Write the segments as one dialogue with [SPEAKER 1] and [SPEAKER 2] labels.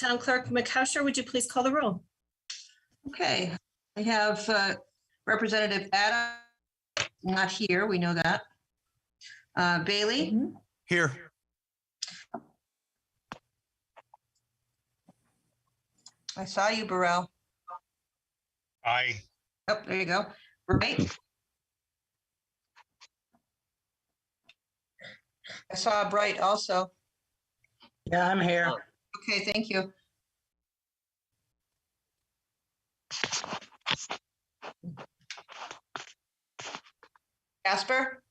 [SPEAKER 1] Town Clerk McCusher, would you please call the roll?
[SPEAKER 2] Okay, I have Representative Adam, not here, we know that. Bailey?
[SPEAKER 3] Here.
[SPEAKER 2] I saw you, Burrell.
[SPEAKER 3] Aye.
[SPEAKER 2] Oh, there you go. Right. I saw Bright also.
[SPEAKER 4] Yeah, I'm here.
[SPEAKER 2] Okay, thank you. Casper?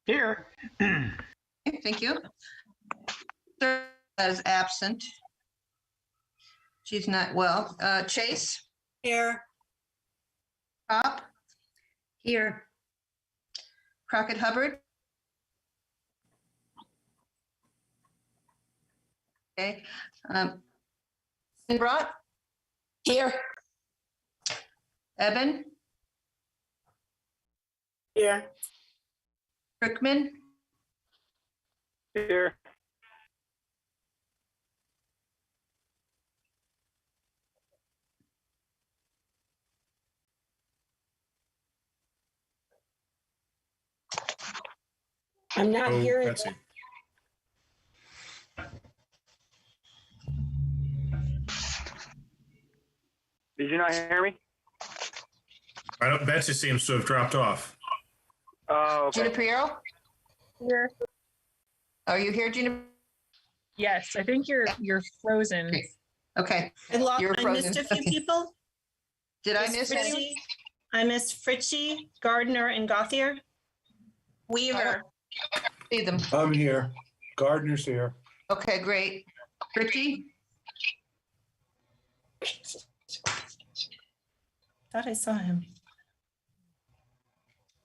[SPEAKER 4] Here.
[SPEAKER 2] Okay, thank you. Sarah is absent. She's not well. Chase?
[SPEAKER 1] Here.
[SPEAKER 2] Pop?
[SPEAKER 1] Here.
[SPEAKER 2] Crockett Hubbard? Okay. Brought?
[SPEAKER 1] Here.
[SPEAKER 2] Evan?
[SPEAKER 1] Here.
[SPEAKER 2] Brickman?
[SPEAKER 4] Here.
[SPEAKER 1] I'm not hearing.
[SPEAKER 3] Betsy.
[SPEAKER 4] Did you not hear me?
[SPEAKER 3] I don't, Betsy seems to have dropped off.
[SPEAKER 4] Oh,
[SPEAKER 2] Gina
[SPEAKER 4] okay.
[SPEAKER 2] Priero?
[SPEAKER 5] Here.
[SPEAKER 2] Are you here, Gina?
[SPEAKER 5] Yes, I think you're frozen.
[SPEAKER 2] Okay. You're
[SPEAKER 1] I missed
[SPEAKER 2] frozen.
[SPEAKER 1] a few
[SPEAKER 2] Okay.
[SPEAKER 1] people.
[SPEAKER 2] Did I miss any?
[SPEAKER 1] Fritchie? I missed Fritchie, Gardner, and Gauthier.
[SPEAKER 2] Weaver. See them.
[SPEAKER 6] I'm here. Gardner's here.
[SPEAKER 2] Okay, great. Richie?
[SPEAKER 1] Thought I saw him.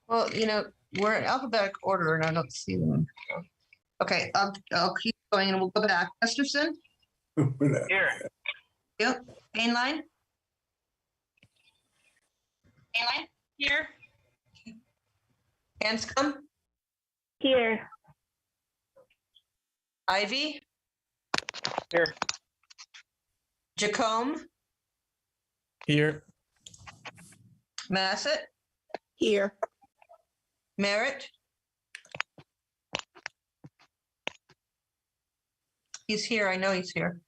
[SPEAKER 2] Well, you know, we're in alphabetic order and I don't see them. Okay, I'll keep going and we'll go back. Gustafson?
[SPEAKER 4] Here.
[SPEAKER 2] Yep. Mainline? Mainline?
[SPEAKER 5] Here.
[SPEAKER 2] Hanscom?
[SPEAKER 5] Here.
[SPEAKER 2] Ivy?
[SPEAKER 4] Here.
[SPEAKER 2] Jacome?
[SPEAKER 6] Here.
[SPEAKER 2] Massett?
[SPEAKER 1] Here.
[SPEAKER 2] Merritt? He's here. I know he's here.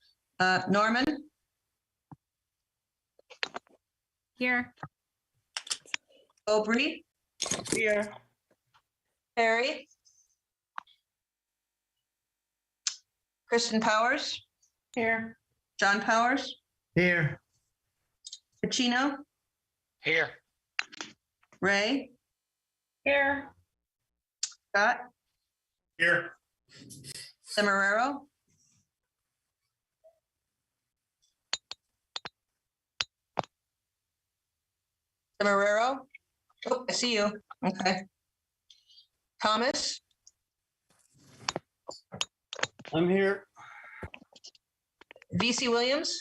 [SPEAKER 2] Norman?
[SPEAKER 5] Here.
[SPEAKER 2] Aubrey?
[SPEAKER 4] Here.
[SPEAKER 2] Perry? Kristen Powers?
[SPEAKER 5] Here.
[SPEAKER 2] John Powers?
[SPEAKER 6] Here.
[SPEAKER 2] Pacino?
[SPEAKER 4] Here.
[SPEAKER 2] Ray?
[SPEAKER 5] Here.
[SPEAKER 2] Scott?
[SPEAKER 3] Here.
[SPEAKER 2] Semeraro? Semeraro? Oh, I see you. Okay. Thomas?
[SPEAKER 6] I'm here.
[SPEAKER 2] VC Williams?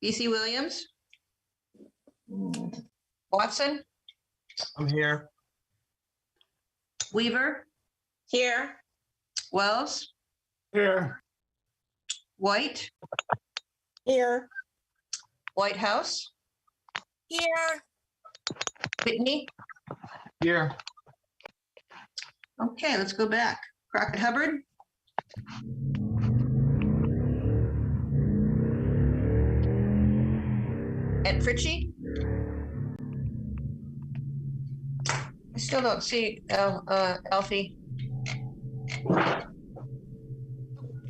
[SPEAKER 2] VC Williams? Watson?
[SPEAKER 6] I'm here.
[SPEAKER 2] Weaver?
[SPEAKER 1] Here.
[SPEAKER 2] Wells?
[SPEAKER 6] Here.
[SPEAKER 2] White?
[SPEAKER 1] Here.
[SPEAKER 2] Whitehouse?
[SPEAKER 1] Here.
[SPEAKER 2] Whitney?
[SPEAKER 6] Here.
[SPEAKER 2] Okay, let's go back. Crockett Hubbard? And Fritchie? I still don't see Alfie.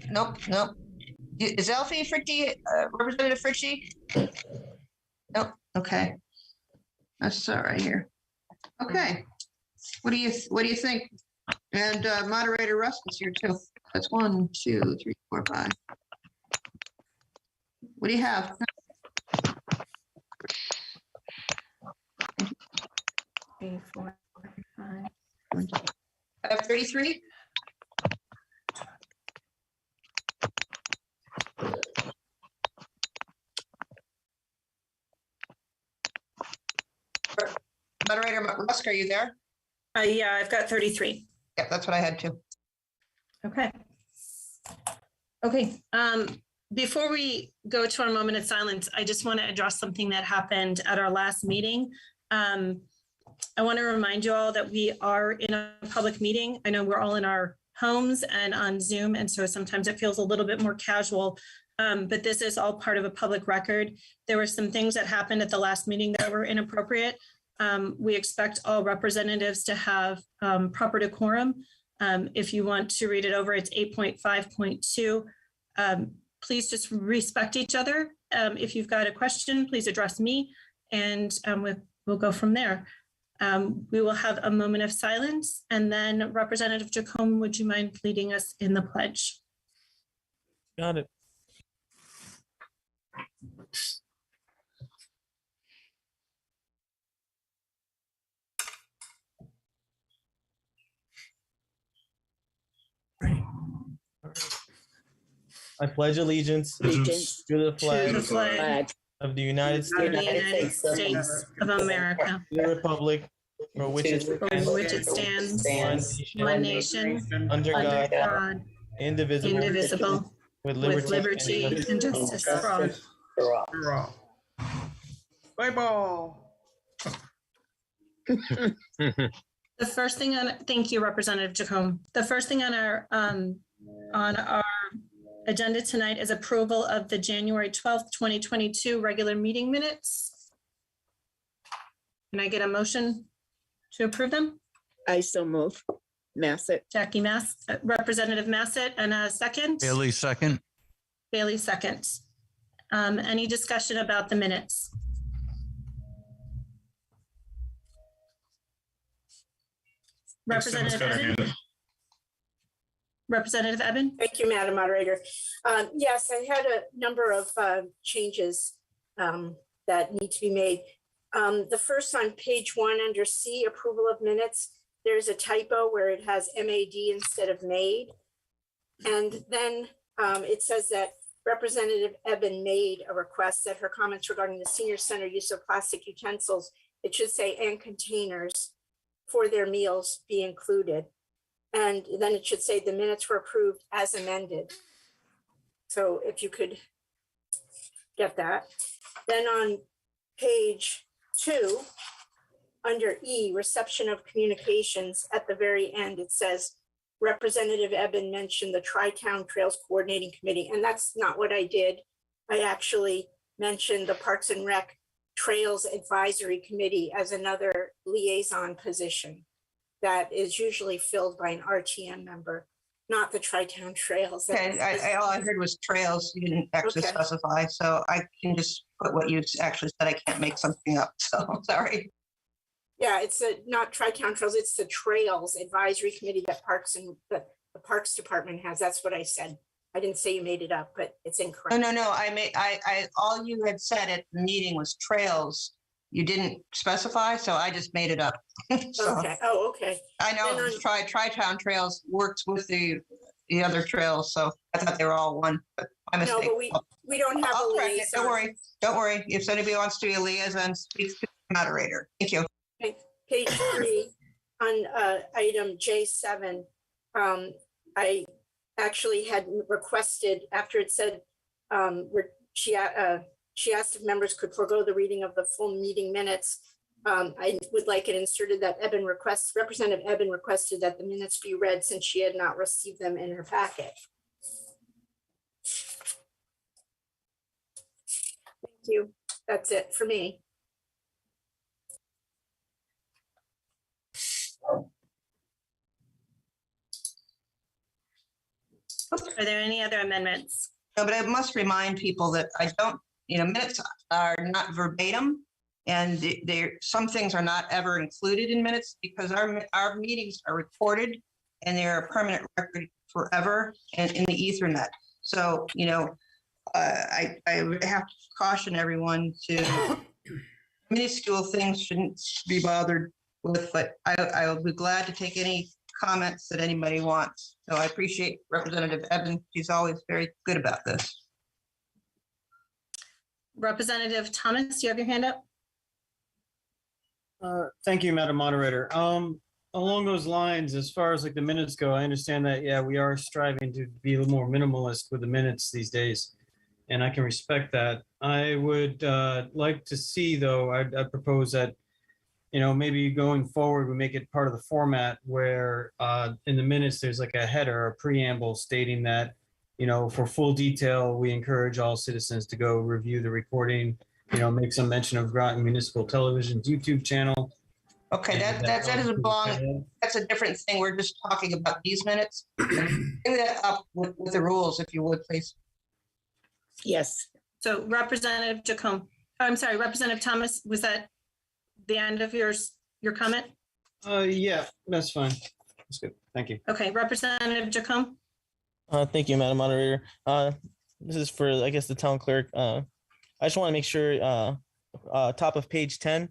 [SPEAKER 2] Nope, nope. Is Alfie Fritchie, Representative Fritchie? Nope, okay. That's all right here. Okay. What do you think? And moderator Russ is here too. That's 1, 2, 3, 4, 5. What do you have?
[SPEAKER 5] 3, 4, 5.
[SPEAKER 2] I have 33. Moderator Rusk, are you there?
[SPEAKER 1] Yeah, I've got 33.
[SPEAKER 2] Yeah, that's what I had too.
[SPEAKER 1] Okay. Okay, before we go to our moment of silence, I just want to address something that happened at our last meeting. I want to remind you all that we are in a public meeting. I know we're all in our homes and on Zoom, and so sometimes it feels a little bit more casual, but this is all part of a public record. There were some things that happened at the last meeting that were inappropriate. We expect all representatives to have proper decorum. If you want to read it over, it's 8.5.2. Please just respect each other. If you've got a question, please address me, and we'll go from there. We will have a moment of silence, and then Representative Jacome, would you mind leading us in the pledge?
[SPEAKER 7] Got it. I pledge allegiance
[SPEAKER 8] Allegiance
[SPEAKER 7] to the
[SPEAKER 1] To
[SPEAKER 7] flag
[SPEAKER 1] the flag
[SPEAKER 8] flag
[SPEAKER 7] of the United
[SPEAKER 1] of
[SPEAKER 7] States,
[SPEAKER 1] the United States of America,
[SPEAKER 7] the republic for which it
[SPEAKER 1] for
[SPEAKER 7] stands,
[SPEAKER 1] which it stands, one nation,
[SPEAKER 7] under
[SPEAKER 1] under
[SPEAKER 7] God,
[SPEAKER 1] God,
[SPEAKER 7] indivisible,
[SPEAKER 1] indivisible,
[SPEAKER 7] with
[SPEAKER 1] with
[SPEAKER 7] liberty and
[SPEAKER 1] liberty and justice for all.
[SPEAKER 4] You're all. Play ball.
[SPEAKER 1] The first thing on, thank you, Representative Jacome. The first thing on our agenda tonight is approval of the January 12th, 2022 regular meeting minutes. Can I get a motion to approve them?
[SPEAKER 8] I so move. Massett.
[SPEAKER 1] Jackie Representative Massett, and a second?
[SPEAKER 9] Bailey, second.
[SPEAKER 1] Bailey, second. Any discussion about the minutes?
[SPEAKER 3] Someone's
[SPEAKER 1] Representative
[SPEAKER 3] got a
[SPEAKER 1] Evan?
[SPEAKER 3] hand up.
[SPEAKER 1] Representative Evan?
[SPEAKER 10] Thank you, Madam Moderator. Yes, I had a number of changes that need to be made. The first on page 1 under C, approval of minutes, there's a typo where it has MAD instead of made. And then it says that Representative Eben made a request that her comments regarding the senior center use of plastic utensils, it should say and containers for their meals be included. And then it should say the minutes were approved as amended. So if you could get that. Then on page 2, under E, reception of communications, at the very end, it says Representative Eben mentioned the Tri-Town Trails Coordinating Committee, and that's not what I did. I actually mentioned the Parks and Rec Trails Advisory Committee as another liaison position that is usually filled by an RTM member, not the Tri-Town Trails.
[SPEAKER 2] Okay, all I heard was trails. You didn't actually
[SPEAKER 10] Okay.
[SPEAKER 2] specify, so I can just put what you actually said. I can't make something up, so sorry.
[SPEAKER 10] Yeah, it's not Tri-Town Trails, it's the Trails Advisory Committee that the Parks Department has. That's what I said. I didn't say you made it up, but it's incorrect.
[SPEAKER 2] No, I all you had said at the meeting was trails. You didn't specify, so I just made it up. So,
[SPEAKER 10] Okay, oh, okay.
[SPEAKER 2] I know
[SPEAKER 10] Then on-
[SPEAKER 2] Tri-Town Trails works with the other trails, so I thought they were all one, but my
[SPEAKER 10] No,
[SPEAKER 2] mistake.
[SPEAKER 10] but we don't have a
[SPEAKER 2] I'll correct it.
[SPEAKER 10] liaison.
[SPEAKER 2] Don't worry. If anybody wants to be a liaison, speak to the moderator. Thank you.
[SPEAKER 10] Page 3 on item J7, I actually had requested, after it said, she asked if members could forego the reading of the full meeting minutes. I would like it inserted that Representative Eben requested that the minutes be read since she had not received them in her packet. Thank you. That's it for me.
[SPEAKER 1] Are there any other amendments?
[SPEAKER 2] No, but I must remind people that minutes are not verbatim, and some things are not ever included in minutes because our meetings are recorded and they're a permanent record forever and in the Ethernet. So, I have to caution everyone to minuscule things shouldn't be bothered with, but I'll be glad to take any comments that anybody wants. So I appreciate Representative Evans. She's always very good about this.
[SPEAKER 1] Representative Thomas, do you have your hand up?
[SPEAKER 6] Thank you, Madam Moderator. Along those lines, as far as like the minutes go, I understand that, yeah, we are striving to be a little more minimalist with the minutes these days. And I can respect that. I would like to see, though, I'd propose that, maybe going forward, we make it part of the format where in the minutes, there's like a header, a preamble stating that, for full detail, we encourage all citizens to go review the recording, make some mention of Groton Municipal Television's YouTube channel.
[SPEAKER 2] Okay, that doesn't belong, that's a different thing. We're just talking about these minutes. Bring that up with the rules, if you would, please.
[SPEAKER 8] Yes.
[SPEAKER 1] So Representative Jacome, I'm sorry, Representative Thomas, was that the end of your comment?
[SPEAKER 6] Yeah, that's fine. That's good. Thank you.
[SPEAKER 1] Okay, Representative Jacome?
[SPEAKER 7] Thank you, Madam Moderator. This is for, I guess, the town clerk. I just want to make sure, top of page 10,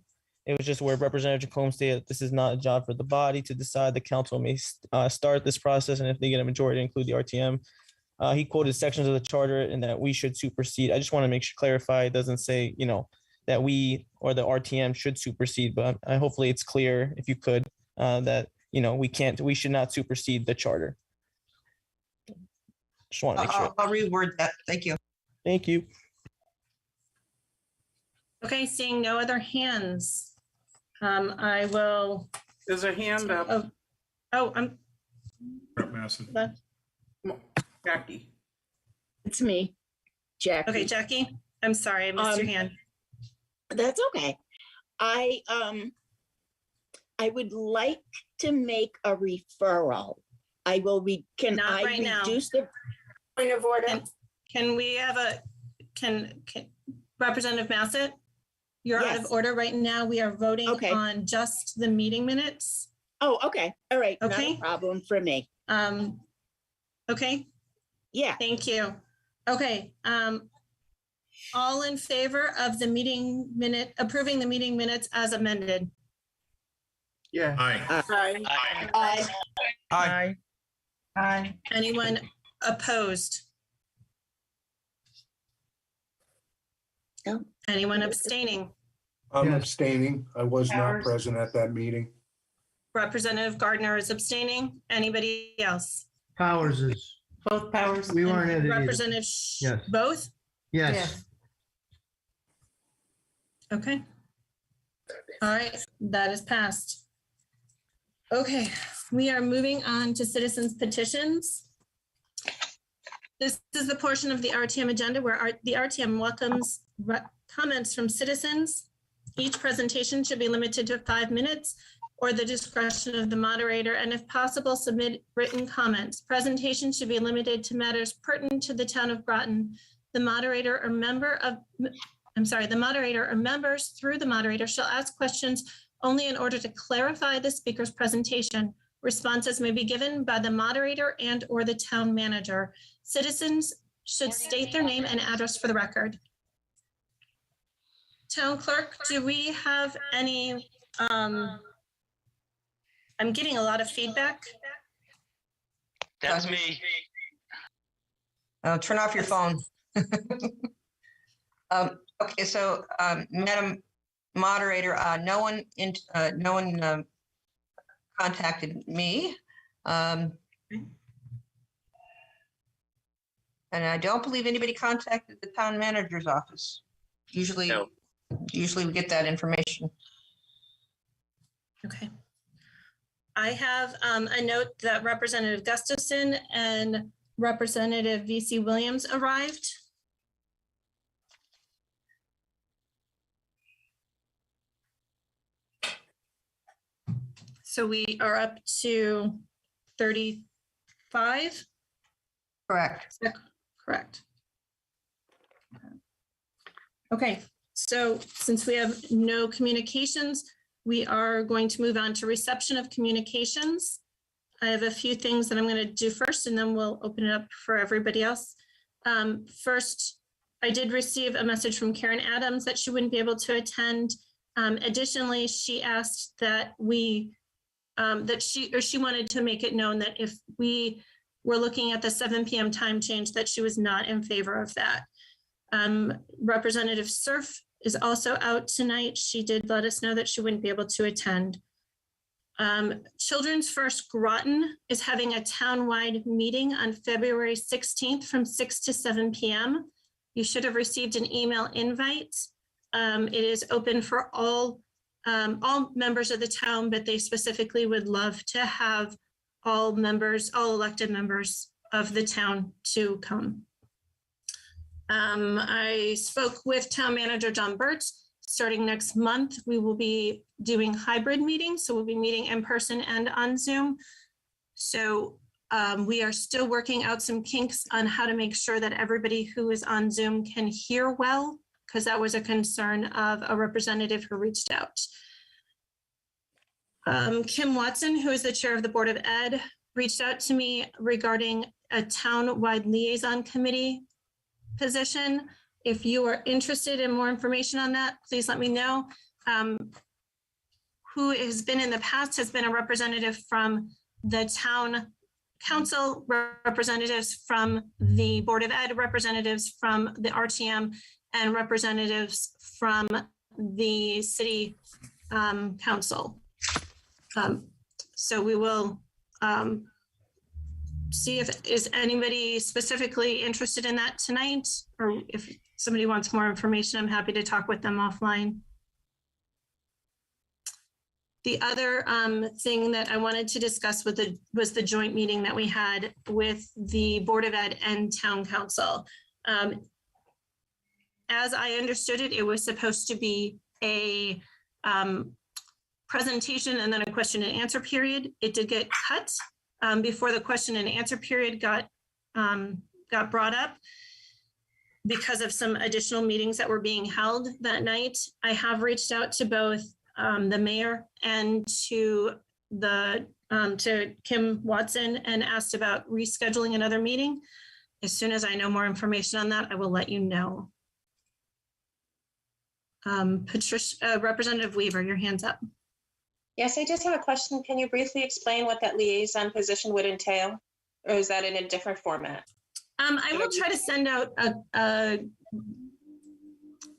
[SPEAKER 7] it was just where Representative Jacome stated this is not a job for the body to decide. The council may start this process, and if they get a majority, include the RTM. He quoted sections of the charter and that we should supersede. I just want to make sure, clarify, it doesn't say, that we or the RTM should supersede, but hopefully it's clear, if you could, that, we should not supersede the charter. Just want to make sure.
[SPEAKER 2] I'll reword that. Thank you.
[SPEAKER 7] Thank you.
[SPEAKER 1] Okay, seeing no other hands. I will,
[SPEAKER 4] There's a hand up,
[SPEAKER 1] I'm,
[SPEAKER 3] Brett Masson.
[SPEAKER 4] Jackie.
[SPEAKER 8] It's me, Jackie.
[SPEAKER 1] okay, Jackie, I'm sorry, I missed your hand.
[SPEAKER 8] That's okay. I would like to make a referral. I will read, can
[SPEAKER 1] Not
[SPEAKER 8] I
[SPEAKER 1] right now.
[SPEAKER 8] reduce the,
[SPEAKER 10] Point of order.
[SPEAKER 1] Can we have can Representative Massett? You're out of
[SPEAKER 8] Yes.
[SPEAKER 1] order right now. We are voting
[SPEAKER 8] Okay.
[SPEAKER 1] on just the meeting minutes.
[SPEAKER 8] oh, okay, all right, not
[SPEAKER 1] Okay.
[SPEAKER 8] a problem for me.
[SPEAKER 1] Okay,
[SPEAKER 8] Yeah,
[SPEAKER 1] thank you. Okay, all in favor of the approving the meeting minutes as amended?
[SPEAKER 4] Yeah.
[SPEAKER 3] Aye.
[SPEAKER 10] Aye.
[SPEAKER 6] Aye.
[SPEAKER 5] Aye.
[SPEAKER 1] Anyone opposed?
[SPEAKER 8] No.
[SPEAKER 1] Anyone abstaining?
[SPEAKER 9] I'm abstaining. I was not
[SPEAKER 5] Powers.
[SPEAKER 9] present at that meeting.
[SPEAKER 1] Representative Gardner is abstaining. Anybody else?
[SPEAKER 6] Powers is,
[SPEAKER 5] Both powers.
[SPEAKER 6] we weren't at it either.
[SPEAKER 1] Representative,
[SPEAKER 6] Yes.
[SPEAKER 1] both?
[SPEAKER 6] Yes.
[SPEAKER 1] Okay. All right, that is passed. Okay, we are moving on to citizens petitions. This is the portion of the RTM agenda where the RTM welcomes comments from citizens. Each presentation should be limited to 5 minutes or the discretion of the moderator, and if possible, submit written comments. Presentations should be limited to matters pertinent to the town of Groton. The moderator or the moderator or members through the moderator shall ask questions only in order to clarify the speaker's presentation. Responses may be given by the moderator and or the town manager. Citizens should state their name and address for the record. Town clerk, do we have any, I'm getting a lot of feedback.
[SPEAKER 11] That's me.
[SPEAKER 2] Turn off your phone. Okay, so Madam Moderator, no one contacted me. And I don't believe anybody contacted the town manager's office. Usually
[SPEAKER 11] No.
[SPEAKER 2] we get that information.
[SPEAKER 1] Okay. I have a note that Representative Gustafson and Representative VC Williams arrived. So we are up to 35?
[SPEAKER 2] Correct.
[SPEAKER 1] Is that correct? Okay, so since we have no communications, we are going to move on to reception of communications. I have a few things that I'm going to do first, and then we'll open it up for everybody else. First, I did receive a message from Karen Adams that she wouldn't be able to attend. Additionally, she asked that she wanted to make it known that if we were looking at the 7 p.m. time change, that she was not in favor of that. Representative Surf is also out tonight. She did let us know that she wouldn't be able to attend. Children's First Groton is having a townwide meeting on February 16th from 6 to 7 p.m. You should have received an email invite. It is open for all members of the town, but they specifically would love to have all elected members of the town to come. I spoke with Town Manager John Burt. Starting next month, we will be doing hybrid meetings. So we'll be meeting in person and on Zoom. So we are still working out some kinks on how to make sure that everybody who is on Zoom can hear well, because that was a concern of a representative who reached out. Kim Watson, who is the chair of the Board of Ed, reached out to me regarding a town-wide liaison committee position. If you are interested in more information on that, please let me know. Who has been in the past has been a representative from the town council, representatives from the Board of Ed, representatives from the RTM, and representatives from the city council. So we will see if is anybody specifically interested in that tonight, or if somebody wants more information, I'm happy to talk with them offline. The other thing that I wanted to discuss was the joint meeting that we had with the Board of Ed and Town Council. As I understood it, it was supposed to be a presentation and then a question and answer period. It did get cut before the question and answer period got brought up because of some additional meetings that were being held that night. I have reached out to both the mayor and to Kim Watson and asked about rescheduling another meeting. As soon as I know more information on that, I will let you know. Patricia, Representative Weaver, your hand's up.
[SPEAKER 5] Yes, I just have a question. Can you briefly explain what that liaison position would entail? Or is that in a different format?
[SPEAKER 1] I will try to send out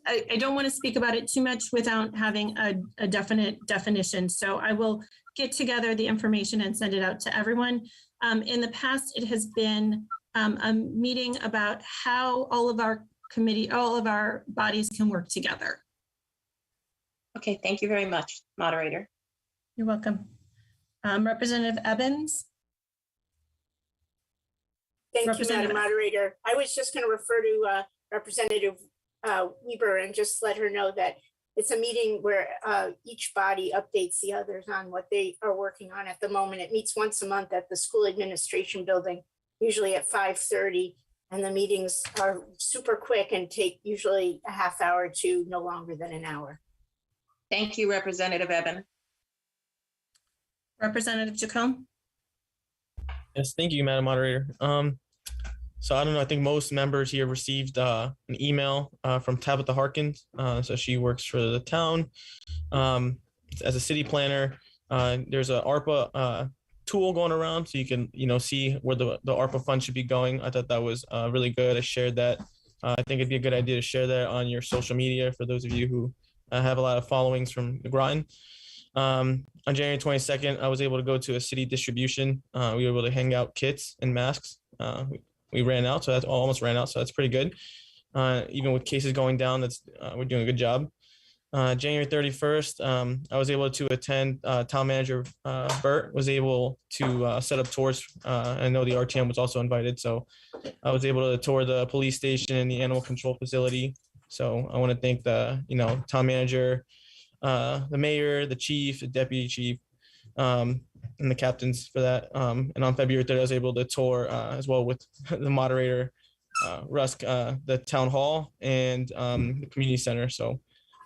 [SPEAKER 1] I don't want to speak about it too much without having a definite definition. So I will get together the information and send it out to everyone. In the past, it has been a meeting about how all of our bodies can work together.
[SPEAKER 5] Okay, thank you very much, moderator.
[SPEAKER 1] You're welcome. Representative Evans.
[SPEAKER 10] Thank you, Madam Moderator. I was just going to refer to Representative Weber and just let her know that it's a meeting where each body updates the others on what they are working on at the moment. It meets once a month at the school administration building, usually at 5:30, and the meetings are super quick and take usually a half hour to no longer than an hour.
[SPEAKER 5] Thank you, Representative Eben.
[SPEAKER 1] Representative Jacome.
[SPEAKER 7] Yes, thank you, Madam Moderator. So I don't know, I think most members here received an email from Tabitha Harkins. So she works for the town as a city planner. There's a ARPA tool going around, so you can see where the ARPA fund should be going. I thought that was really good. I shared that. I think it'd be a good idea to share that on your social media for those of you who have a lot of followings from the Groton. On January 22nd, I was able to go to a city distribution. We were able to hang out kits and masks. We ran out, so that's almost ran out, so that's pretty good. Even with cases going down, we're doing a good job. January 31st, I was able to attend. Town Manager Burt was able to set up tours. I know the RTM was also invited, so I was able to tour the police station and the animal control facility. So I want to thank the town manager, the mayor, the chief, the deputy chief, and the captains for that. And on February 3rd, I was able to tour as well with the moderator, Rusk, the town hall and the community center. So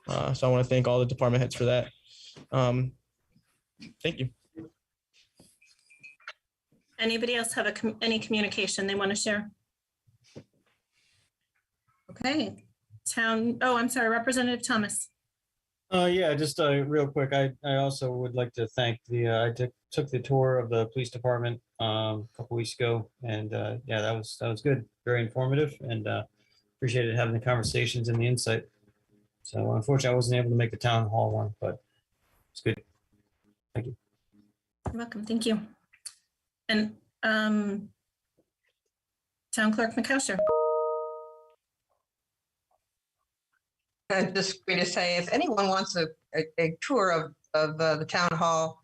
[SPEAKER 7] I want to thank all the department heads for that. Thank you.
[SPEAKER 1] Anybody else have any communication they want to share? Okay, I'm sorry, Representative Thomas.
[SPEAKER 6] Yeah, just real quick. I also would like to thank I took the tour of the police department a couple weeks ago, and yeah, that was good, very informative, and appreciated having the conversations and the insight. So unfortunately, I wasn't able to make the town hall one, but it's good. Thank you.
[SPEAKER 1] You're welcome. Thank you. And Town Clerk McCosker.
[SPEAKER 2] I'm just going to say, if anyone wants a tour of the town hall,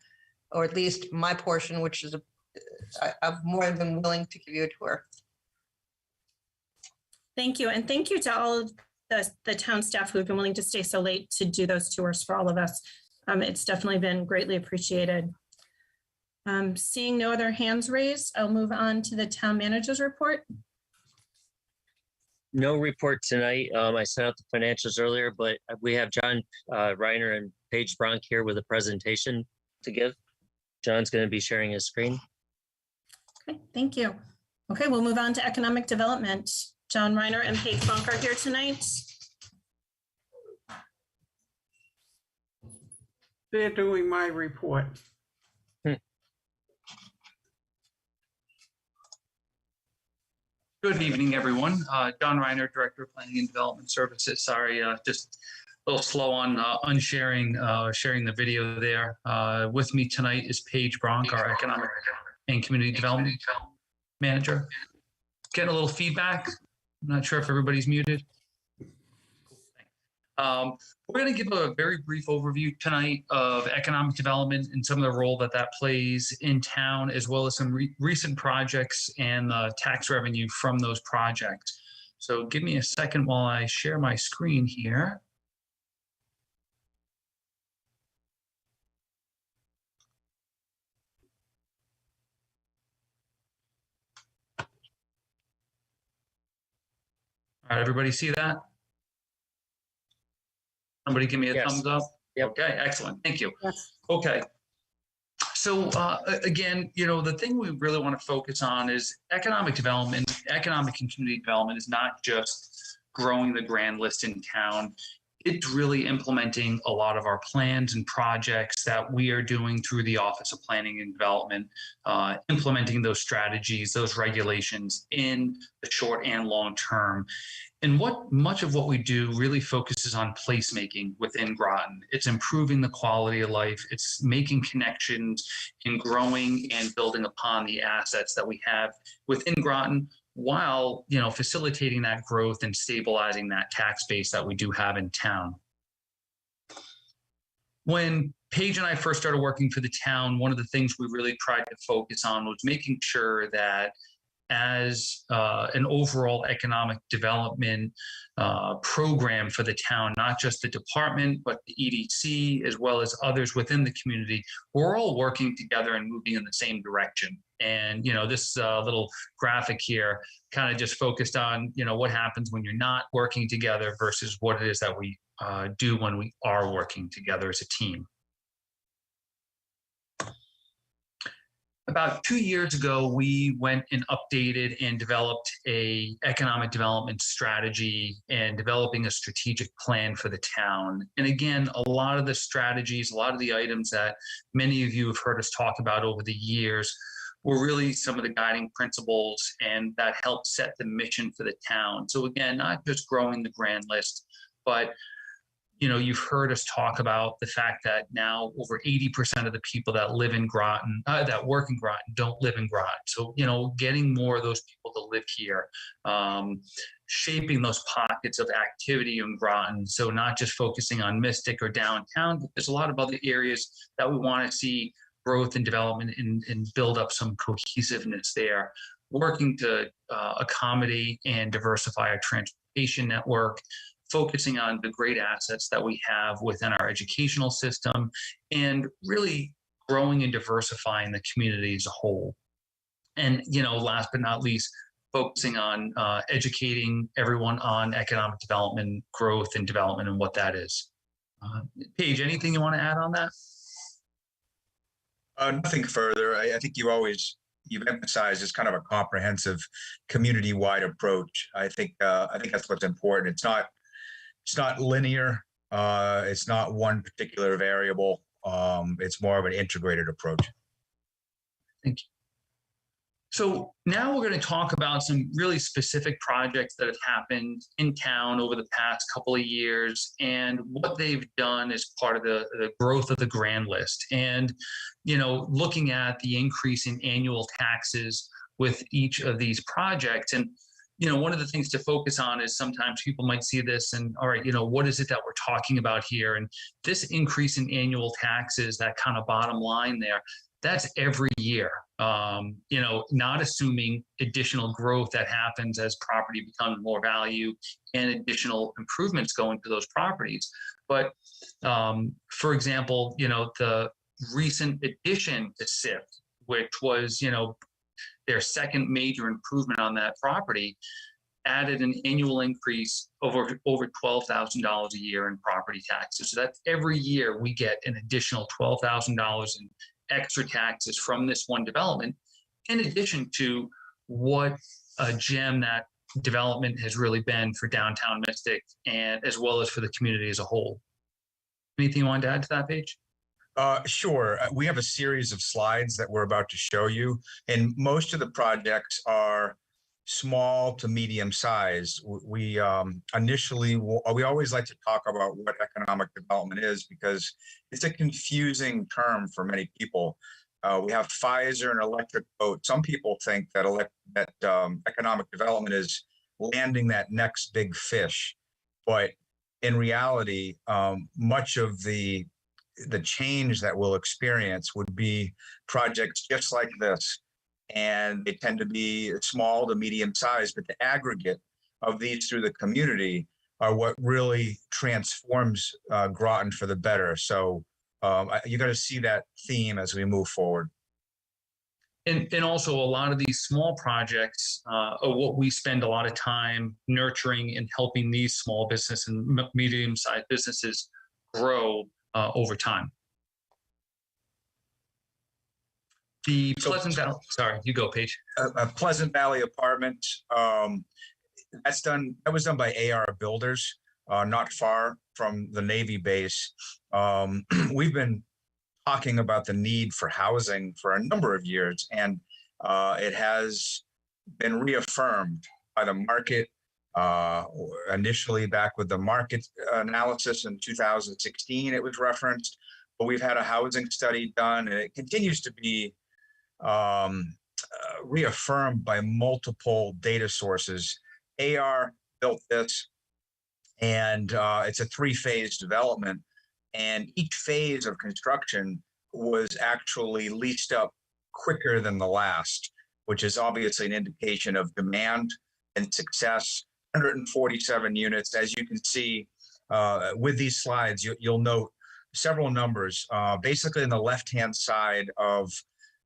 [SPEAKER 2] or at least my portion, which is I'm more than willing to give you a tour.
[SPEAKER 1] Thank you. And thank you to all of the town staff who have been willing to stay so late to do those tours for all of us. It's definitely been greatly appreciated. Seeing no other hands raised, I'll move on to the town manager's report.
[SPEAKER 11] No report tonight. I sent out the financials earlier, but we have John Reiner and Paige Bronk here with a presentation to give. John's going to be sharing his screen.
[SPEAKER 1] Okay, thank you. Okay, we'll move on to economic development. John Reiner and Paige Bronk are here tonight.
[SPEAKER 4] They're doing my report.
[SPEAKER 12] Good evening, everyone. John Reiner, Director of Planning and Development Services. Sorry, just a little slow on sharing the video there. With me tonight is Paige Bronk, our Economic and Community Development Manager. Getting a little feedback. I'm not sure if everybody's muted. We're going to give a very brief overview tonight of economic development and some of the role that plays in town, as well as some recent projects and tax revenue from those projects. So give me a second while I share my screen here. All right, everybody see that? Somebody give me a thumbs up.
[SPEAKER 11] Yep.
[SPEAKER 12] Okay, excellent. Thank you.
[SPEAKER 10] Yes.
[SPEAKER 12] Okay. So again, the thing we really want to focus on is economic development. Economic and community development is not just growing the grand list in town. It's really implementing a lot of our plans and projects that we are doing through the Office of Planning and Development, implementing those strategies, those regulations in the short and long term. And much of what we do really focuses on placemaking within Groton. It's improving the quality of life. It's making connections and growing and building upon the assets that we have within Groton, while facilitating that growth and stabilizing that tax base that we do have in town. When Paige and I first started working for the town, one of the things we really tried to focus on was making sure that as an overall economic development program for the town, not just the department, but the EDC, as well as others within the community, we're all working together and moving in the same direction. And, this little graphic here kind of just focused on, what happens when you're not working together versus what it is that we do when we are working together as a team. About 2 years ago, we went and updated and developed a economic development strategy and developing a strategic plan for the town. And again, a lot of the strategies, a lot of the items that many of you have heard us talk about over the years were really some of the guiding principles and that helped set the mission for the town. So again, not just growing the grand list, but you've heard us talk about the fact that now over 80% of the people that live in Groton, that work in Groton, don't live in Groton. So, getting more of those people to live here, shaping those pockets of activity in Groton. So not just focusing on Mystic or downtown, but there's a lot of other areas that we want to see growth and development and build up some cohesiveness there. Working to accommodate and diversify our transportation network, focusing on the great assets that we have within our educational system, and really growing and diversifying the community as a whole. And, last but not least, focusing on educating everyone on economic development, growth and development, and what that is. Paige, anything you want to add on that?
[SPEAKER 13] Nothing further. I think you've emphasized this kind of a comprehensive community-wide approach. I think that's what's important. It's not linear. It's not one particular variable. It's more of an integrated approach.
[SPEAKER 12] Thank you. So now we're going to talk about some really specific projects that have happened in town over the past couple of years and what they've done as part of the growth of the grand list. And, you know, looking at the increase in annual taxes with each of these projects. And, you know, one of the things to focus on is sometimes people might see this and, all right, you know, what is it that we're talking about here? And this increase in annual taxes, that kind of bottom line there, that's every year, you know, not assuming additional growth that happens as property becomes more value and additional improvements go into those properties. But for example, you know, the recent addition to SIFT, which was, you know, their second major improvement on that property, added an annual increase over $12,000 a year in property taxes. So that's every year we get an additional $12,000 in extra taxes from this one development, in addition to what a gem that development has really been for downtown Mystic and as well as for the community as a whole. Anything you want to add to that page?
[SPEAKER 13] Sure. We have a series of slides that we're about to show you, and most of the projects are small to medium size. We always like to talk about what economic development is because it's a confusing term for many people. We have Pfizer and electric boat. Some people think that economic development is landing that next big fish, but in reality, much of the change that we'll experience would be projects just like this. And they tend to be small to medium size, but the aggregate of these through the community are what really transforms Groton for the better. So you're going to see that theme as we move forward.
[SPEAKER 12] And also a lot of these small projects are what we spend a lot of time nurturing and helping these small business and medium-sized businesses grow over time. The Pleasant Valley, sorry, you go, Paige.
[SPEAKER 13] Pleasant Valley Apartments, that was done by AR Builders, not far from the Navy base. We've been talking about the need for housing for a number of years, and it has been reaffirmed by the market. Initially back with the market analysis in 2016, it was referenced, but we've had a housing study done, and it continues to be reaffirmed by multiple data sources. AR built this, and it's a 3-phase development, and each phase of construction was actually leased up quicker than the last, which is obviously an indication of demand and success. 147 units, as you can see with these slides, you'll note several numbers. Basically, on the left-hand side of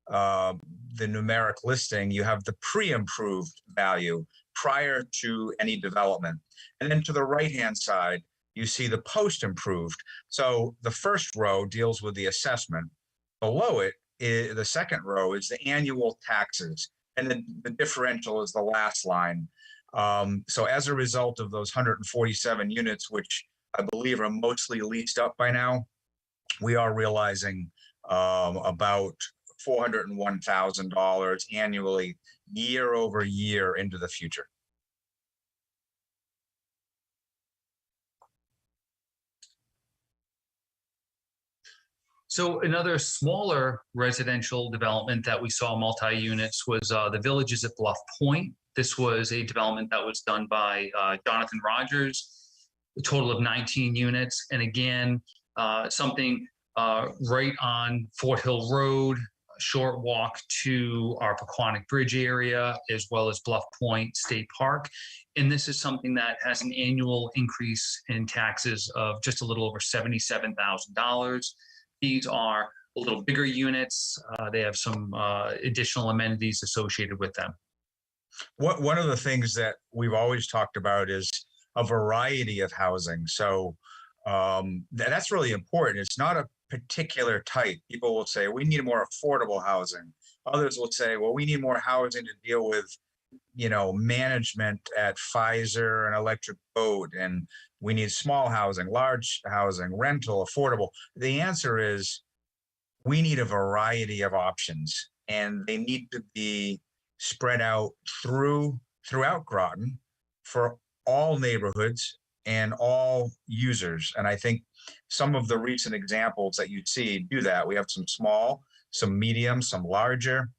[SPEAKER 13] the numeric listing, you have the pre-improved value prior to any development. And then to the right-hand side, you see the post-improved. So the first row deals with the assessment. Below it, the second row is the annual taxes. And then the differential is the last line. So as a result of those 147 units, which I believe are mostly leased up by now, we are realizing about $401,000 annually, year over year into the future.
[SPEAKER 12] So another smaller residential development that we saw multi-units was the Villages at Bluff Point. This was a development that was done by Jonathan Rogers, a total of 19 units. And again, something right on Fort Hill Road, a short walk to our Pequannock Bridge area, as well as Bluff Point State Park. And this is something that has an annual increase in taxes of just a little over $77,000. These are a little bigger units. They have some additional amenities associated with them.
[SPEAKER 13] One of the things that we've always talked about is a variety of housing. So that's really important. It's not a particular type. People will say, we need more affordable housing. Others will say, well, we need more housing to deal with, you know, management at Pfizer and Electric Boat, and we need small housing, large housing, rental, affordable. The answer is we need a variety of options, and they need to be spread out throughout Groton for all neighborhoods and all users. And I think some of the recent examples that you see do that. We have some small, some medium, some larger,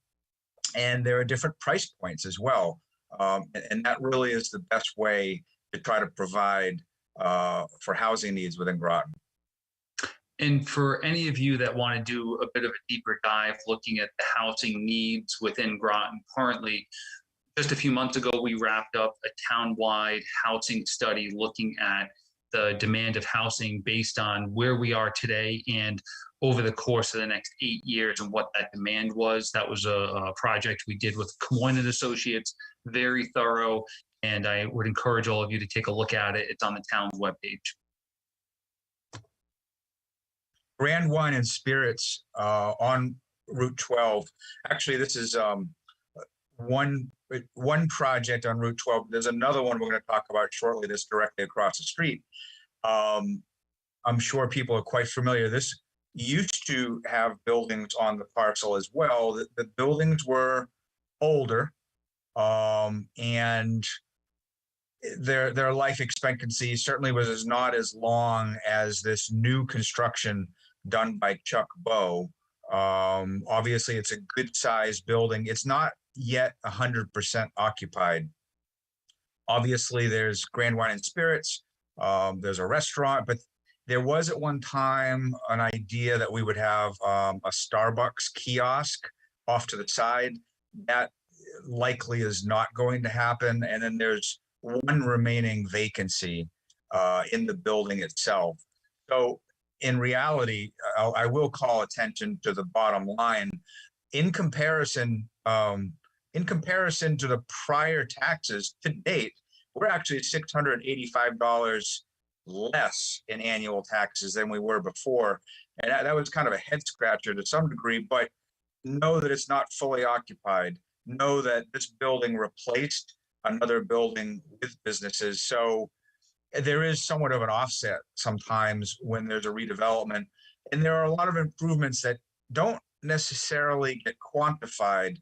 [SPEAKER 13] and there are different price points as well. And that really is the best way to try to provide for housing needs within Groton.
[SPEAKER 12] And for any of you that want to do a bit of a deeper dive looking at the housing needs within Groton currently, just a few months ago, we wrapped up a town-wide housing study looking at the demand of housing based on where we are today and over the course of the next 8 years and what that demand was. That was a project we did with Coyne and Associates, very thorough, and I would encourage all of you to take a look at it. It's on the town's webpage.
[SPEAKER 13] Grand Wine and Spirits on Route 12. Actually, this is one project on Route 12. There's another one we're going to talk about shortly that's directly across the street. I'm sure people are quite familiar. This used to have buildings on the parcel as well. The buildings were older and their life expectancy certainly was not as long as this new construction done by Chuck Bowe. Obviously, it's a good sized building. It's not yet 100% occupied. Obviously, there's Grand Wine and Spirits. There's a restaurant, but there was at one time an idea that we would have a Starbucks kiosk off to the side. That likely is not going to happen. And then there's one remaining vacancy in the building itself. So in reality, I will call attention to the bottom line. In comparison to the prior taxes to date, we're actually $685 less in annual taxes than we were before. And that was kind of a head scratcher to some degree, but know that it's not fully occupied. Know that this building replaced another building with businesses. So there is somewhat of an offset sometimes when there's a redevelopment. And there are a lot of improvements that don't necessarily get quantified.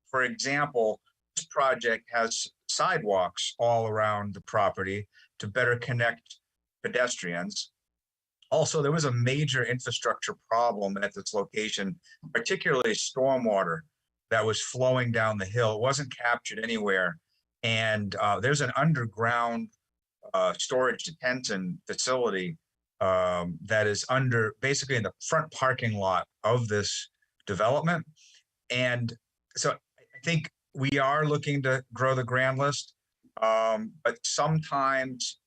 [SPEAKER 13] For example, this project has sidewalks all around the property to better connect pedestrians. Also, there was a major infrastructure problem at this location, particularly stormwater that was flowing down the hill. It wasn't captured anywhere. And there's an underground storage detention facility that is basically in the front parking lot of this development. And so I think we are looking to grow the grand list, but sometimes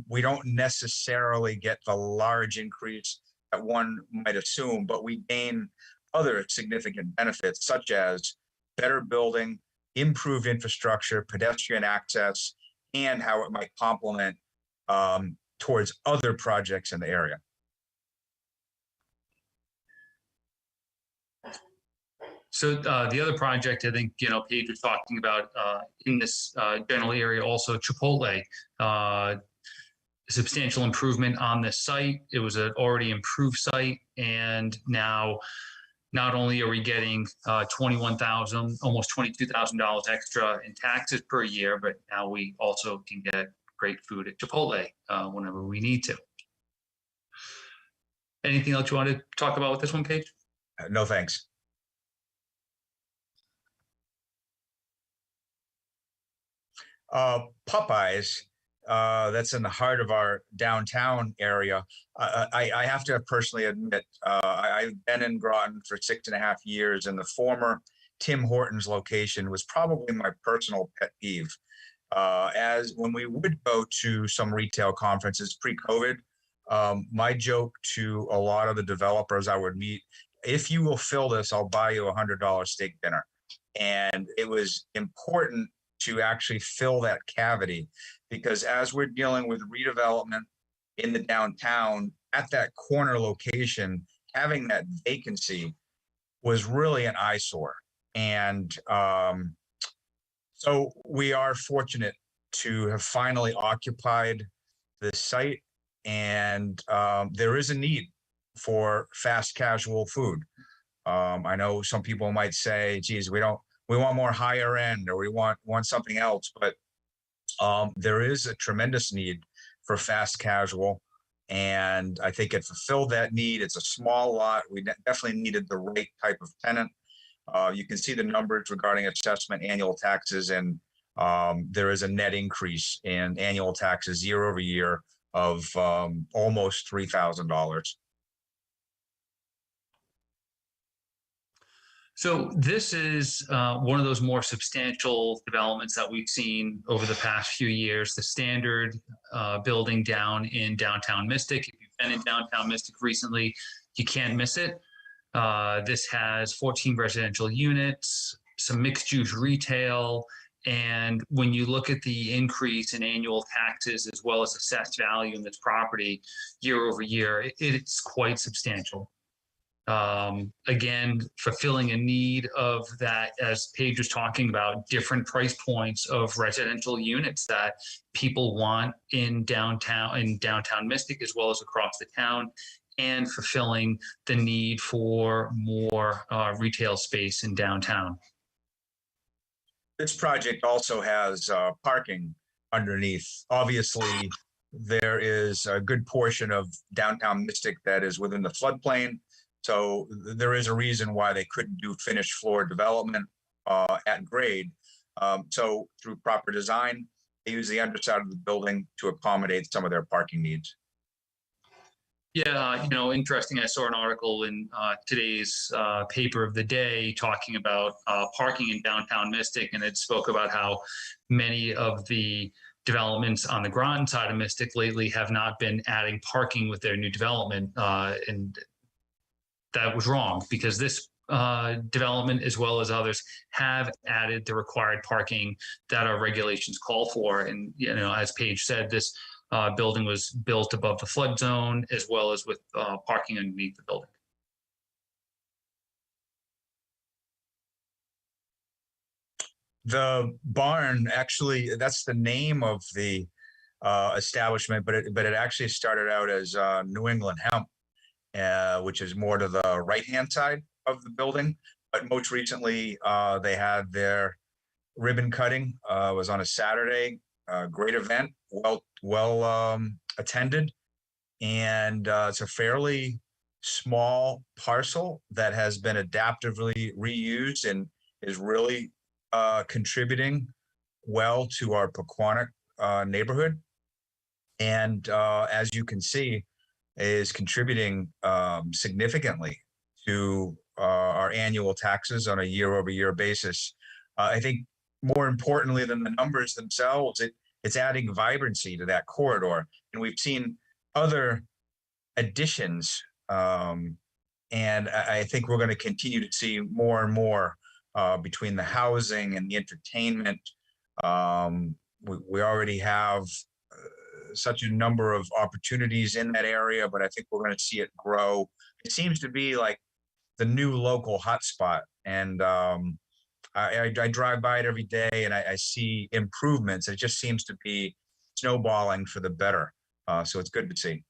[SPEAKER 13] we don't necessarily get the large increase that one might assume, but we gain other significant benefits such as better building, improved infrastructure, pedestrian access, and how it might complement towards other projects in the area.
[SPEAKER 12] So the other project, I think, Paige was talking about in this general area, also Chipotle, substantial improvement on this site. It was an already improved site, and now not only are we getting $21,000, almost $22,000 extra in taxes per year, but now we also can get great food at Chipotle whenever we need to. Anything else you want to talk about with this one, Paige?
[SPEAKER 13] No, thanks. Popeyes, that's in the heart of our downtown area. I have to personally admit, I've been in Groton for 6.5 years, and the former Tim Hortons location was probably my personal pet peeve. As when we would go to some retail conferences pre-COVID, my joke to a lot of the developers I would meet, if you will fill this, I'll buy you $100 steak dinner. And it was important to actually fill that cavity, because as we're dealing with redevelopment in the downtown at that corner location, having that vacancy was really an eyesore. And so we are fortunate to have finally occupied this site, and there is a need for fast casual food. I know some people might say, geez, we don't more higher end, or we want something else. But there is a tremendous need for fast casual. And I think it fulfilled that need. It's a small lot. We definitely needed the right type of tenant. You can see the numbers regarding assessment, annual taxes, and there is a net increase in annual taxes year over year of almost $3,000.
[SPEAKER 12] So this is one of those more substantial developments that we've seen over the past few years. The standard building down in downtown Mystic. If you've been in downtown Mystic recently, you can't miss it. This has 14 residential units, some mixed-use retail, and when you look at the increase in annual taxes as well as assessed value in this property year over year, it's quite substantial. Again, fulfilling a need of that, as Paige was talking about, different price points of residential units that people want in downtown Mystic as well as across the town, and fulfilling the need for more retail space in downtown.
[SPEAKER 13] This project also has parking underneath. Obviously, there is a good portion of downtown Mystic that is within the floodplain. So there is a reason why they couldn't do finished floor development at grade. So through proper design, they use the underside of the building to accommodate some of their parking needs.
[SPEAKER 12] Yeah, interesting. I saw an article in today's paper of the day talking about parking in downtown Mystic, and it spoke about how many of the developments on the Groton side of Mystic lately have not been adding parking with their new development, and that was wrong, because this development, as well as others, have added the required parking that our regulations call for. And, as Paige said, this building was built above the flood zone, as well as with parking underneath the building.
[SPEAKER 13] The barn, actually, that's the name of the establishment, but it actually started out as New England Hemp, which is more to the right-hand side of the building. But most recently, they had their ribbon cutting. Was on a Saturday. Great event, well attended, and it's a fairly small parcel that has been adaptively reused and is really contributing well to our Pequannock neighborhood. And as you can see, is contributing significantly to our annual taxes on a year-over-year basis. I think more importantly than the numbers themselves, it's adding vibrancy to that corridor. And we've seen other additions, and I think we're going to continue to see more and more between the housing and the entertainment. We already have such a number of opportunities in that area, but I think we're going to see it grow. It seems to be like the new local hotspot, and I drive by it every day, and I see improvements. It just seems to be snowballing for the better, so it's good to see.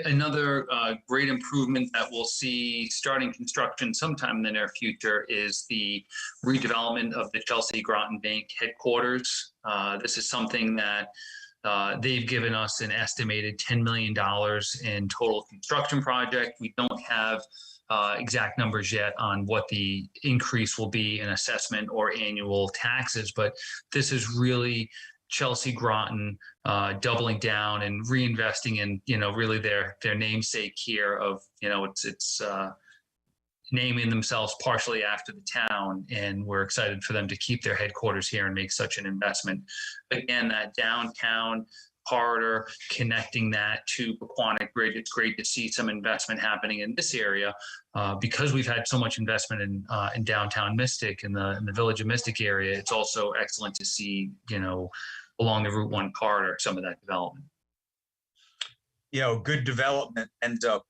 [SPEAKER 12] Another great improvement that we'll see starting construction sometime in the near future is the redevelopment of the Chelsea Groton Bank headquarters. This is something that they've given us an estimated $10 million in total construction project. We don't have exact numbers yet on what the increase will be in assessment or annual taxes, but this is really Chelsea Groton doubling down and reinvesting in, really their namesake here of, it's naming themselves partially after the town, and we're excited for them to keep their headquarters here and make such an investment. Again, that downtown corridor, connecting that to Pequannock Bridge, it's great to see some investment happening in this area because we've had so much investment in downtown Mystic, in the Village of Mystic area. It's also excellent to see, along the Route 1 corridor, some of that development.
[SPEAKER 13] Good development ends up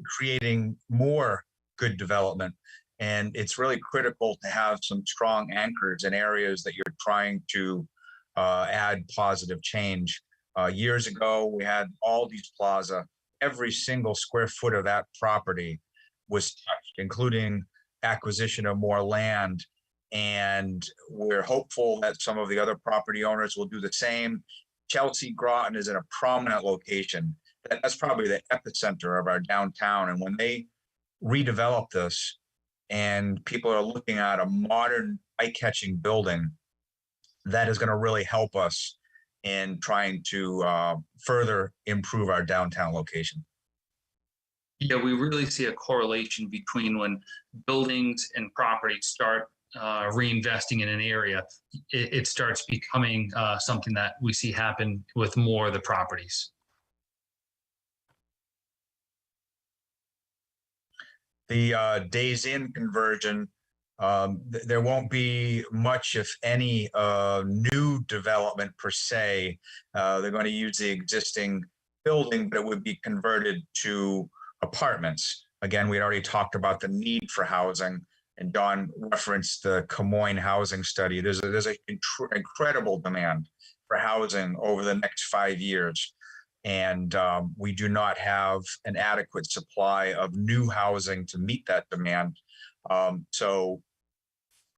[SPEAKER 13] creating more good development. And it's really critical to have some strong anchors in areas that you're trying to add positive change. Years ago, we had Aldi's Plaza, every single square foot of that property was touched, including acquisition of more land. And we're hopeful that some of the other property owners will do the same. Chelsea Groton is in a prominent location. That's probably the epicenter of our downtown. And when they redevelop this and people are looking at a modern eye-catching building, that is going to really help us in trying to further improve our downtown location.
[SPEAKER 12] Yeah, we really see a correlation between when buildings and properties start reinvesting in an area, it starts becoming something that we see happen with more of the properties.
[SPEAKER 13] The Days Inn conversion, there won't be much, if any, new development per se. They're going to use the existing building, but it would be converted to apartments. Again, we had already talked about the need for housing, and Don referenced the Camoin housing study. There's an incredible demand for housing over the next 5 years. And we do not have an adequate supply of new housing to meet that demand. So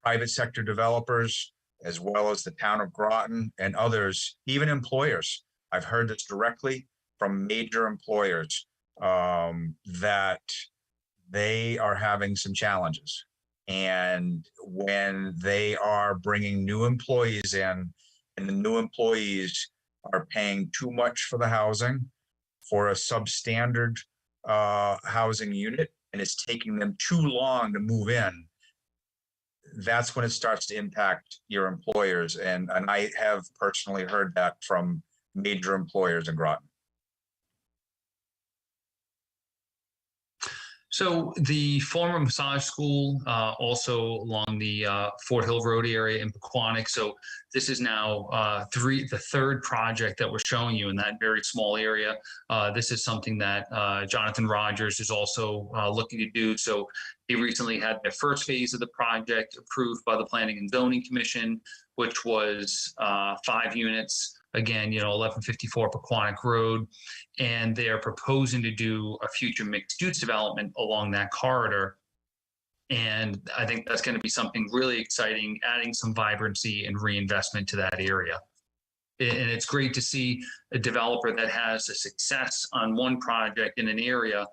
[SPEAKER 13] private sector developers, as well as the town of Groton and others, even employers, I've heard this directly from major employers, that they are having some challenges. And when they are bringing new employees in, and the new employees are paying too much for the housing for a substandard housing unit, and it's taking them too long to move in, that's when it starts to impact your employers. And I have personally heard that from major employers in Groton.
[SPEAKER 12] So the former massage school, also along the Fort Hill Road area in Pequannock. So this is now the third project that we're showing you in that very small area. This is something that Jonathan Rogers is also looking to do. So they recently had their first phase of the project approved by the Planning and Zoning Commission, which was 5 units. Again, 1154 Pequannock Road, and they are proposing to do a future mixed-use development along that corridor. And I think that's going to be something really exciting, adding some vibrancy and reinvestment to that area. And it's great to see a developer that has a success on one project in an area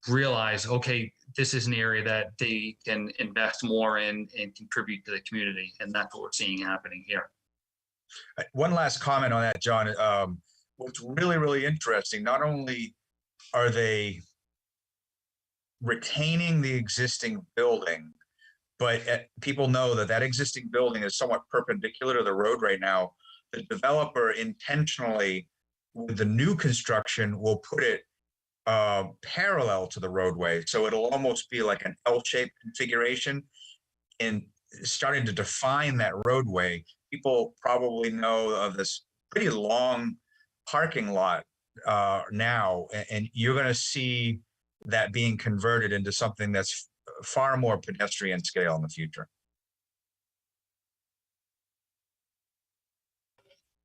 [SPEAKER 12] realize, okay, this is an area that they can invest more in and contribute to the community. And that's what we're seeing happening here.
[SPEAKER 13] One last comment on that, John. What's really, really interesting, not only are they retaining the existing building, but people know that that existing building is somewhat perpendicular to the road right now. The developer intentionally, with the new construction, will put it parallel to the roadway. So it'll almost be like an L-shaped configuration, and starting to define that roadway. People probably know of this pretty long parking lot now, and you're going to see that being converted into something that's far more pedestrian scale in the future.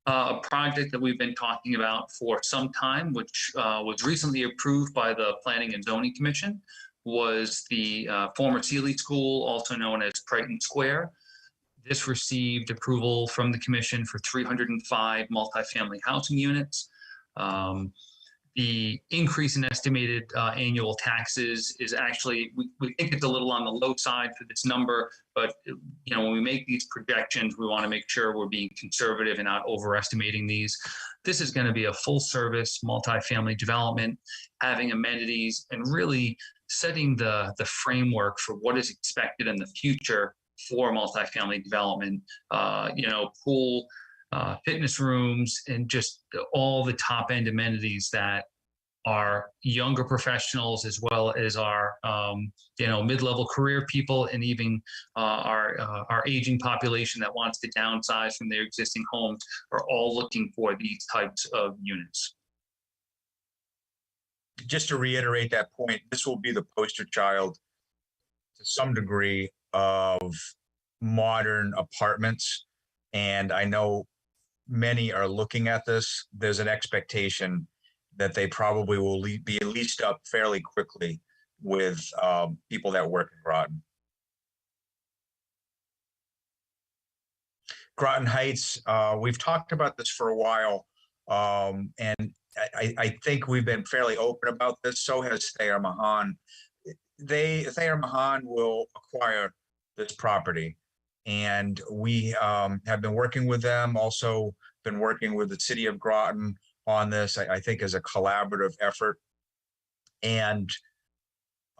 [SPEAKER 12] A project that we've been talking about for some time, which was recently approved by the Planning and Zoning Commission, was the former Sealy School, also known as Creighton Square. This received approval from the commission for 305 multifamily housing units. The increase in estimated annual taxes is actually, we think it's a little on the low side for this number, but when we make these projections, we want to make sure we're being conservative and not overestimating these. This is going to be a full service multifamily development, having amenities and really setting the framework for what is expected in the future for multifamily development, pool, fitness rooms, and just all the top end amenities that our younger professionals, as well as our, mid-level career people, and even our aging population that wants to downsize from their existing homes, are all looking for these types of units.
[SPEAKER 13] Just to reiterate that point, this will be the poster child to some degree of modern apartments. And I know many are looking at this. There's an expectation that they probably will be leased up fairly quickly with people that work in Groton. Groton Heights, we've talked about this for a while, and I think we've been fairly open about this. So has Thayer Mahan. Thayer Mahan will acquire this property, and we have been working with them. Also, been working with the city of Groton on this. I think as a collaborative effort. And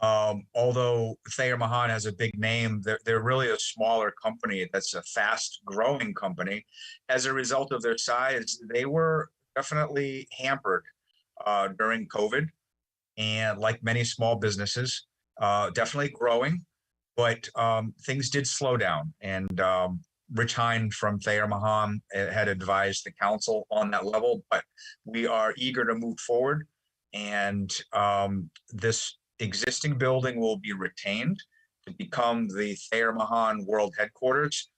[SPEAKER 13] although Thayer Mahan has a big name, they're really a smaller company. That's a fast-growing company. As a result of their size, they were definitely hampered during COVID, and like many small businesses, definitely growing, but things did slow down. And Rich Hine from Thayer Mahan had advised the council on that level, but we are eager to move forward. And this existing building will be retained to become the Thayer Mahan World Headquarters.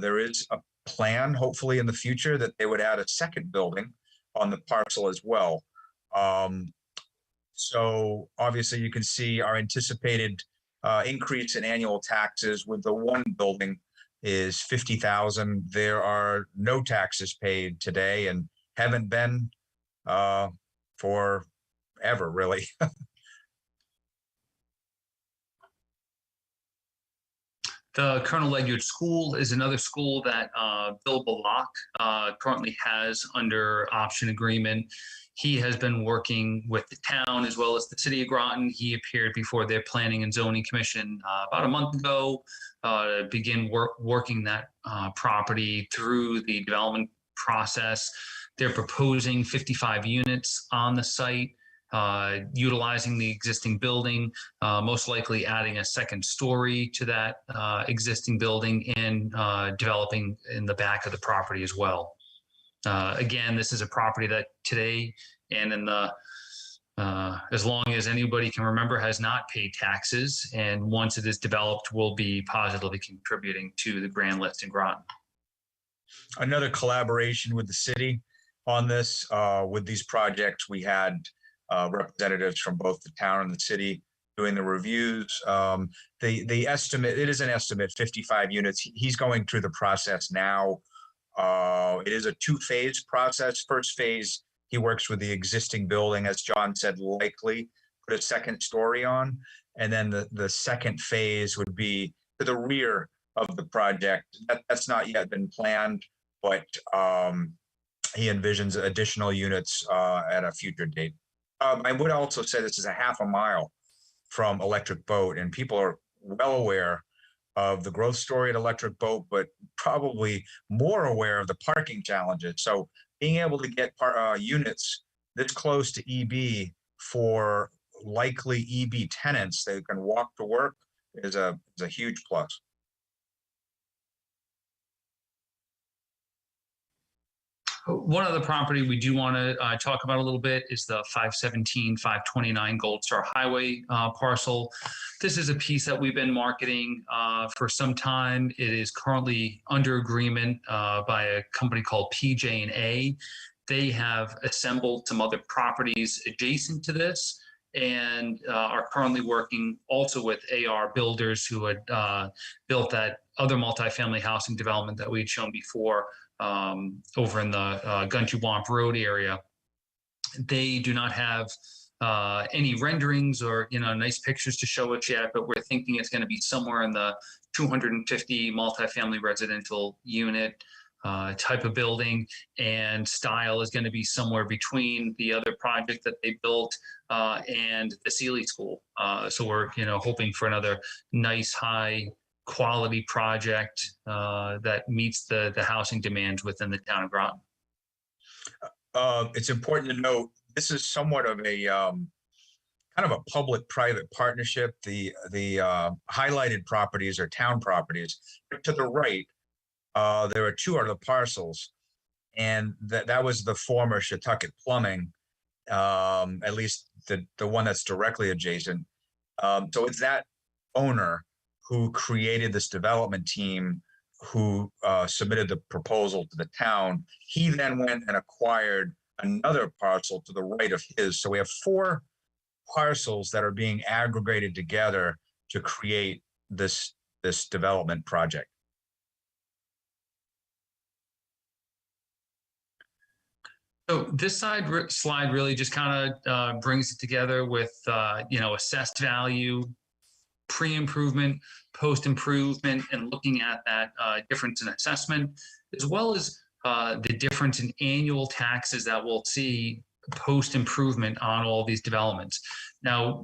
[SPEAKER 13] There is a plan, hopefully in the future, that they would add a second building on the parcel as well. So obviously you can see our anticipated increase in annual taxes with the one building is $50,000. There are no taxes paid today and haven't been for ever, really.
[SPEAKER 12] The Colonel Ledyard School is another school that Bill Bullock currently has under option agreement. He has been working with the town as well as the city of Groton. He appeared before their Planning and Zoning Commission about a month ago to begin working that property through the development process. They're proposing 55 units on the site, utilizing the existing building, most likely adding a second story to that existing building, and developing in the back of the property as well. Again, this is a property that today and in the as long as anybody can remember has not paid taxes, and once it is developed will be positively contributing to the grand list in Groton.
[SPEAKER 13] Another collaboration with the city on this, with these projects, we had representatives from both the town and the city doing the reviews. The estimate, it is an estimate, 55 units. He's going through the process now. It is a two-phase process. First phase, he works with the existing building, as John said, likely put a second story on. And then the second phase would be to the rear of the project. That's not yet been planned, but he envisions additional units at a future date. I would also say this is a half a mile from Electric Boat, and people are well aware of the growth story at Electric Boat, but probably more aware of the parking challenges. So being able to get units this close to EB for likely EB tenants that can walk to work is a huge plus.
[SPEAKER 12] One other property we do want to talk about a little bit is the 517, 529 Gold Star Highway parcel. This is a piece that we've been marketing for some time. It is currently under agreement by a company called PJ&A. They have assembled some other properties adjacent to this and are currently working also with AR Builders, who had built that other multifamily housing development that we had shown before over in the Gunchewamp Road area. They do not have any renderings or nice pictures to show it yet, but we're thinking it's going to be somewhere in the 250 multifamily residential unit type of building, and style is going to be somewhere between the other project that they built and the Sealy School. So we're hoping for another nice high quality project that meets the housing demands within the town of Groton.
[SPEAKER 13] It's important to note this is somewhat of a kind of a public-private partnership. The highlighted properties are town properties. To the right, there are two other parcels, and that was the former Shetucket Plumbing, at least the one that's directly adjacent. So it's that owner who created this development team, who submitted the proposal to the town. He then went and acquired another parcel to the right of his. So we have 4 parcels that are being aggregated together to create this development project.
[SPEAKER 12] So this slide really just kind of brings it together with, assessed value, pre-improvement, post-improvement, and looking at that difference in assessment, as well as the difference in annual taxes that we'll see post-improvement on all these developments. Now,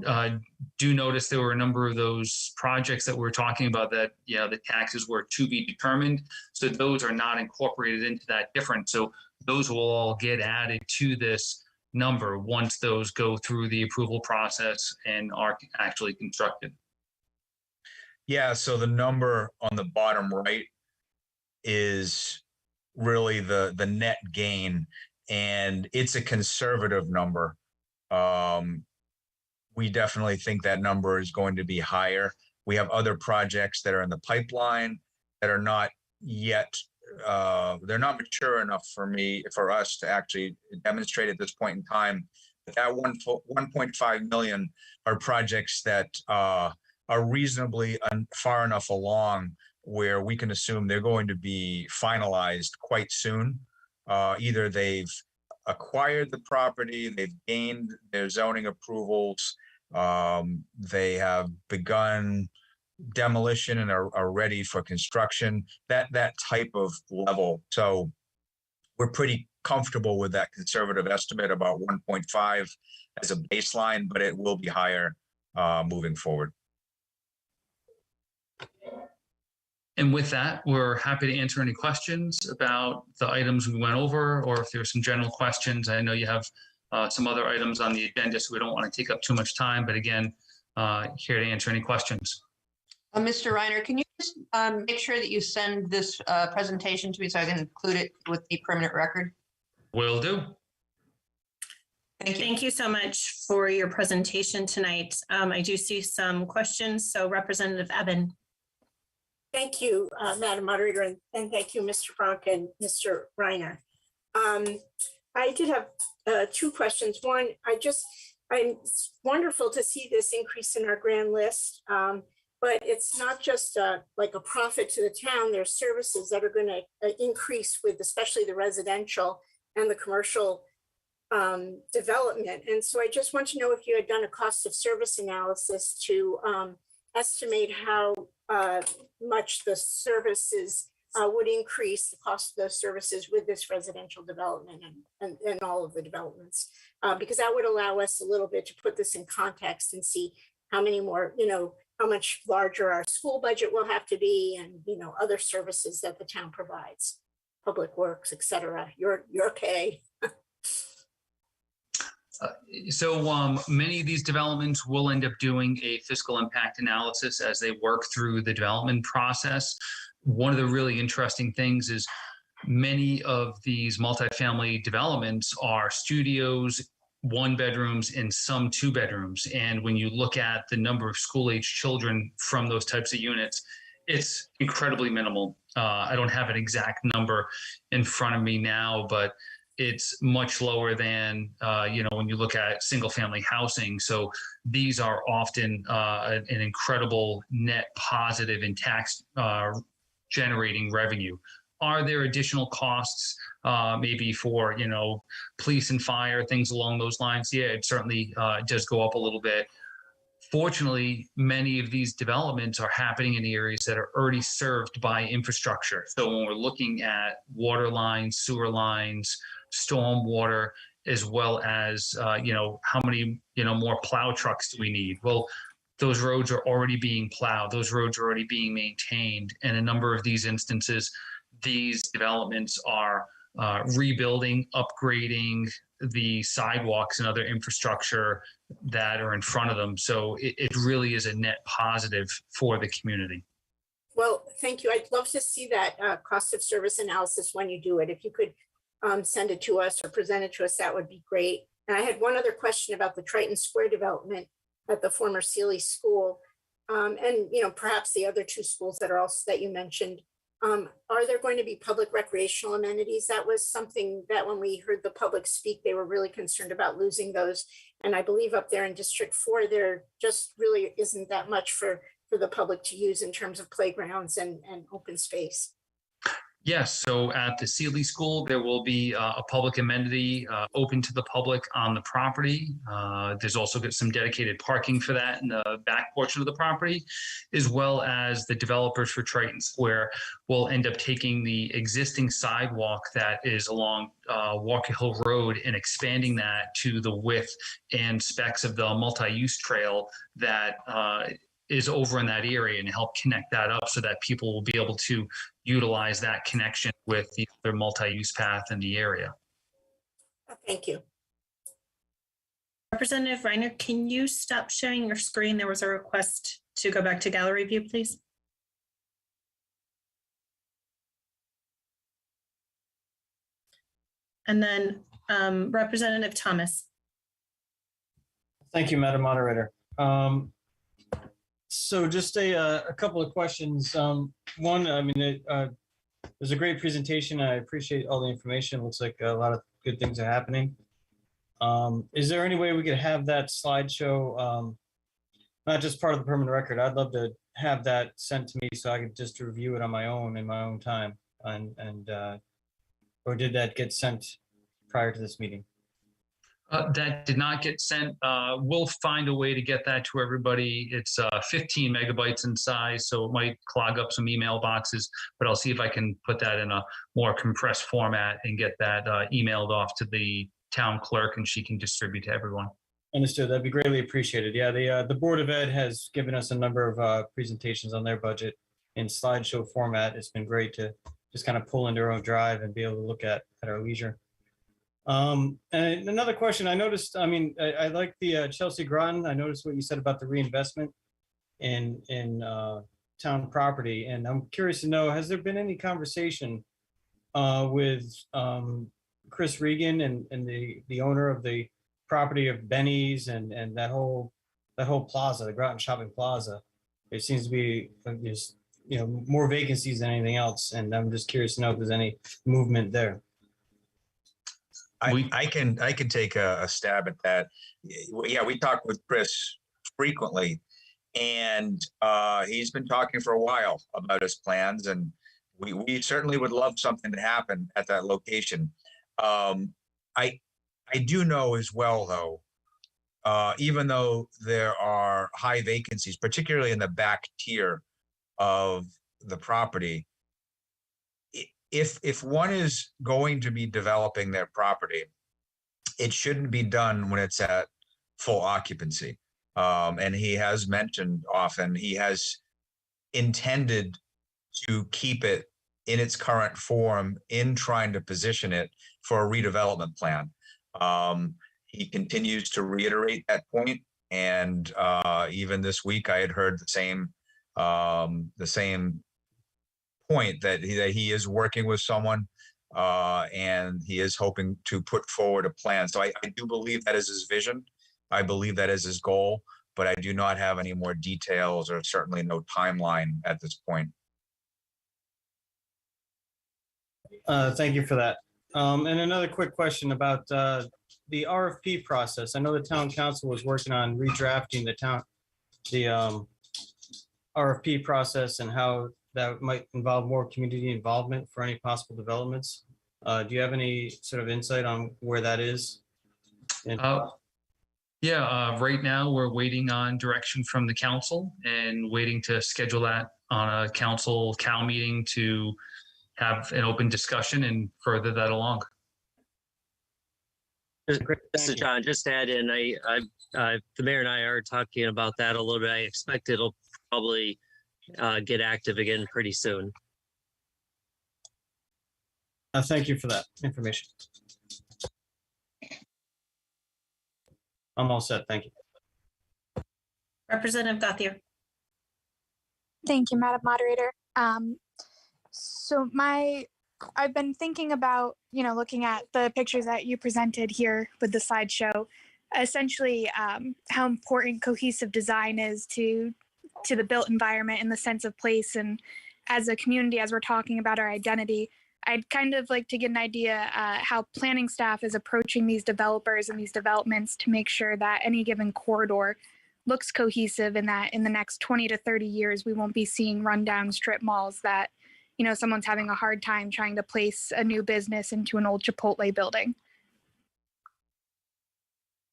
[SPEAKER 12] do notice there were a number of those projects that we're talking about that, the taxes were to be determined. So those are not incorporated into that difference. So those will all get added to this number once those go through the approval process and are actually constructed.
[SPEAKER 13] Yeah, so the number on the bottom right is really the net gain, and it's a conservative number. We definitely think that number is going to be higher. We have other projects that are in the pipeline that are not yet, they're not mature enough for us to actually demonstrate at this point in time. That 1.5 million are projects that are reasonably far enough along where we can assume they're going to be finalized quite soon. Either they've acquired the property, they've gained their zoning approvals, they have begun demolition and are ready for construction, that type of level. So we're pretty comfortable with that conservative estimate about 1.5 as a baseline, but it will be higher moving forward.
[SPEAKER 12] And with that, we're happy to answer any questions about the items we went over, or if there's some general questions. I know you have some other items on the agenda, so we don't want to take up too much time, but again, here to answer any questions.
[SPEAKER 2] Mr. Reiner, can you just make sure that you send this presentation to me so I can include it with the permanent record?
[SPEAKER 12] Will do.
[SPEAKER 2] Thank you.
[SPEAKER 1] Thank you so much for your presentation tonight. I do see some questions. So Representative Eben.
[SPEAKER 10] Thank you, Madam Moderator, and thank you, Mr. Frank and Mr. Reiner. I did have 2 questions. One, it's wonderful to see this increase in our grand list, but it's not just like a profit to the town. There's services that are going to increase with especially the residential and the commercial development. And so I just want to know if you had done a cost of service analysis to estimate how much the services would increase the cost of those services with this residential development and all of the developments, because that would allow us a little bit to put this in context and see how many more, how much larger our school budget will have to be, and other services that the town provides, public works, et cetera. Your pay.
[SPEAKER 12] So many of these developments will end up doing a fiscal impact analysis as they work through the development process. One of the really interesting things is many of these multifamily developments are studios, 1-bedrooms, and some 2-bedrooms. And when you look at the number of school-age children from those types of units, it's incredibly minimal. I don't have an exact number in front of me now, but it's much lower than, when you look at single family housing. So these are often an incredible net positive in tax generating revenue. Are there additional costs maybe for, police and fire, things along those lines? Yeah, it certainly does go up a little bit. Fortunately, many of these developments are happening in areas that are already served by infrastructure. So when we're looking at water lines, sewer lines, storm water, as well as, how many, more plow trucks do we need? Well, those roads are already being plowed. Those roads are already being maintained. And a number of these instances, these developments are rebuilding, upgrading the sidewalks and other infrastructure that are in front of them. So it really is a net positive for the community.
[SPEAKER 10] Well, thank you. I'd love to see that cost of service analysis when you do it. If you could send it to us or present it to us, that would be great. And I had one other question about the Creighton Square development at the former Sealy School, and perhaps the other 2 schools that are also that you mentioned. Are there going to be public recreational amenities? That was something that when we heard the public speak, they were really concerned about losing those. And I believe up there in District 4, there just really isn't that much for the public to use in terms of playgrounds and open space.
[SPEAKER 12] Yes, so at the Sealy School, there will be a public amenity open to the public on the property. There's also got some dedicated parking for that in the back portion of the property, as well as the developers for Creighton Square will end up taking the existing sidewalk that is along Walker Hill Road and expanding that to the width and specs of the multi-use trail that is over in that area, and help connect that up so that people will be able to utilize that connection with the other multi-use path in the area.
[SPEAKER 10] Thank you.
[SPEAKER 1] Representative Reiner, can you stop sharing your screen? There was a request to go back to gallery view, please. And then Representative Thomas.
[SPEAKER 6] Thank you, Madam Moderator. So just a couple of questions. One, I mean, it was a great presentation. I appreciate all the information. Looks like a lot of good things are happening. Is there any way we could have that slideshow, not just part of the permanent record? I'd love to have that sent to me so I could just review it on my own in my own time. Or did that get sent prior to this meeting?
[SPEAKER 12] That did not get sent. We'll find a way to get that to everybody. It's 15 megabytes in size, so it might clog up some email boxes, but I'll see if I can put that in a more compressed format and get that emailed off to the town clerk, and she can distribute to everyone.
[SPEAKER 6] Understood. That'd be greatly appreciated. Yeah, the Board of Ed has given us a number of presentations on their budget in slideshow format. It's been great to just kind of pull into our own drive and be able to look at our leisure. And another question I noticed, I mean, I like the Chelsea Groton. I noticed what you said about the reinvestment in town property. And I'm curious to know, has there been any conversation with Chris Regan and the owner of the property of Benny's and that whole plaza, the Groton Shopping Plaza? There seems to be just, more vacancies than anything else. And I'm just curious to know if there's any movement there.
[SPEAKER 13] I can take a stab at that. Yeah, we talk with Chris frequently, and he's been talking for a while about his plans, and we certainly would love something to happen at that location. I do know as well, though, even though there are high vacancies, particularly in the back tier of the property, if one is going to be developing their property, it shouldn't be done when it's at full occupancy. And he has mentioned often, he has intended to keep it in its current form in trying to position it for a redevelopment plan. He continues to reiterate that point. And even this week, I had heard the same point that he is working with someone and he is hoping to put forward a plan. So I do believe that is his vision. I believe that is his goal, but I do not have any more details or certainly no timeline at this point.
[SPEAKER 6] Thank you for that. And another quick question about the RFP process. I know the town council was working on redrafting the RFP process and how that might involve more community involvement for any possible developments. Do you have any sort of insight on where that is?
[SPEAKER 12] Right now we're waiting on direction from the council and waiting to schedule that on a council meeting to have an open discussion and further that along.
[SPEAKER 11] This is John. Just to add in, the mayor and I are talking about that a little bit. I expect it'll probably get active again pretty soon.
[SPEAKER 6] Thank you for that information. I'm all set. Thank you.
[SPEAKER 1] Representative Gauthier.
[SPEAKER 14] Thank you, Madam Moderator. So I've been thinking about, looking at the pictures that you presented here with the slideshow, essentially how important cohesive design is to the built environment and the sense of place and as a community, as we're talking about our identity, I'd kind of like to get an idea how planning staff is approaching these developers and these developments to make sure that any given corridor looks cohesive and that in the next 20 to 30 years, we won't be seeing rundown strip malls that, you know, someone's having a hard time trying to place a new business into an old Chipotle building.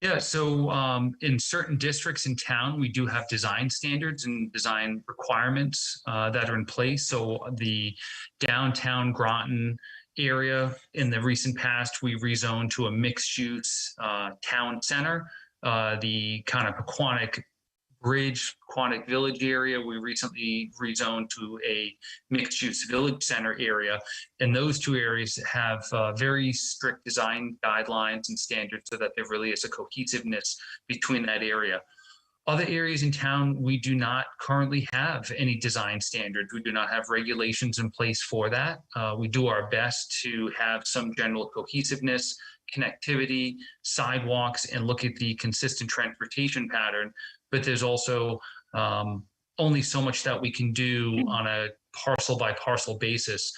[SPEAKER 12] Yeah, so in certain districts in town, we do have design standards and design requirements that are in place. So the downtown Groton area, in the recent past, we rezoned to a mixed-use town center. The kind of Aquatic Bridge, Aquatic Village area, we recently rezoned to a mixed-use village center area. And those two areas have very strict design guidelines and standards so that there really is a cohesiveness between that area. Other areas in town, we do not currently have any design standards. We do not have regulations in place for that. We do our best to have some general cohesiveness, connectivity, sidewalks, and look at the consistent transportation pattern. But there's also only so much that we can do on a parcel by parcel basis.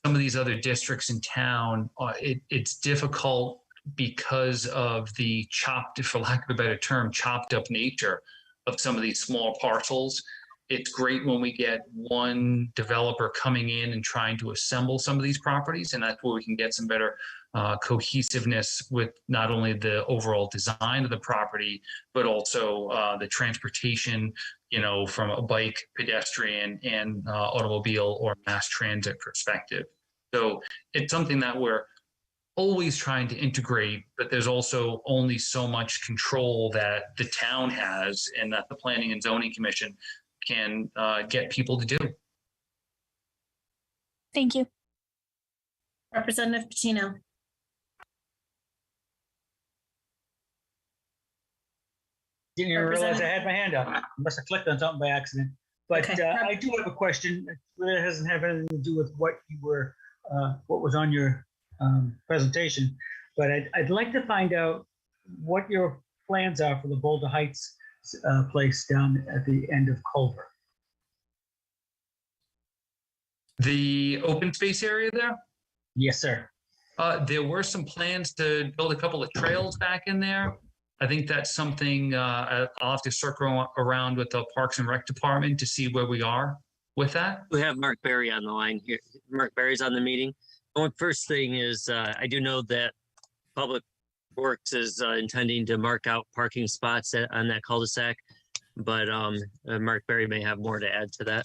[SPEAKER 12] Some of these other districts in town, it's difficult because of the chopped, for lack of a better term, chopped up nature of some of these small parcels. It's great when we get one developer coming in and trying to assemble some of these properties, and that's where we can get some better cohesiveness with not only the overall design of the property, but also the transportation, you know, from a bike, pedestrian, and automobile or mass transit perspective. So it's something that we're always trying to integrate, but there's also only so much control that the town has and that the Planning and Zoning Commission can get people to do.
[SPEAKER 14] Thank you.
[SPEAKER 1] Representative Patino.
[SPEAKER 15] Didn't even realize I had my hand up. I must have clicked on something by accident. But
[SPEAKER 1] Okay.
[SPEAKER 15] I do have a question. It really doesn't have anything to do with what you were, what was on your presentation. But I'd like to find out what your plans are for the Boulder Heights place down at the end of Culver.
[SPEAKER 12] The open space area there?
[SPEAKER 15] Yes, sir.
[SPEAKER 12] There were some plans to build a couple of trails back in there. I think that's something I'll have to circle around with the Parks and Rec Department to see where we are with that.
[SPEAKER 11] We have Mark Berry on the line here. Mark Berry's on the meeting. The first thing is I do know that Public Works is intending to mark out parking spots on that cul-de-sac, but Mark Berry may have more to add to that.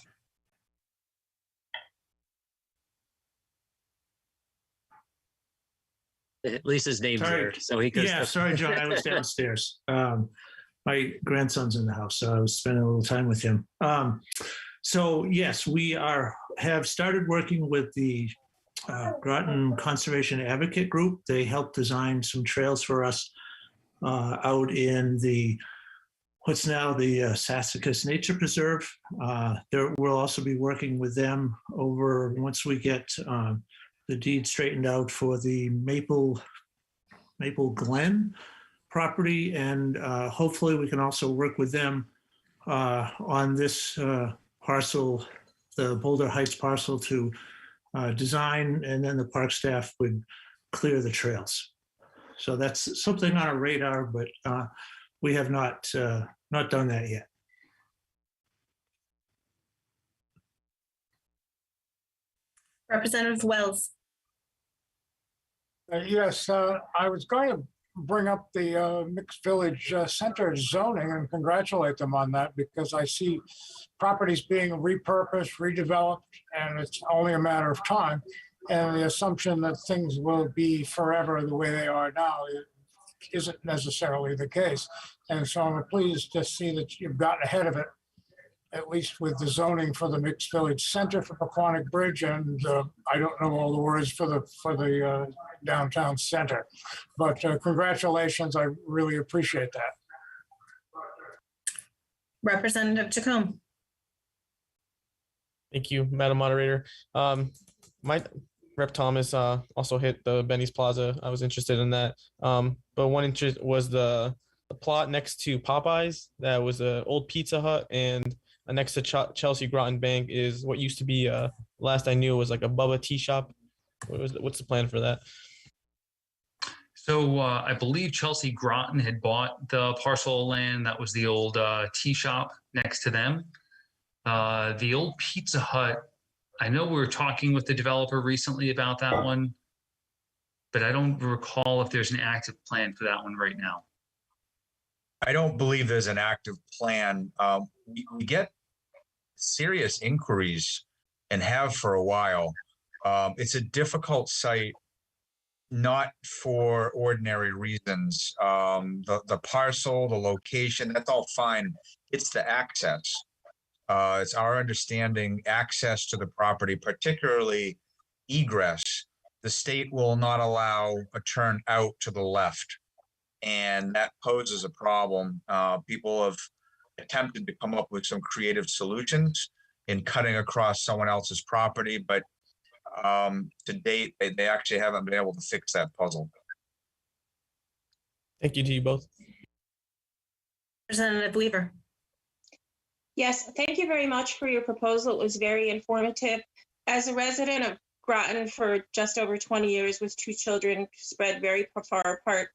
[SPEAKER 11] At least his name's there, so he could.
[SPEAKER 16] Yeah, sorry, John, I was downstairs. My grandson's in the house, so I was spending a little time with him. So yes, we have started working with the Groton Conservation Advocate Group. They helped design some trails for us out in what's now the Sassacus Nature Preserve. We'll also be working with them over once we get the deed straightened out for the Maple Glen property, and hopefully we can also work with them on this parcel, the Boulder Heights parcel, to design, and then the park staff would clear the trails. So that's something on our radar, but we have not done that yet.
[SPEAKER 1] Representative Wells.
[SPEAKER 9] Yes, I was going to bring up the mixed village center zoning and congratulate them on that, because I see properties being repurposed, redeveloped, and it's only a matter of time. And the assumption that things will be forever the way they are now isn't necessarily the case. And so I'm pleased to see that you've gotten ahead of it, at least with the zoning for the mixed village center for Aquatic Bridge, and I don't know all the words for the downtown center, but congratulations, I really appreciate that.
[SPEAKER 1] Representative Chacon.
[SPEAKER 7] Thank you, Madam Moderator. My Rep Thomas also hit the Benny's Plaza. I was interested in that. But one interest was the plot next to Popeyes. That was an old Pizza Hut, and next to Chelsea Groton Bank is what used to be, last I knew was like a Bubba tea shop. What's the plan for that?
[SPEAKER 12] So I believe Chelsea Groton had bought the parcel of land that was the old tea shop next to them. The old Pizza Hut, I know we were talking with the developer recently about that one, but I don't recall if there's an active plan for that one right now.
[SPEAKER 13] I don't believe there's an active plan. We get serious inquiries and have for a while. It's a difficult site, not for ordinary reasons. The parcel, the location, that's all fine. It's the access. It's our understanding access to the property, particularly egress. The state will not allow a turn out to the left, and that poses a problem. People have attempted to come up with some creative solutions in cutting across someone else's property, but to date, they actually haven't been able to fix that puzzle.
[SPEAKER 7] Thank you to you both.
[SPEAKER 1] Representative Weaver.
[SPEAKER 5] Yes, thank you very much for your proposal. It was very informative. As a resident of Groton for just over 20 years with 2 children spread very far apart,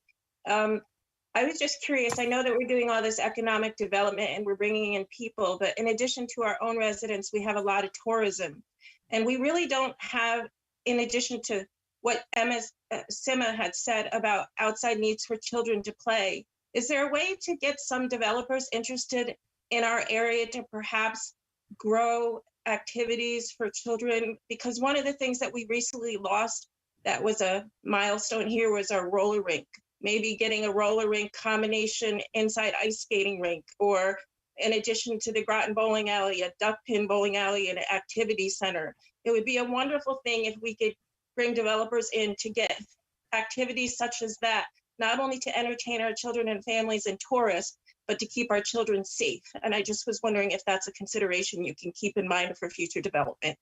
[SPEAKER 5] I was just curious. I know that we're doing all this economic development and we're bringing in people, but in addition to our own residents, we have a lot of tourism. And we really don't have, in addition to what Sima had said about outside needs for children to play, is there a way to get some developers interested in our area to perhaps grow activities for children? Because one of the things that we recently lost that was a milestone here was our roller rink. Maybe getting a roller rink combination inside ice skating rink, or in addition to the Groton Bowling Alley, a duck pin bowling alley and an activity center. It would be a wonderful thing if we could bring developers in to get activities such as that, not only to entertain our children and families and tourists, but to keep our children safe. And I just was wondering if that's a consideration you can keep in mind for future development.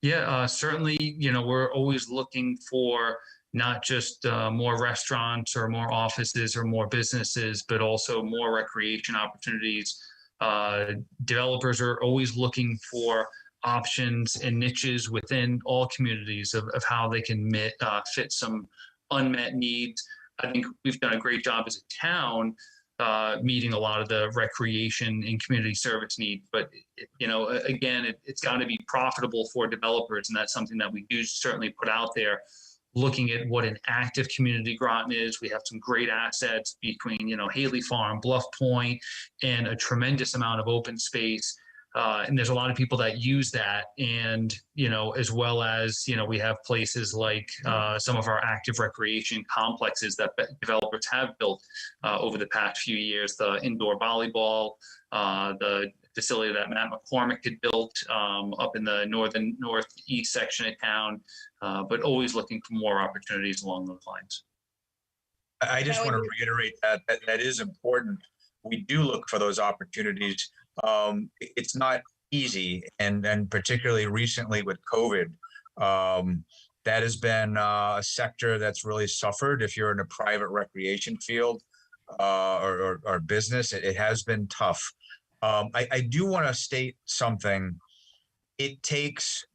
[SPEAKER 12] Yeah, certainly, we're always looking for not just more restaurants or more offices or more businesses, but also more recreation opportunities. Developers are always looking for options and niches within all communities of how they can fit some unmet needs. I think we've done a great job as a town meeting a lot of the recreation and community service needs. But, again, it's got to be profitable for developers. And that's something that we do certainly put out there, looking at what an active community Groton is. We have some great assets between, Haley Farm, Bluff Point, and a tremendous amount of open space. And there's a lot of people that use that. And, as well as, we have places like some of our active recreation complexes that developers have built over the past few years, the indoor volleyball, the facility that Matt McCormick had built up in the northeast section of town, but always looking for more opportunities along those lines.
[SPEAKER 13] I just want to reiterate that is important. We do look for those opportunities. It's not easy, and particularly recently with COVID, that has been a sector that's really suffered. If you're in a private recreation field or business, it has been tough. I do want to state something. It takes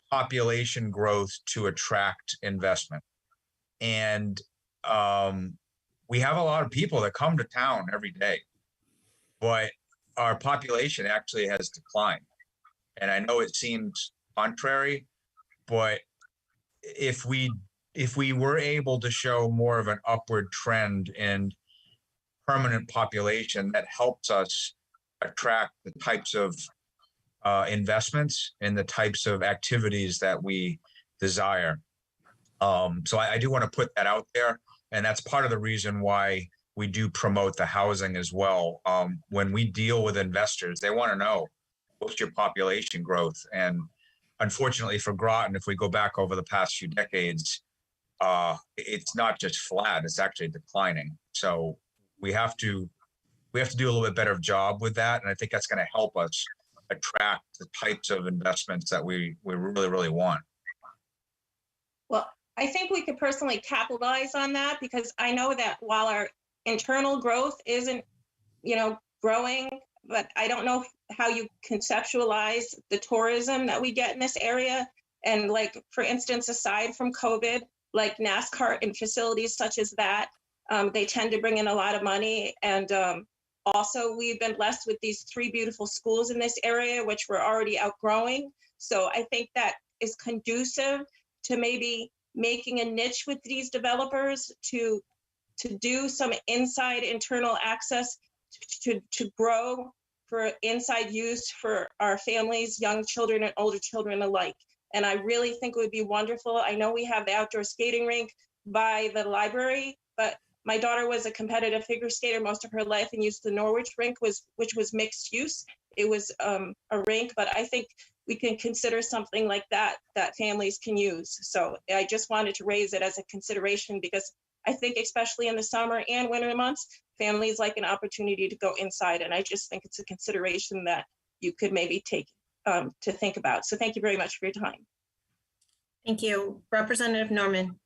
[SPEAKER 13] population growth to attract investment. And we have a lot of people that come to town every day, but our population actually has declined. And I know it seems contrary, but if we were able to show more of an upward trend in permanent population, that helps us attract the types of investments and the types of activities that we desire. So I do want to put that out there. And that's part of the reason why we do promote the housing as well. When we deal with investors, they want to know what's your population growth. And unfortunately for Groton, if we go back over the past few decades, it's not just flat, it's actually declining. So we have to do a little bit better job with that. And I think that's going to help us attract the types of investments that we really, really want.
[SPEAKER 5] Well, I think we could personally capitalize on that, because I know that while our internal growth isn't, growing, but I don't know how you conceptualize the tourism that we get in this area. And like, for instance, aside from COVID, like NASCAR and facilities such as that, they tend to bring in a lot of money. And also, we've been blessed with these 3 beautiful schools in this area, which we're already outgrowing. So I think that is conducive to maybe making a niche with these developers to do some inside internal access to grow for inside use for our families, young children and older children alike. And I really think it would be wonderful. I know we have the outdoor skating rink by the library, but my daughter was a competitive figure skater most of her life and used the Norwich rink, which was mixed use. It was a rink, but I think we can consider something like that families can use. So I just wanted to raise it as a consideration because I think especially in the summer and winter months, families like an opportunity to go inside. And I just think it's a consideration that you could maybe take to think about. So thank you very much for your time.
[SPEAKER 1] Thank you. Representative Norman.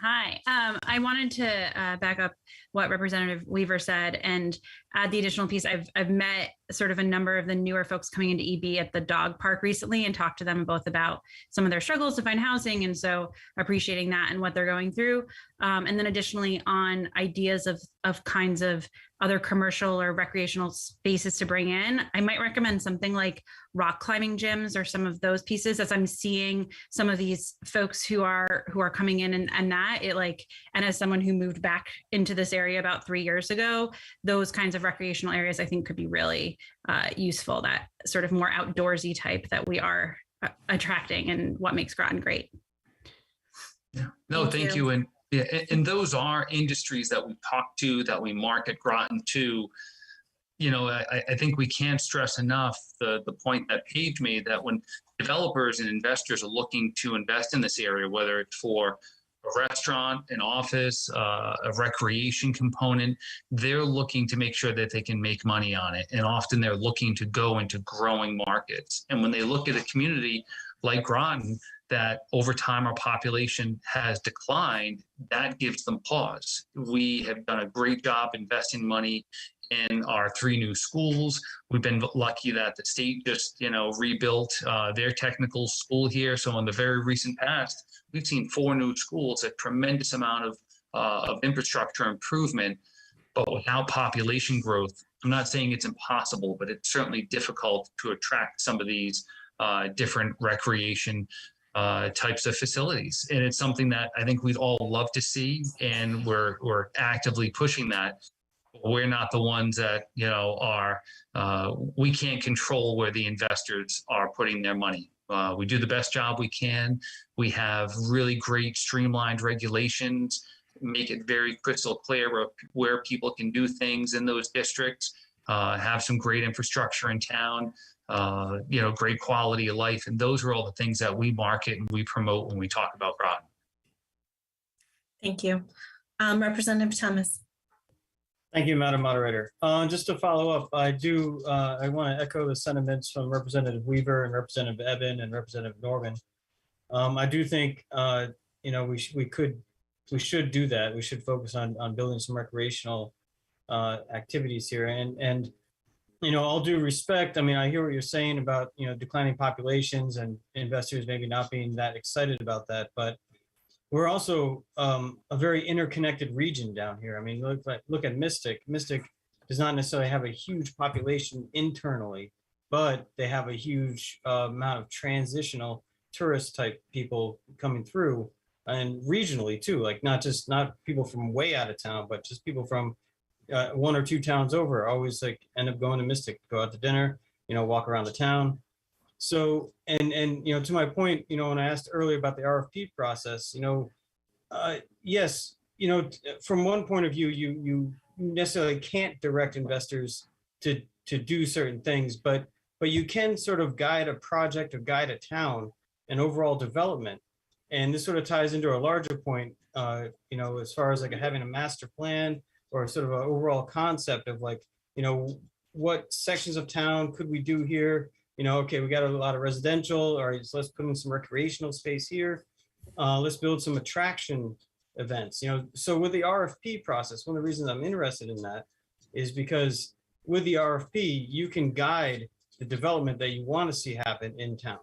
[SPEAKER 17] Hi, I wanted to back up what Representative Weaver said and add the additional piece. I've met sort of a number of the newer folks coming into EB at the dog park recently and talked to them both about some of their struggles to find housing. And so appreciating that and what they're going through. And then additionally on ideas of kinds of other commercial or recreational spaces to bring in, I might recommend something like rock climbing gyms or some of those pieces, as I'm seeing some of these folks who are coming in and that it like, and as someone who moved back into this area about 3 years ago, those kinds of recreational areas I think could be really useful, that sort of more outdoorsy type that we are attracting and what makes Groton great.
[SPEAKER 12] Yeah. No, thank you. And yeah, and those are industries that we talk to, that we market Groton to. You know, I think we can't stress enough the point that Paige made, that when developers and investors are looking to invest in this area, whether it's for a restaurant, an office, a recreation component, they're looking to make sure that they can make money on it. And often they're looking to go into growing markets. And when they look at a community like Groton, that over time our population has declined, that gives them pause. We have done a great job investing money in our 3 new schools. We've been lucky that the state just, rebuilt their technical school here. So in the very recent past, we've seen 4 new schools, a tremendous amount of infrastructure improvement. But without population growth, I'm not saying it's impossible, but it's certainly difficult to attract some of these different recreation types of facilities. And it's something that I think we'd all love to see, and we're actively pushing that. We're not the ones that, we can't control where the investors are putting their money. We do the best job we can. We have really great streamlined regulations, make it very crystal clear where people can do things in those districts, have some great infrastructure in town, great quality of life. And those are all the things that we market and we promote when we talk about Groton.
[SPEAKER 1] Thank you. Representative Thomas.
[SPEAKER 6] Thank you, Madam Moderator. Just to follow up, I want to echo the sentiments from Representative Weaver and Representative Eben and Representative Norman. I do think, we should do that. We should focus on building some recreational activities here. And all due respect, I hear what you're saying about, declining populations and investors maybe not being that excited about that, but we're also a very interconnected region down here. Look at Mystic. Mystic does not necessarily have a huge population internally, but they have a huge amount of transitional tourist type people coming through, and regionally too, like not people from way out of town, but just people from 1 or 2 towns over always end up going to Mystic, go out to dinner, walk around the town. So, and to my point, when I asked earlier about the RFP process, yes, from one point of view, you necessarily can't direct investors to do certain things, but you can sort of guide a project or guide a town and overall development. And this sort of ties into a larger point, as far as having a master plan or sort of an overall concept of what sections of town could we do here? Okay, we got a lot of residential, all right, so let's put in some recreational space here. Let's build some attraction events, so with the RFP process, one of the reasons I'm interested in that is because with the RFP, you can guide the development that you want to see happen in town.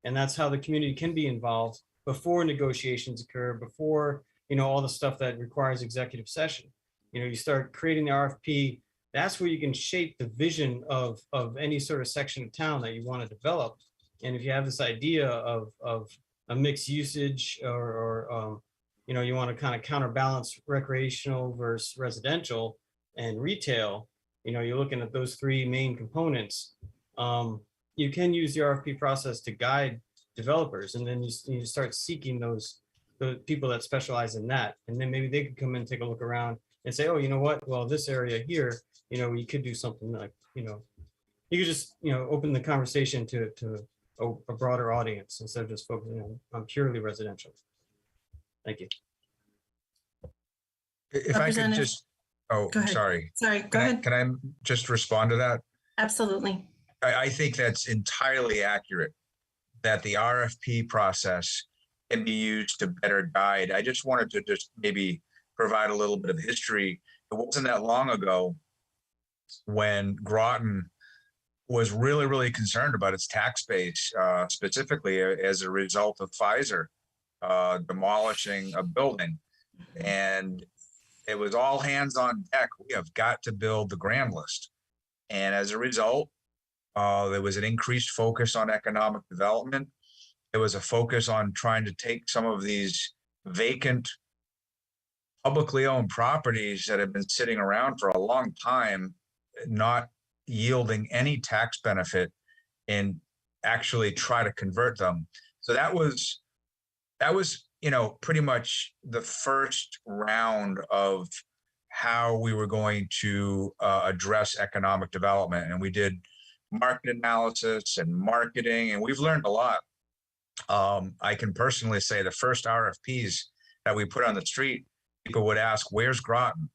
[SPEAKER 6] And that's how the community can be involved before negotiations occur, before, all the stuff that requires executive session. You start creating the RFP, that's where you can shape the vision of any sort of section of town that you want to develop. And if you have this idea of a mixed usage or you want to kind of counterbalance recreational versus residential and retail, you're looking at those three main components. You can use the RFP process to guide developers, and then you start seeking the people that specialize in that. And then maybe they could come in, take a look around and say, oh, you know what? Well, this area here, we could do something like, you could just, open the conversation to a broader audience instead of just focusing on purely residential. Thank you.
[SPEAKER 13] If I could just,
[SPEAKER 1] Go ahead.
[SPEAKER 13] sorry.
[SPEAKER 1] Sorry, go ahead.
[SPEAKER 13] Can I just respond to that?
[SPEAKER 1] Absolutely.
[SPEAKER 13] I think that's entirely accurate, that the RFP process can be used to better guide. I just wanted to just maybe provide a little bit of history. It wasn't that long ago when Groton was really, really concerned about its tax base, specifically as a result of Pfizer demolishing a building. And it was all hands on deck. We have got to build the grand list. And as a result, there was an increased focus on economic development. There was a focus on trying to take some of these vacant, publicly owned properties that have been sitting around for a long time, not yielding any tax benefit, and actually try to convert them. So that was, pretty much the first round of how we were going to address economic development. And we did market analysis and marketing, and we've learned a lot. I can personally say the first RFPs that we put on the street, people would ask, where's Groton?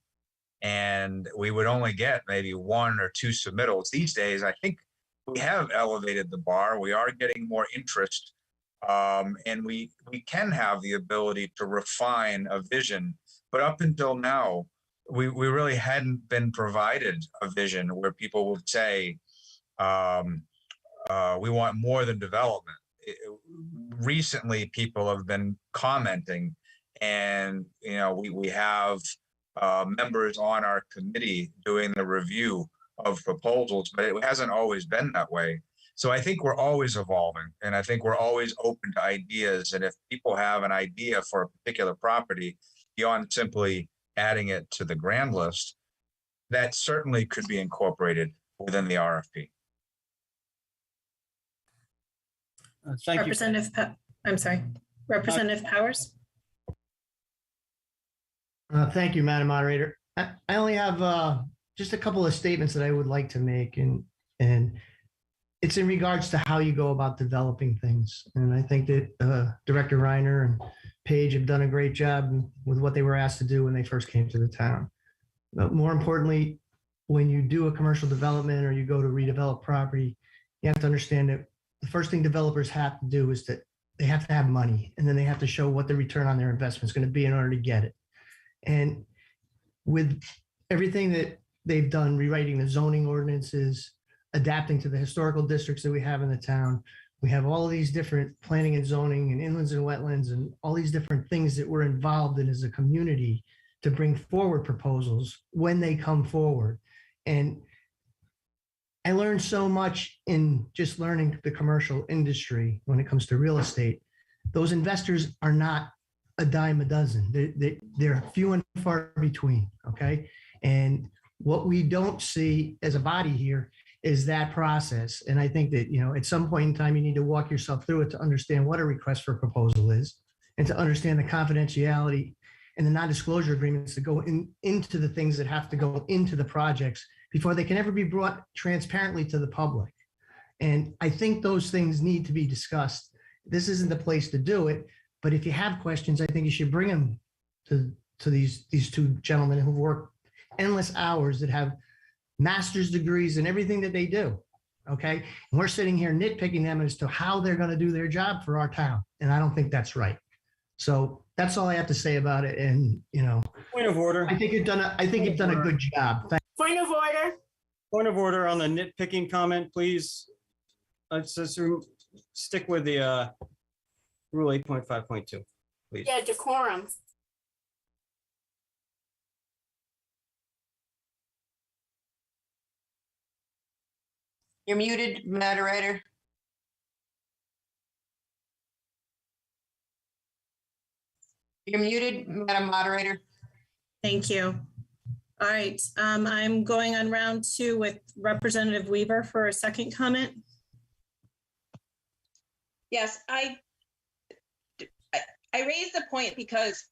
[SPEAKER 13] And we would only get maybe one or two submittals. These days, I think we have elevated the bar. We are getting more interest, and we can have the ability to refine a vision. But up until now, we really hadn't been provided a vision where people would say, we want more than development. Recently, people have been commenting, and we have members on our committee doing the review of proposals, but it hasn't always been that way. So I think we're always evolving, and I think we're always open to ideas. And if people have an idea for a particular property beyond simply adding it to the grand list, that certainly could be incorporated within the RFP.
[SPEAKER 6] Thank
[SPEAKER 1] Representative
[SPEAKER 6] you.
[SPEAKER 1] I'm sorry, Representative Powers.
[SPEAKER 18] Thank you, Madam Moderator. I only have just a couple of statements that I would like to make, and it's in regards to how you go about developing things. And I think that Director Reiner and Paige have done a great job with what they were asked to do when they first came to the town. But more importantly, when you do a commercial development or you go to redevelop property, you have to understand that the first thing developers have to do is that they have to have money, and then they have to show what the return on their investment is going to be in order to get it. And with everything that they've done, rewriting the zoning ordinances, adapting to the historical districts that we have in the town, we have all of these different planning and zoning and inlands and wetlands and all these different things that we're involved in as a community to bring forward proposals when they come forward. And I learned so much in just learning the commercial industry when it comes to real estate. Those investors are not a dime a dozen. They're few and far between, okay? And what we don't see as a body here is that process. And I think that, at some point in time, you need to walk yourself through it to understand what a request for proposal is, and to understand the confidentiality and the non-disclosure agreements that go into the things that have to go into the projects before they can ever be brought transparently to the public. And I think those things need to be discussed. This isn't the place to do it, but if you have questions, I think you should bring them to these two gentlemen who've worked endless hours, that have master's degrees in everything that they do, okay? And we're sitting here nitpicking them as to how they're gonna do their job for our town, and I don't think that's right. So that's all I have to say about it. And,
[SPEAKER 6] Point of order.
[SPEAKER 18] I think you've done a good job.
[SPEAKER 10] Point of order.
[SPEAKER 6] Point of order on the nitpicking comment, please. Let's just stick with the rule 8.5.2, please.
[SPEAKER 10] Yeah, decorum.
[SPEAKER 2] You're muted, moderator. You're muted, Madam Moderator.
[SPEAKER 1] Thank you. All right, I'm going on round 2 with Representative Weaver for a second comment.
[SPEAKER 5] Yes, I raised the point because,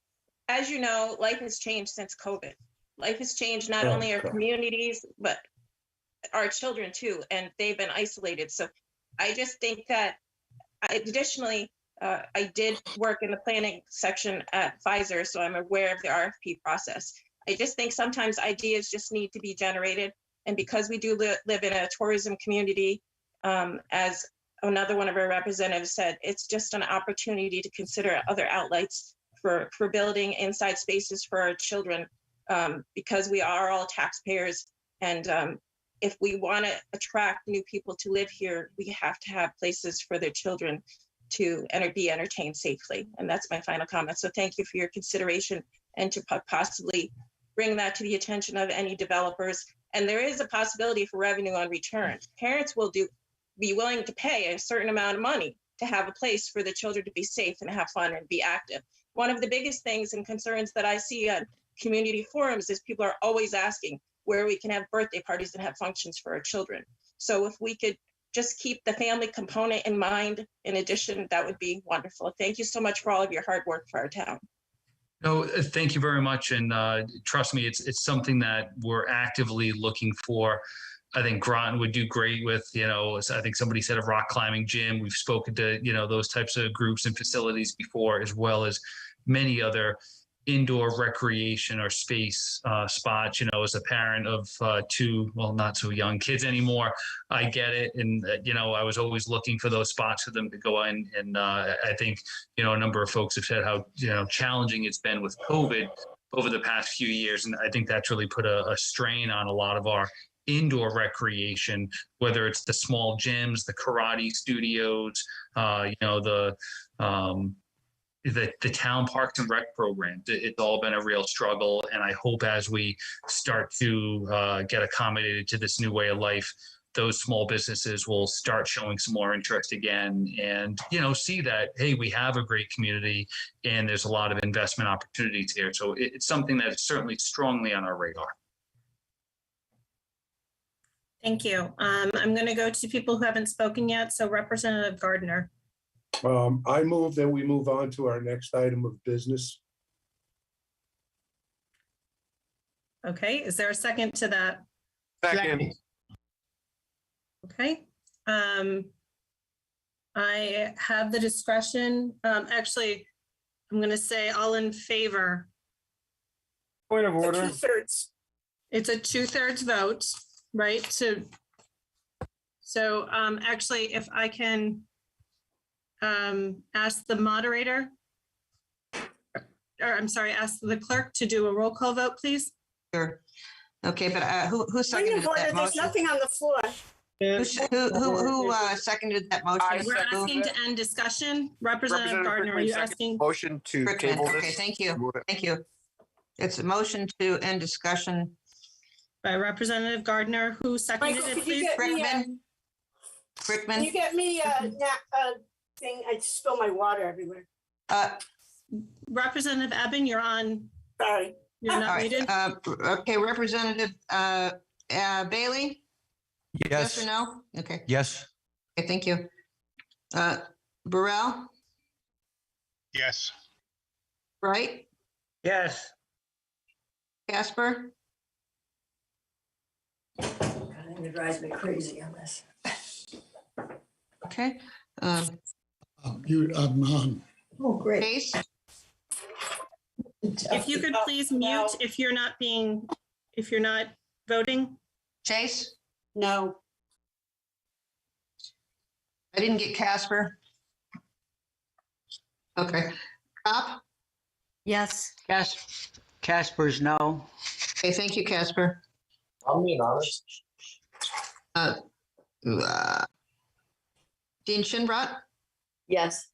[SPEAKER 5] as you know, life has changed since COVID. Life has changed not only our communities, but our children too, and they've been isolated. So I just think that additionally, I did work in the planning section at Pfizer, so I'm aware of the RFP process. I just think sometimes ideas just need to be generated. And because we do live in a tourism community, as another one of our representatives said, it's just an opportunity to consider other outlets for building inside spaces for our children, because we are all taxpayers. And if we want to attract new people to live here, we have to have places for their children to be entertained safely. And that's my final comment. So thank you for your consideration and to possibly bring that to the attention of any developers. And there is a possibility for revenue on return. Parents will be willing to pay a certain amount of money to have a place for the children to be safe and have fun and be active. One of the biggest things and concerns that I see on community forums is people are always asking where we can have birthday parties and have functions for our children. So if we could just keep the family component in mind, in addition, that would be wonderful. Thank you so much for all of your hard work for our town.
[SPEAKER 12] No, thank you very much. And trust me, it's something that we're actively looking for. I think Groton would do great with, I think somebody said a rock climbing gym. We've spoken to, those types of groups and facilities before, as well as many other indoor recreation or space spots. As a parent of 2, well, not so young kids anymore, I get it. And, I was always looking for those spots for them to go in. And I think, a number of folks have said how, challenging it's been with COVID over the past few years. And I think that's really put a strain on a lot of our indoor recreation, whether it's the small gyms, the karate studios, the town parks and rec programs. It's all been a real struggle. And I hope as we start to get accommodated to this new way of life, those small businesses will start showing some more interest again and, see that, hey, we have a great community and there's a lot of investment opportunities here. So it's something that is certainly strongly on our radar.
[SPEAKER 1] Thank you. I'm going to go to people who haven't spoken yet. So Representative Gardner.
[SPEAKER 19] I move that we move on to our next item of business.
[SPEAKER 1] Okay, is there a second to that?
[SPEAKER 19] Second.
[SPEAKER 1] Okay. I have the discretion. Actually, I'm going to say all in favor.
[SPEAKER 6] Point of order.
[SPEAKER 10] 2/3.
[SPEAKER 1] It's a 2/3 vote, right? So actually, if I can ask the moderator, or I'm sorry, ask the clerk to do a roll call vote, please.
[SPEAKER 2] Sure. Okay, but who seconded that motion?
[SPEAKER 10] There's nothing on the floor.
[SPEAKER 2] Who seconded that motion?
[SPEAKER 1] We're asking to end discussion. Representative Gardner, are you asking?
[SPEAKER 20] Motion to table this.
[SPEAKER 2] Okay, thank you. Thank you. It's a motion to end discussion.
[SPEAKER 1] By Representative Gardner, who seconded it, please?
[SPEAKER 2] Crickman.
[SPEAKER 10] Can you get me a thing? I spilled my water everywhere.
[SPEAKER 1] Representative Eben, you're on.
[SPEAKER 10] Sorry.
[SPEAKER 1] You're not muted.
[SPEAKER 2] Okay, Representative Bailey?
[SPEAKER 20] Yes.
[SPEAKER 2] Yes or no? Okay.
[SPEAKER 20] Yes.
[SPEAKER 2] Okay, thank you. Burrell?
[SPEAKER 20] Yes.
[SPEAKER 2] Right?
[SPEAKER 4] Yes.
[SPEAKER 2] Casper?
[SPEAKER 21] It drives me crazy on this.
[SPEAKER 2] Okay.
[SPEAKER 21] Oh, great.
[SPEAKER 2] Case?
[SPEAKER 1] If you could please mute if you're not voting.
[SPEAKER 2] Chase?
[SPEAKER 10] No.
[SPEAKER 2] I didn't get Casper. Okay. Cop?
[SPEAKER 21] Yes.
[SPEAKER 3] Casper's no.
[SPEAKER 2] Okay, thank you, Casper.
[SPEAKER 3] I'm being honest.
[SPEAKER 2] Dean Shinbrot,
[SPEAKER 8] Yes.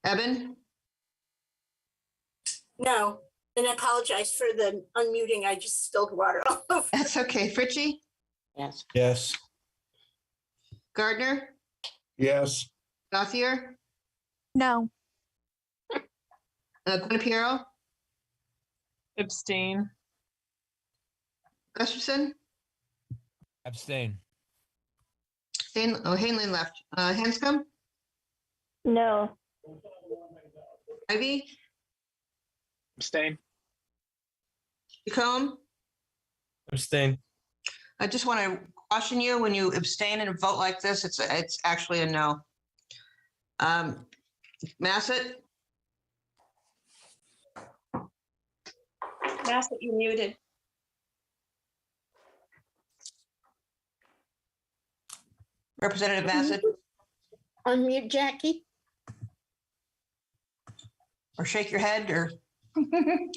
[SPEAKER 2] Evan,
[SPEAKER 10] No, and I apologize for the unmuting. I just spilled water all over.
[SPEAKER 2] that's okay. Fritchie,
[SPEAKER 3] Yes.
[SPEAKER 19] Yes.
[SPEAKER 2] Gardner,
[SPEAKER 19] Yes.
[SPEAKER 2] Gothier,
[SPEAKER 14] No.
[SPEAKER 2] Quinipiero,
[SPEAKER 22] Abstain.
[SPEAKER 2] Gustafson,
[SPEAKER 23] Abstain.
[SPEAKER 2] Hanlon left. Hanscom,
[SPEAKER 22] No.
[SPEAKER 2] Ivy,
[SPEAKER 22] Abstain.
[SPEAKER 2] Jacome.
[SPEAKER 6] Abstain.
[SPEAKER 2] I just want to caution you, when you abstain in a vote like this, it's actually a no. Massett,
[SPEAKER 5] Bassett, you're muted.
[SPEAKER 2] Representative Bassett,
[SPEAKER 8] Unmute Jackie.
[SPEAKER 2] or shake your head, or. Okay,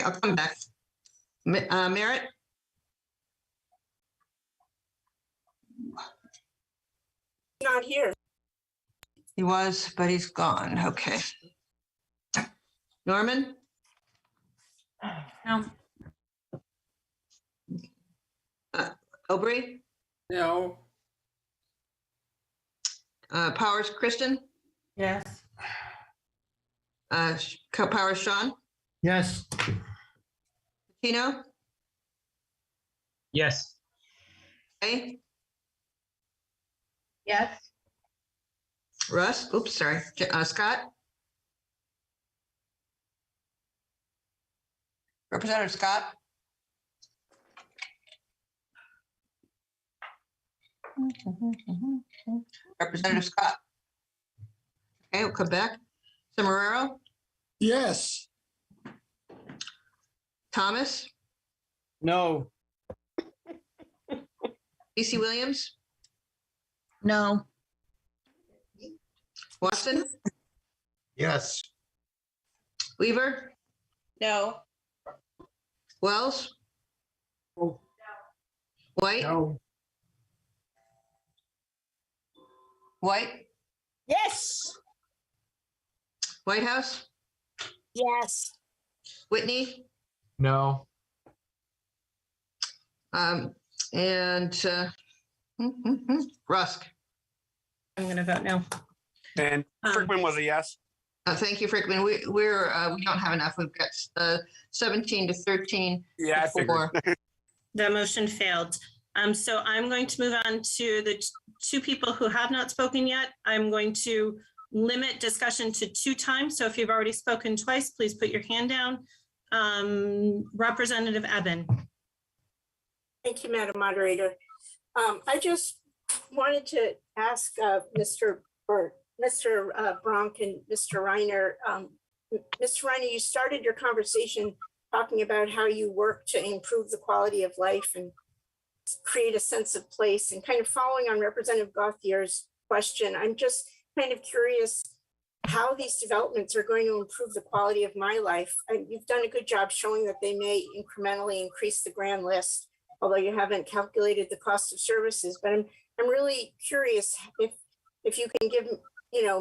[SPEAKER 2] I'll come back. Merritt,
[SPEAKER 10] Not here.
[SPEAKER 2] he was, but he's gone. Okay. Norman,
[SPEAKER 17] No.
[SPEAKER 2] Aubrey,
[SPEAKER 4] No.
[SPEAKER 2] Powers, Kristen,
[SPEAKER 21] Yes.
[SPEAKER 2] Powers, Sean,
[SPEAKER 18] Yes.
[SPEAKER 2] Tino,
[SPEAKER 3] Yes.
[SPEAKER 2] Hey,
[SPEAKER 21] Yes.
[SPEAKER 2] Russ, oops, sorry, Scott. Representative Scott. Representative Scott. Okay, we'll come back. Sombrero,
[SPEAKER 19] Yes.
[SPEAKER 2] Thomas,
[SPEAKER 6] No.
[SPEAKER 2] DC Williams,
[SPEAKER 21] No.
[SPEAKER 2] Watson,
[SPEAKER 19] Yes.
[SPEAKER 2] Weaver,
[SPEAKER 5] No.
[SPEAKER 2] Wells, White,
[SPEAKER 19] No.
[SPEAKER 2] White,
[SPEAKER 8] Yes.
[SPEAKER 2] Whitehouse,
[SPEAKER 8] Yes.
[SPEAKER 2] Whitney,
[SPEAKER 3] No.
[SPEAKER 2] and Rusk.
[SPEAKER 1] I'm going to vote no.
[SPEAKER 22] And Frickman was a yes.
[SPEAKER 2] Thank you, Frickman. We don't have enough. We've got 17 to 13.
[SPEAKER 22] Yeah, I
[SPEAKER 2] Four.
[SPEAKER 22] figured.
[SPEAKER 1] The motion failed. So I'm going to move on to the two people who have not spoken yet. I'm going to limit discussion to 2 times. So if you've already spoken twice, please put your hand down. Representative Eben.
[SPEAKER 10] Thank you, Madam Moderator. I just wanted to ask Mr. Bronk and Mr. Reiner. Mr. Reiner, you started your conversation talking about how you work to improve the quality of life and create a sense of place, and kind of following on Representative Gauthier's question, I'm just kind of curious how these developments are going to improve the quality of my life. And you've done a good job showing that they may incrementally increase the grand list, although you haven't calculated the cost of services. But I'm really curious if you can give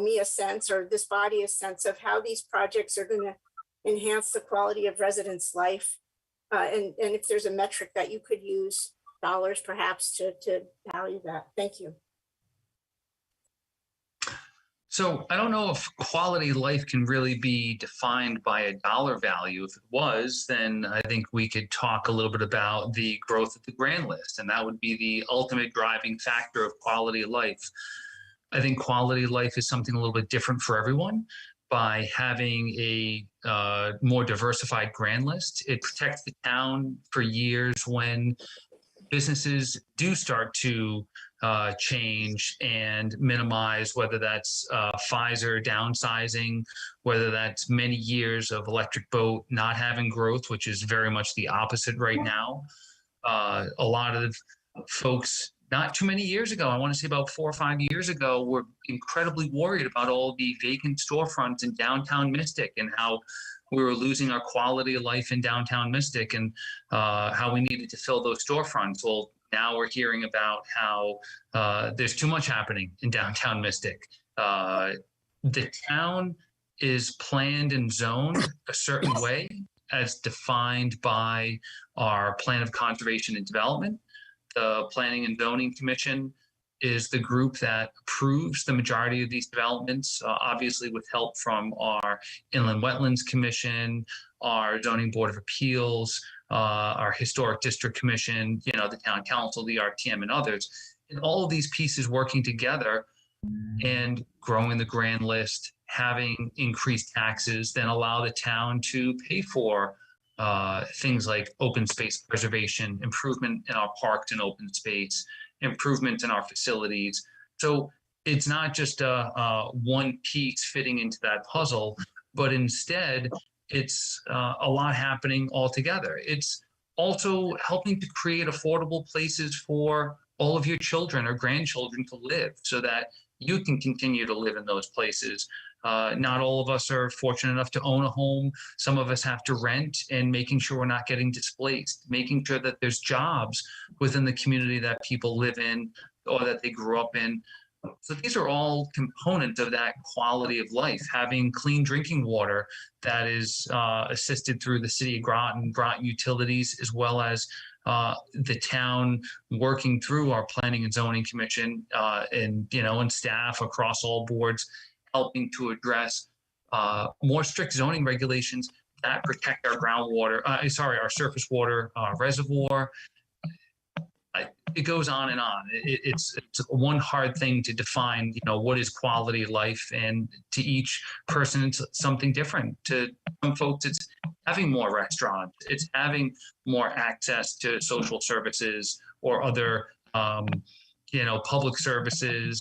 [SPEAKER 10] me a sense, or this body a sense, of how these projects are going to enhance the quality of residents' life, and if there's a metric that you could use, dollars perhaps, to value that. Thank you.
[SPEAKER 12] So I don't know if quality life can really be defined by a dollar value. If it was, then I think we could talk a little bit about the growth of the grand list, and that would be the ultimate driving factor of quality of life. I think quality of life is something a little bit different for everyone. By having a more diversified grand list, it protects the town for years when businesses do start to change and minimize, whether that's Pfizer downsizing, whether that's many years of Electric Boat not having growth, which is very much the opposite right now. A lot of folks not too many years ago, I want to say about 4 or 5 years ago, were incredibly worried about all the vacant storefronts in downtown Mystic and how we were losing our quality of life in downtown Mystic and how we needed to fill those storefronts. Well, now we're hearing about how there's too much happening in downtown Mystic. The town is planned and zoned a certain way as defined by our Plan of Conservation and Development. The Planning and Zoning Commission is the group that approves the majority of these developments, obviously with help from our Inland Wetlands Commission, our Zoning Board of Appeals, our Historic District Commission, you know, the Town Council, the R.T.M, and others. And all of these pieces working together and growing the grand list, having increased taxes, then allow the town to pay for things like open space preservation, improvement in our parks and open space, improvement in our facilities. So it's not just one piece fitting into that puzzle, but instead it's a lot happening all together. It's also helping to create affordable places for all of your children or grandchildren to live so that you can continue to live in those places. Not all of us are fortunate enough to own a home. Some of us have to rent, and making sure we're not getting displaced, making sure that there's jobs within the community that people live in or that they grew up in. So these are all components of that quality of life, having clean drinking water that is assisted through the city of Groton Utilities, as well as the town working through our Planning and Zoning Commission and staff across all boards, helping to address more strict zoning regulations that protect our groundwater, our surface water reservoir. It goes on and on. It's one hard thing to define, what is quality of life, and to each person it's something different. To some folks, it's having more restaurants, it's having more access to social services or other public services,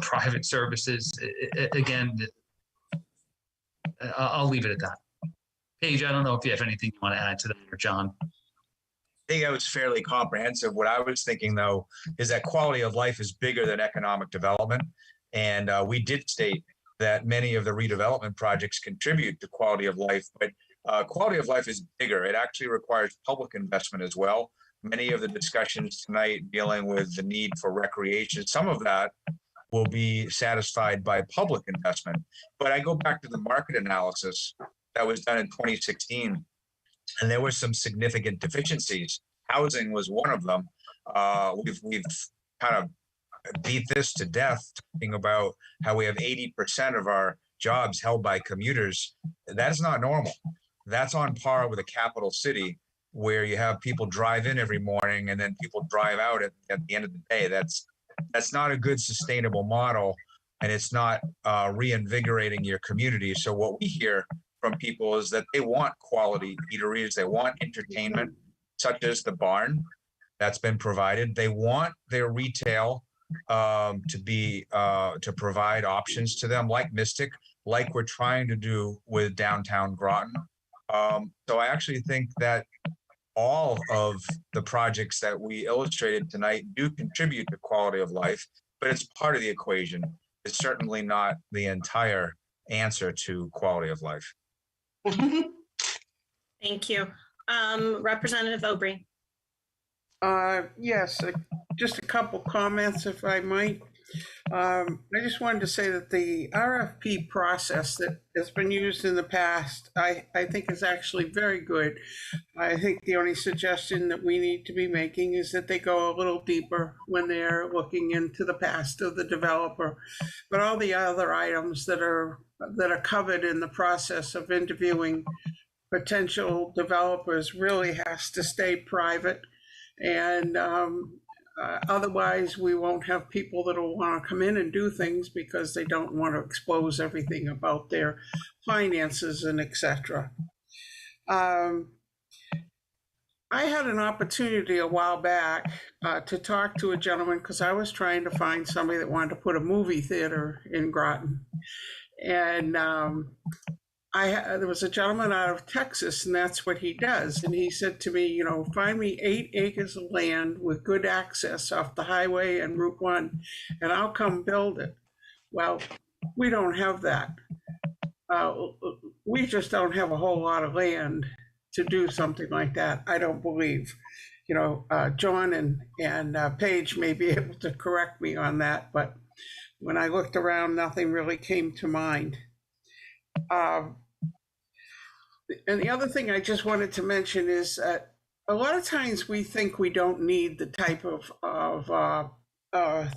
[SPEAKER 12] private services. Again, I'll leave it at that. Paige, I don't know if you have anything you want to add to that, or John.
[SPEAKER 13] I think I was fairly comprehensive. What I was thinking, though, is that quality of life is bigger than economic development. And we did state that many of the redevelopment projects contribute to quality of life, but quality of life is bigger. It actually requires public investment as well. Many of the discussions tonight dealing with the need for recreation, some of that will be satisfied by public investment. But I go back to the market analysis that was done in 2016, and there were some significant deficiencies. Housing was one of them. We've kind of beat this to death, talking about how we have 80% of our jobs held by commuters. That's not normal. That's on par with a capital city, where you have people drive in every morning and then people drive out at the end of the day. That's not a good sustainable model, and it's not reinvigorating your community. So what we hear from people is that they want quality eateries, they want entertainment, such as the barn that's been provided. They want their retail to provide options to them, like Mystic, like we're trying to do with downtown Groton. So I actually think that all of the projects that we illustrated tonight do contribute to quality of life, but it's part of the equation. It's certainly not the entire answer to quality of life.
[SPEAKER 1] Thank you. Representative Aubry.
[SPEAKER 4] Yes, just a couple comments, if I might. I just wanted to say that the RFP process that has been used in the past, I think is actually very good. I think the only suggestion that we need to be making is that they go a little deeper when they're looking into the past of the developer. But all the other items that are covered in the process of interviewing potential developers really has to stay private. And otherwise, we won't have people that will want to come in and do things because they don't want to expose everything about their finances and etc. I had an opportunity a while back to talk to a gentleman because I was trying to find somebody that wanted to put a movie theater in Groton. And there was a gentleman out of Texas, and that's what he does. And he said to me, you know, find me 8 acres of land with good access off the highway and Route 1, and I'll come build it. Well, we don't have that. We just don't have a whole lot of land to do something like that, I don't believe. You know, John and Paige may be able to correct me on that, but when I looked around, nothing really came to mind. And the other thing I just wanted to mention is that a lot of times we think we don't need the type of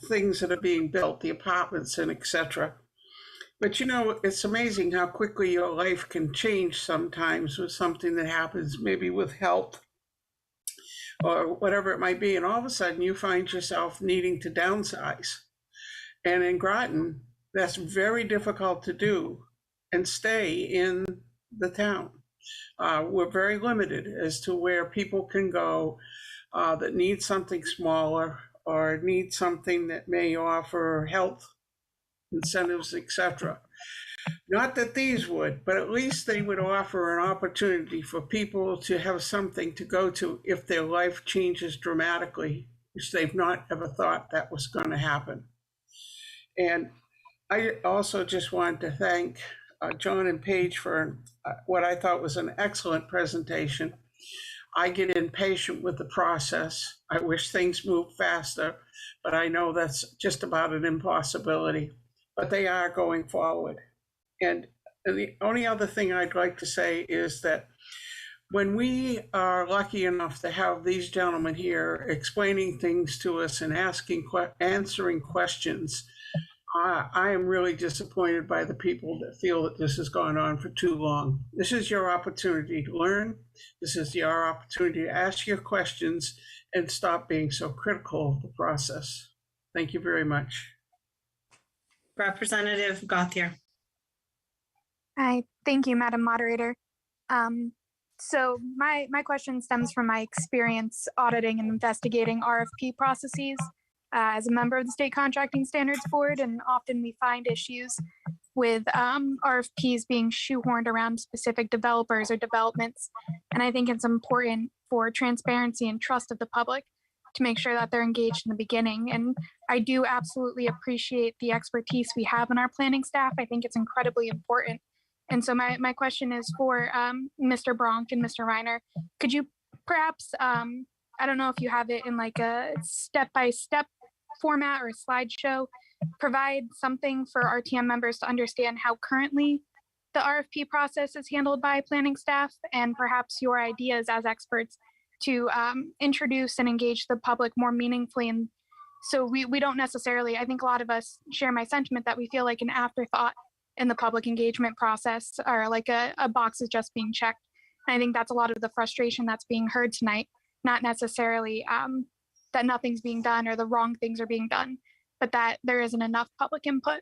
[SPEAKER 4] things that are being built, the apartments and etc. But you know, it's amazing how quickly your life can change sometimes with something that happens, maybe with health or whatever it might be. And all of a sudden you find yourself needing to downsize. And in Groton, that's very difficult to do and stay in the town. We're very limited as to where people can go that need something smaller or need something that may offer health incentives, etc. Not that these would, but at least they would offer an opportunity for people to have something to go to if their life changes dramatically, which they've not ever thought that was going to happen. And I also just wanted to thank John and Paige for what I thought was an excellent presentation. I get impatient with the process. I wish things moved faster, but I know that's just about an impossibility. But they are going forward. And the only other thing I'd like to say is that when we are lucky enough to have these gentlemen here explaining things to us and answering questions, I am really disappointed by the people that feel that this has gone on for too long. This is your opportunity to learn. This is your opportunity to ask your questions and stop being so critical of the process. Thank you very much.
[SPEAKER 1] Representative Gauthier.
[SPEAKER 14] Hi, thank you, Madam Moderator. So my question stems from my experience auditing and investigating RFP processes as a member of the State Contracting Standards Board, and often we find issues with RFPs being shoehorned around specific developers or developments. And I think it's important for transparency and trust of the public to make sure that they're engaged in the beginning. And I do absolutely appreciate the expertise we have in our planning staff. I think it's incredibly important. And so my question is for Mr. Bronk and Mr. Reiner. Could you perhaps, I don't know if you have it in like a step-by-step format or a slideshow, provide something for RTM members to understand how currently the RFP process is handled by planning staff, and perhaps your ideas as experts to introduce and engage the public more meaningfully. And so we don't necessarily, I think a lot of us share my sentiment that we feel like an afterthought in the public engagement process, or like a box is just being checked. And I think that's a lot of the frustration that's being heard tonight, not necessarily that nothing's being done or the wrong things are being done, but that there isn't enough public input.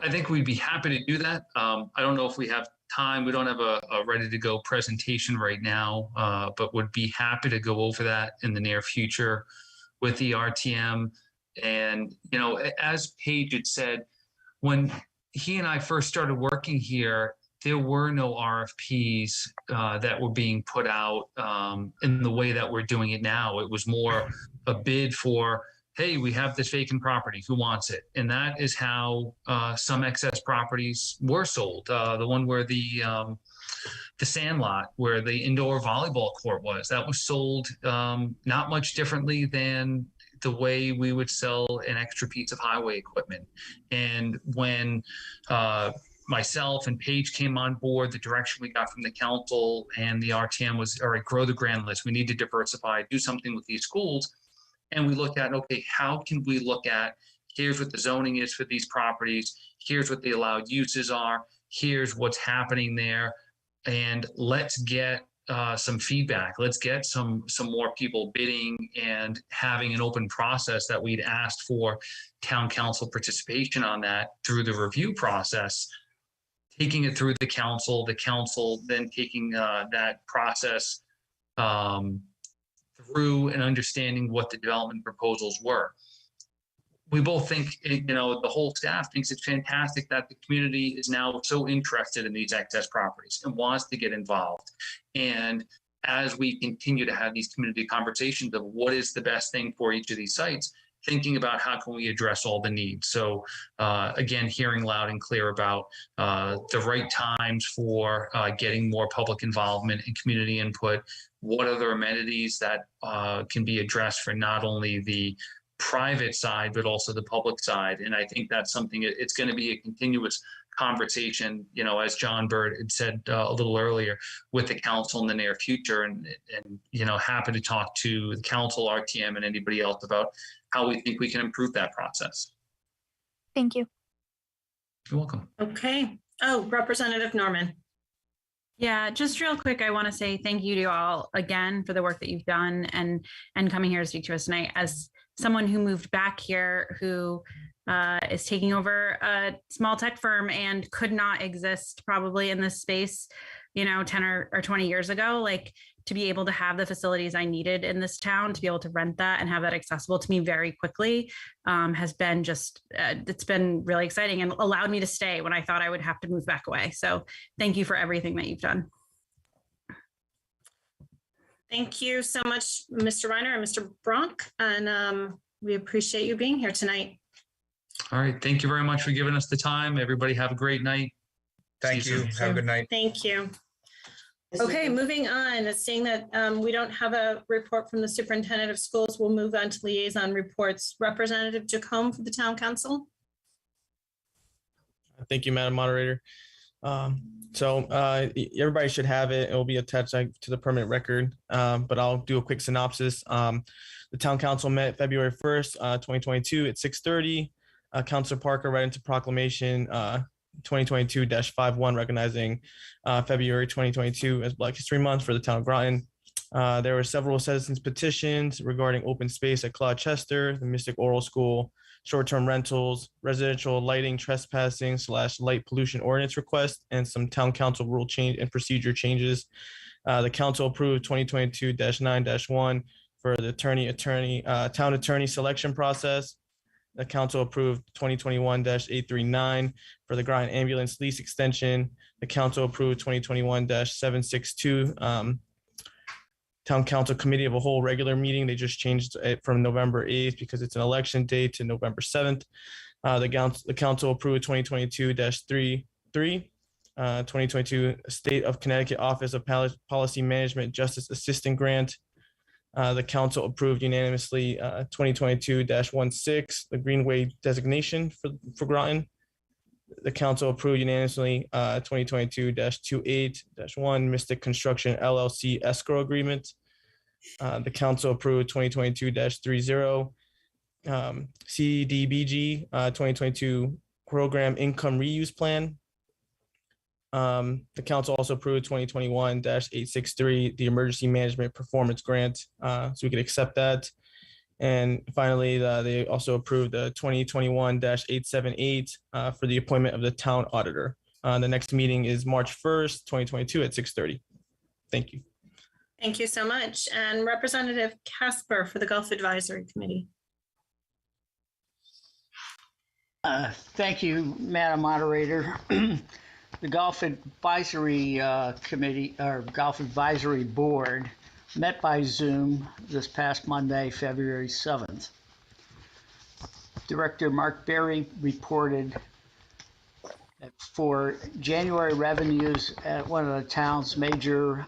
[SPEAKER 12] I think we'd be happy to do that. I don't know if we have time. We don't have a ready to go presentation right now, but would be happy to go over that in the near future with the RTM. And, you know, as Paige had said, when he and I first started working here, there were no RFPs that were being put out in the way that we're doing it now. It was more a bid for, hey, we have this vacant property, who wants it? And that is how some excess properties were sold. The one where the Sandlot, where the indoor volleyball court was, that was sold not much differently than the way we would sell an extra piece of highway equipment. And when myself and Paige came on board, the direction we got from the council and the RTM was, all right, grow the grand list. We need to diversify, do something with these schools. And we looked at, okay, how can we look at, here's what the zoning is for these properties, here's what the allowed uses are, here's what's happening there, and let's get some feedback. Let's get some more people bidding and having an open process that we'd asked for town council participation on that through the review process, taking it through the council then taking that process through and understanding what the development proposals were. we both think, the whole staff thinks it's fantastic that the community is now so interested in these excess properties and wants to get involved. And as we continue to have these community conversations of what is the best thing for each of these sites, thinking about how can we address all the needs. So again, hearing loud and clear about the right times for getting more public involvement and community input. What other amenities that can be addressed for not only the private side, but also the public side. And I think that's something, it's going to be a continuous conversation, as John Bird had said a little earlier, with the council in the near future, and happy to talk to the council, RTM, and anybody else about how we think we can improve that process.
[SPEAKER 14] Thank you.
[SPEAKER 12] You're welcome.
[SPEAKER 1] Okay. Oh, Representative Norman.
[SPEAKER 17] Yeah, just real quick, I want to say thank you to you all again for the work that you've done and coming here to speak to us tonight. As someone who moved back here, who is taking over a small tech firm and could not exist probably in this space, 10 or 20 years ago, like to be able to have the facilities I needed in this town, to be able to rent that and have that accessible to me very quickly has been just, it's been really exciting and allowed me to stay when I thought I would have to move back away. So thank you for everything that you've done.
[SPEAKER 1] Thank you so much, Mr. Reiner and Mr. Bronk. And we appreciate you being here tonight.
[SPEAKER 12] All right. Thank you very much for giving us the time. Everybody have a great night.
[SPEAKER 13] Thank you. Have a good night.
[SPEAKER 1] Thank you. Okay, moving on. Seeing that we don't have a report from the superintendent of schools, we'll move on to liaison reports. Representative Jacome for the town council.
[SPEAKER 7] Thank you, Madam Moderator. Everybody should have it. It will be attached to the permanent record, but I'll do a quick synopsis. The town council met February 1st, 2022 at 6:30. Councilor Parker read into proclamation 2022-51 recognizing February 2022 as Black History Month for the town of Groton. There were several citizens petitions regarding open space at Chester, the Mystic Oral School, short-term rentals, residential lighting, trespassing / light pollution ordinance request, and some town council rule change and procedure changes. The council approved 2022-9-1 for the town attorney selection process. The council approved 2021-839 for the Groton ambulance lease extension. The council approved 2021-762 town council committee of a whole regular meeting. They just changed it from November 8th because it's an election day to November 7th. The council approved 2022-33, 2022 State of Connecticut Office of Policy Management Justice Assistant Grant. The council approved unanimously 2022-16, the Greenway designation for Groton. The council approved unanimously 2022-28-1 Mystic Construction LLC escrow agreement. The council approved 2022-30 CDBG 2022 program income reuse plan. The council also approved 2021-863 the emergency management performance grant, so we could accept that. And finally, they also approved the 2021-878 for the appointment of the town auditor. The next meeting is March 1st, 2022 at 6:30. Thank you.
[SPEAKER 1] Thank you so much. And Representative Casper for the Gulf Advisory Committee.
[SPEAKER 3] Thank you, Madam Moderator. The Gulf Advisory Committee or Gulf Advisory Board met by Zoom this past Monday, February 7th. Director Mark Berry reported that for January revenues at one of the town's major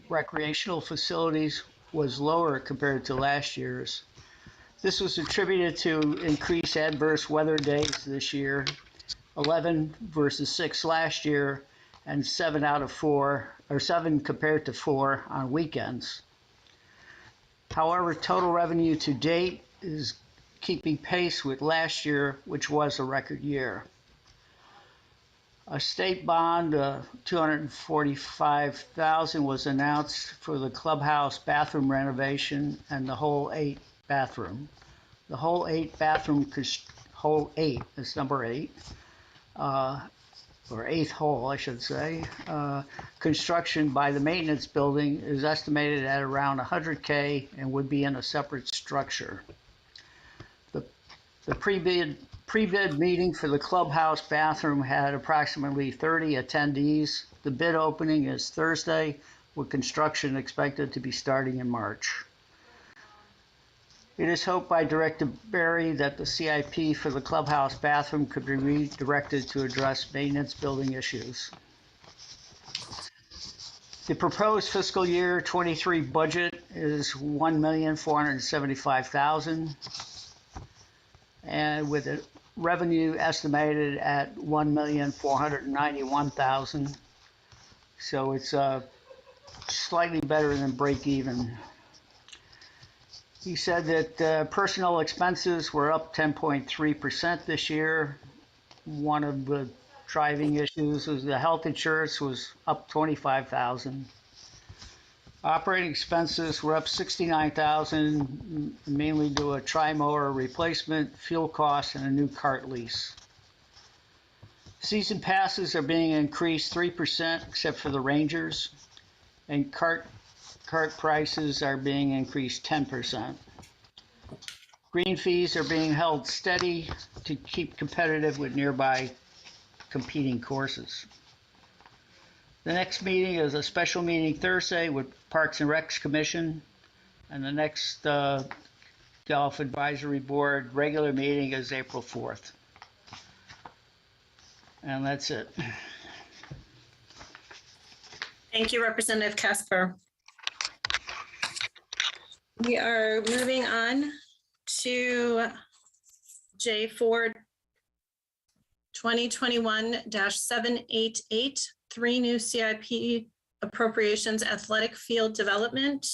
[SPEAKER 3] recreational facilities was lower compared to last year's. This was attributed to increased adverse weather days this year, 11 versus 6 last year, and 7 compared to 4 on weekends. However, total revenue to date is keeping pace with last year, which was a record year. A state bond of $245,000 was announced for the clubhouse bathroom renovation and the whole 8 bathroom. The whole 8 bathroom, whole 8 is number 8. Or 8th hole, I should say. Construction by the maintenance building is estimated at around $100K and would be in a separate structure. The The pre-bid meeting for the Clubhouse bathroom had approximately 30 attendees. The bid opening is Thursday, with construction expected to be starting in March. It is hoped by Director Berry that the CIP for the Clubhouse bathroom could be redirected to address maintenance building issues. The proposed fiscal year 23 budget is $1,475,000, and with a revenue estimated at $1,491,000. So it's slightly better than break even. He said that personnel expenses were up 10.3% this year. One of the driving issues was the health insurance was up $25,000. Operating expenses were up $69,000, mainly due to a tri-mower replacement, fuel costs, and a new cart lease. Season passes are being increased 3%, except for the Rangers, and cart prices are being increased 10%. Green fees are being held steady to keep competitive with nearby competing courses. The next meeting is a special meeting Thursday with Parks and Recs Commission, and the next Golf Advisory Board regular meeting is April 4th. And that's it.
[SPEAKER 1] Thank you, Representative Casper. We are moving on to J Ford 2021-788, 3 new CIP appropriations, athletic field development.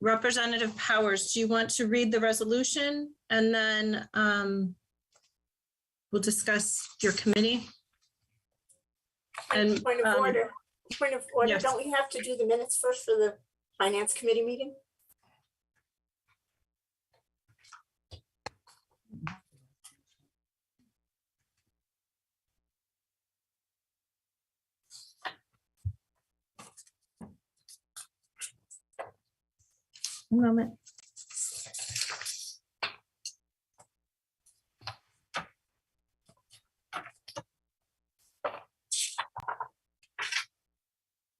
[SPEAKER 1] Representative Powers, do you want to read the resolution and then we'll discuss your committee? And
[SPEAKER 10] point of order.
[SPEAKER 1] Yes.
[SPEAKER 10] Don't we have to do the minutes first for the Finance Committee meeting?
[SPEAKER 1] One moment.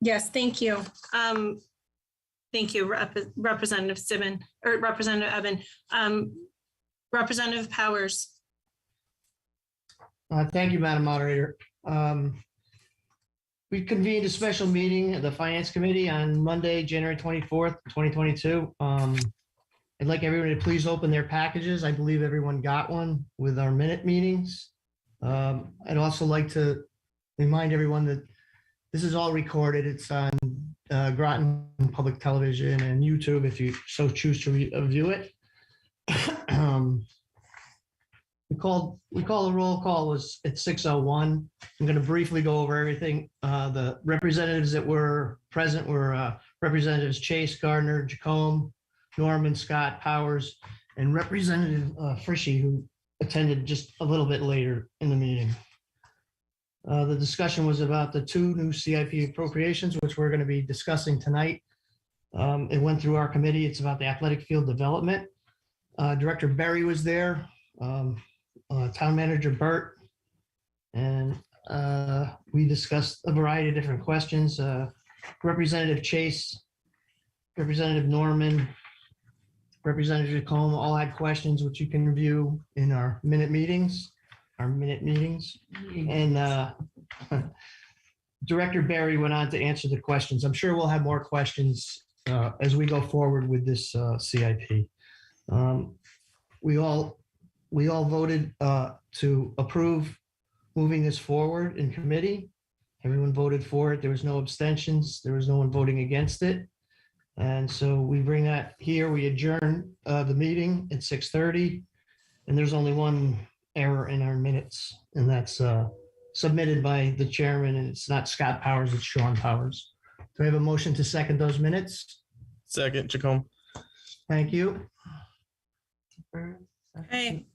[SPEAKER 1] Yes, thank you. Thank you, Representative Simmon, or Representative Evan. Representative Powers.
[SPEAKER 18] Thank you, Madam Moderator. We convened a special meeting of the Finance Committee on Monday, January 24th, 2022. I'd like everyone to please open their packages. I believe everyone got one with our minute meetings. I'd also like to remind everyone that this is all recorded. It's on Groton Public Television and YouTube if you so choose to view it. We call a roll call was at 6:01. I'm going to briefly go over everything. The representatives that were present were Representatives Chase, Gardner, Jacome, Norman, Scott, Powers, and Representative Frischie, who attended just a little bit later in the meeting. The discussion was about the 2 new CIP appropriations, which we're going to be discussing tonight. It went through our committee. It's about the athletic field development. Director Berry was there. Town Manager Burt, and we discussed a variety of different questions. Representative Chase, Representative Norman, Representative Jacome all had questions, which you can review in our minute meetings. And Director Berry went on to answer the questions. I'm sure we'll have more questions as we go forward with this CIP. We all voted to approve moving this forward in committee. Everyone voted for it. There was no abstentions. There was no one voting against it. And so we bring that here. We adjourn the meeting at 6:30, and there's only one error in our minutes, and that's submitted by the chairman, and it's not Scott Powers, it's Sean Powers. Do we have a motion to second those minutes?
[SPEAKER 7] Second, Jacome.
[SPEAKER 18] Thank you.
[SPEAKER 1] Okay.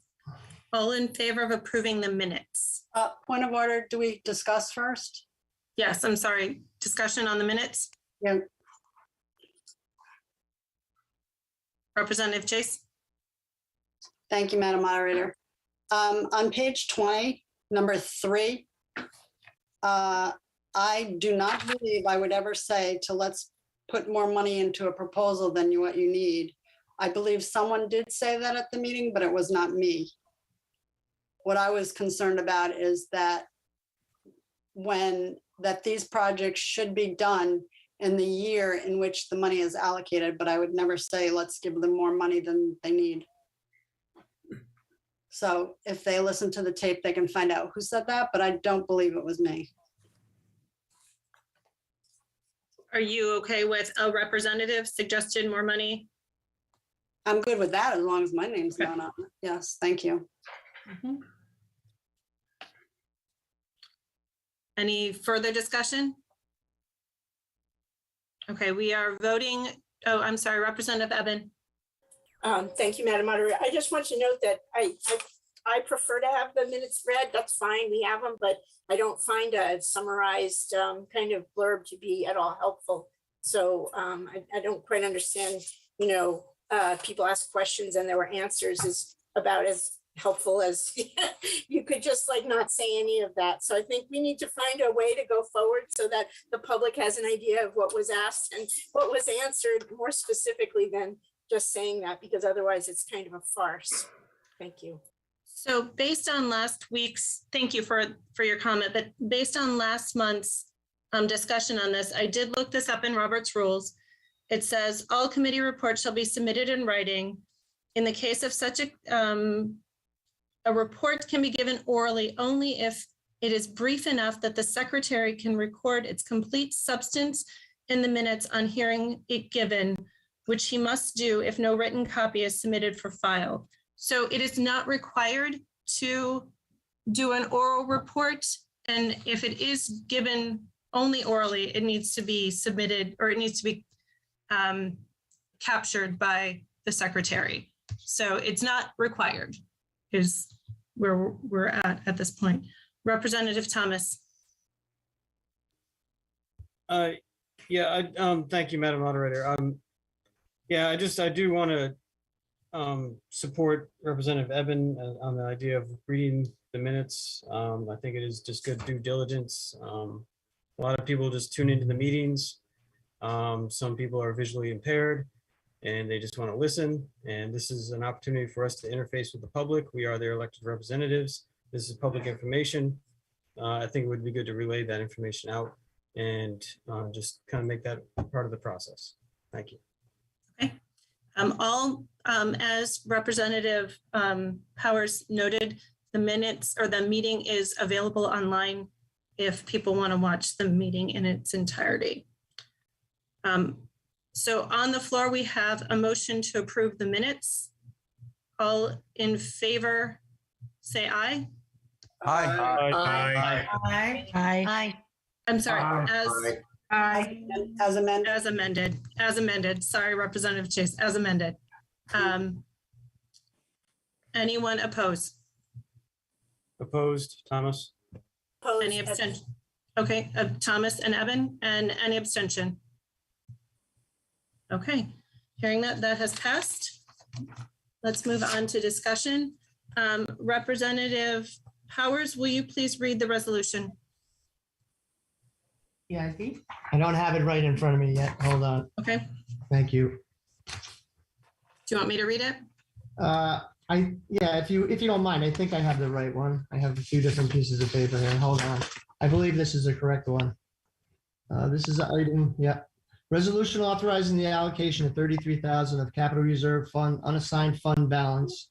[SPEAKER 1] All in favor of approving the minutes?
[SPEAKER 21] Point of order, do we discuss first?
[SPEAKER 1] Yes, I'm sorry. Discussion on the minutes?
[SPEAKER 21] Yeah.
[SPEAKER 1] Representative Chase?
[SPEAKER 21] Thank you, Madam Moderator. On page 20, number 3, I do not believe I would ever say to let's put more money into a proposal than what you need. I believe someone did say that at the meeting, but it was not me. What I was concerned about is that these projects should be done in the year in which the money is allocated, but I would never say, let's give them more money than they need. So if they listen to the tape, they can find out who said that, but I don't believe it was me.
[SPEAKER 1] Are you okay with a representative suggested more money?
[SPEAKER 21] I'm good with that as long as my name's not on it. Yes, thank you.
[SPEAKER 1] Mhm. Any further discussion? Okay, we are voting. Oh, I'm sorry, Representative Eben.
[SPEAKER 10] Thank you, Madam Moderator. I just want to note that I prefer to have the minutes read. That's fine. We have them, but I don't find a summarized kind of blurb to be at all helpful. So I don't quite understand, people ask questions and there were answers is about as helpful as you could just like not say any of that. So I think we need to find a way to go forward so that the public has an idea of what was asked and what was answered more specifically than just saying that, because otherwise it's kind of a farce. Thank you.
[SPEAKER 1] So based on last week's, thank you for your comment, but based on last month's discussion on this, I did look this up in Robert's rules. It says all committee reports shall be submitted in writing. In the case of such a report can be given orally only if it is brief enough that the secretary can record its complete substance in the minutes on hearing it given, which he must do if no written copy is submitted for file. So it is not required to do an oral report. And if it is given only orally, it needs to be submitted or it needs to be captured by the secretary. So it's not required, is where we're at this point. Representative Thomas.
[SPEAKER 6] Thank you, Madam Moderator. I do want to support Representative Eben on the idea of reading the minutes. I think it is just good due diligence. A lot of people just tune into the meetings. Some people are visually impaired and they just want to listen. And this is an opportunity for us to interface with the public. We are their elected representatives. This is public information. I think it would be good to relay that information out and just kind of make that part of the process. Thank you.
[SPEAKER 1] Okay. As Representative Powers noted, the minutes or the meeting is available online if people want to watch the meeting in its entirety. So on the floor, we have a motion to approve the minutes. All in favor, say aye.
[SPEAKER 20] Aye.
[SPEAKER 21] Aye. Aye. Aye.
[SPEAKER 1] I'm sorry,
[SPEAKER 21] As amended.
[SPEAKER 1] as amended. Sorry, Representative Chase, as amended. Anyone oppose?
[SPEAKER 6] Opposed, Thomas?
[SPEAKER 10] Opposed.
[SPEAKER 1] Any abstention? Okay, Thomas and Eben, and any abstention? Okay, hearing that has passed. Let's move on to discussion. Representative Powers, will you please read the resolution?
[SPEAKER 18] Yeah, I don't have it right in front of me yet. Hold on.
[SPEAKER 1] Okay,
[SPEAKER 18] Thank you.
[SPEAKER 1] do you want me to read it?
[SPEAKER 18] If you don't mind, I think I have the right one. I have a few different pieces of paper here. Hold on. I believe this is the correct one. This is item, resolution authorizing the allocation of $33,000 of capital reserve fund unassigned fund balance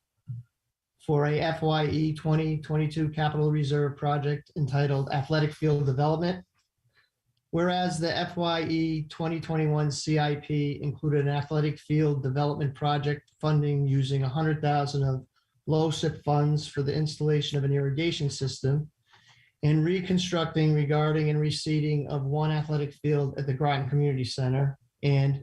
[SPEAKER 18] for a FYE 2022 capital reserve project entitled Athletic Field Development. Whereas the FYE 2021 CIP included an athletic field development project funding using $100,000 of low SIP funds for the installation of an irrigation system and reconstructing, regarding, and reseeding of one athletic field at the Groton Community Center. And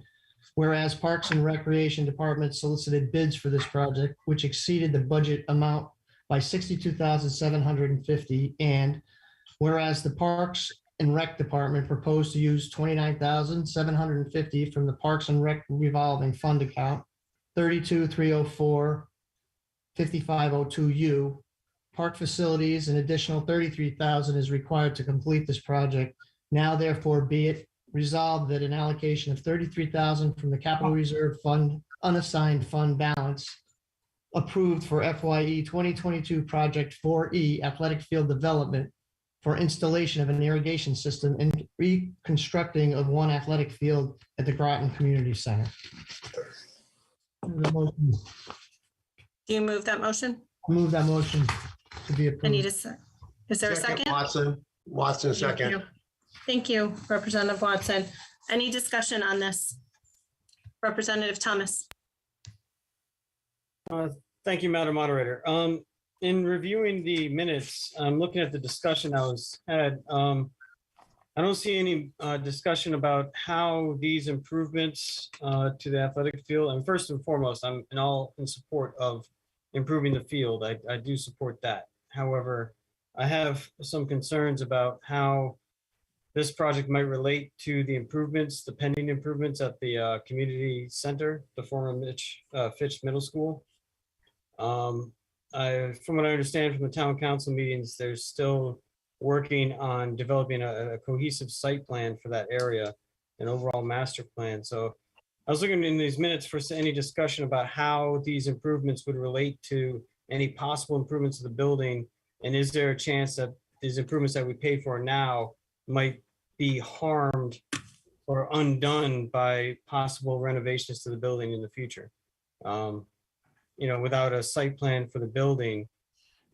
[SPEAKER 18] whereas Parks and Recreation Department solicited bids for this project, which exceeded the budget amount by $62,750. And whereas the Parks and Rec Department proposed to use $29,750 from the Parks and Rec revolving fund account. 32304, 5502U. Park facilities, an additional 33,000 is required to complete this project. Now therefore be it resolved that an allocation of 33,000 from the capital reserve fund unassigned fund balance approved for FYE 2022 project 4E athletic field development for installation of an irrigation system and reconstructing of one athletic field at the Groton Community Center.
[SPEAKER 1] Do you move that motion?
[SPEAKER 18] Move that motion to be approved.
[SPEAKER 1] I need a sec. Is there a second?
[SPEAKER 19] Watson,
[SPEAKER 1] Thank
[SPEAKER 19] second.
[SPEAKER 1] you. Thank you, Representative Watson. Any discussion on this? Representative Thomas.
[SPEAKER 6] Thank you, Madam Moderator. In reviewing the minutes, I'm looking at the discussion that was had. I don't see any discussion about how these improvements to the athletic field. And first and foremost, I'm all in support of improving the field. I do support that. However, I have some concerns about how this project might relate to the improvements, the pending improvements at the community center, the former Fitch Middle School. From what I understand from the town council meetings, there's still working on developing a cohesive site plan for that area, an overall master plan. So I was looking in these minutes for any discussion about how these improvements would relate to any possible improvements to the building. And is there a chance that these improvements that we pay for now might be harmed or undone by possible renovations to the building in the future? You know, without a site plan for the building,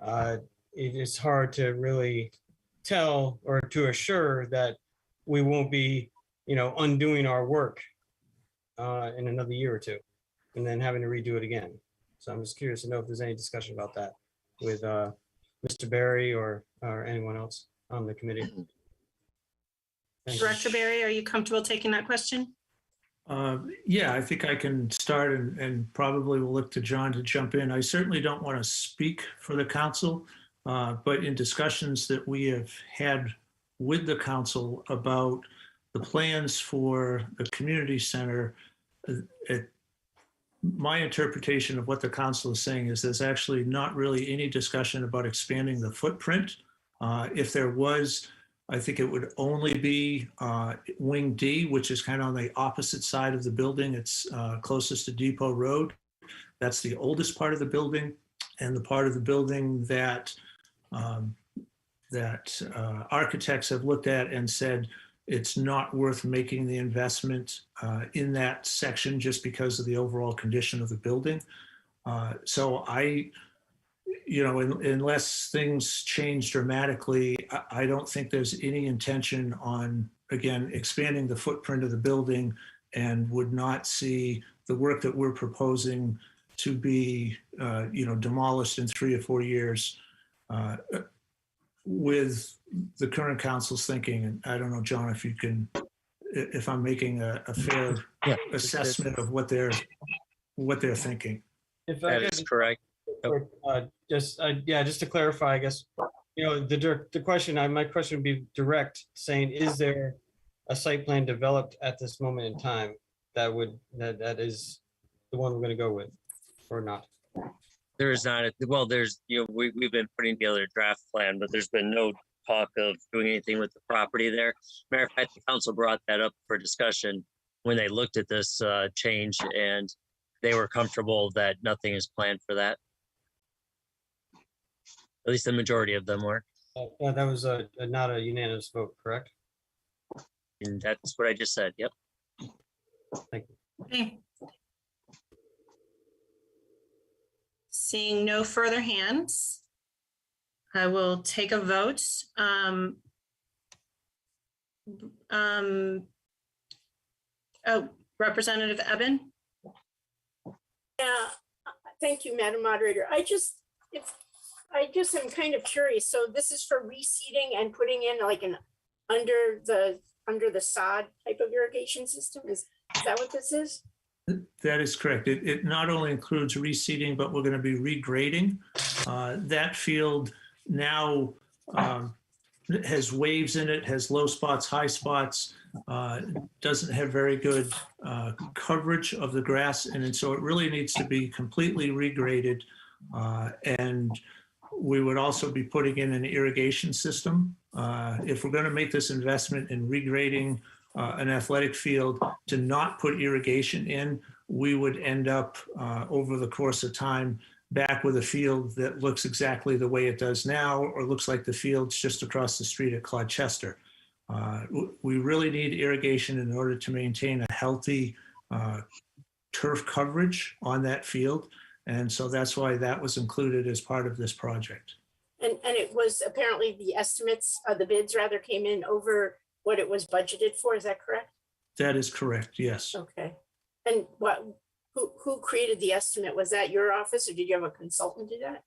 [SPEAKER 6] it is hard to really tell or to assure that we won't be, you know, undoing our work in another year or two and then having to redo it again. So I'm just curious to know if there's any discussion about that with Mr. Barry or anyone else on the committee. Thank you.
[SPEAKER 1] Director Barry, are you comfortable taking that question?
[SPEAKER 11] Yeah, I think I can start and probably will look to John to jump in. I certainly don't want to speak for the council, but in discussions that we have had with the council about the plans for the community center, my interpretation of what the council is saying is there's actually not really any discussion about expanding the footprint. If there was, I think it would only be Wing D, which is kind of on the opposite side of the building. It's closest to Depot Road. That's the oldest part of the building, and the part of the building that architects have looked at and said it's not worth making the investment in that section just because of the overall condition of the building. So you know, unless things change dramatically, I don't think there's any intention on, again, expanding the footprint of the building, and would not see the work that we're proposing to be, you know, demolished in 3 or 4 years with the current council's thinking. And I don't know, John, if you can, if I'm making a fair assessment of what they're thinking.
[SPEAKER 6] If
[SPEAKER 15] that is correct.
[SPEAKER 6] Just to clarify, I guess, you know, the question, my question would be direct, saying, is there a site plan developed at this moment in time that is the one we're going to go with, or not?
[SPEAKER 15] There is not. Well, there's, you know, we've been putting together a draft plan, but there's been no talk of doing anything with the property there. Matter of fact, the council brought that up for discussion when they looked at this change, and they were comfortable that nothing is planned for that. At least the majority of them were.
[SPEAKER 6] Yeah, that was not a unanimous vote, correct?
[SPEAKER 15] And that's what I just said. Yep.
[SPEAKER 6] Thank you.
[SPEAKER 1] Okay. Seeing no further hands, I will take a vote. Representative Eben?
[SPEAKER 10] Yeah, thank you, Madam Moderator. I just am kind of curious. So this is for reseeding and putting in like an under the sod type of irrigation system. Is that what this is?
[SPEAKER 11] That is correct. It not only includes reseeding, but we're going to be regrading that field now. has waves in it, has low spots, high spots, doesn't have very good coverage of the grass. And so it really needs to be completely regraded. And we would also be putting in an irrigation system. If we're going to make this investment in regrading an athletic field, to not put irrigation in, we would end up over the course of time back with a field that looks exactly the way it does now, or looks like the fields just across the street at Clodchester. We really need irrigation in order to maintain a healthy turf coverage on that field. And so that's why that was included as part of this project.
[SPEAKER 10] And it was apparently the estimates, the bids rather, came in over what it was budgeted for. Is that correct?
[SPEAKER 11] That is correct, yes.
[SPEAKER 10] Okay. And who created the estimate? Was that your office, or did you have a consultant do that?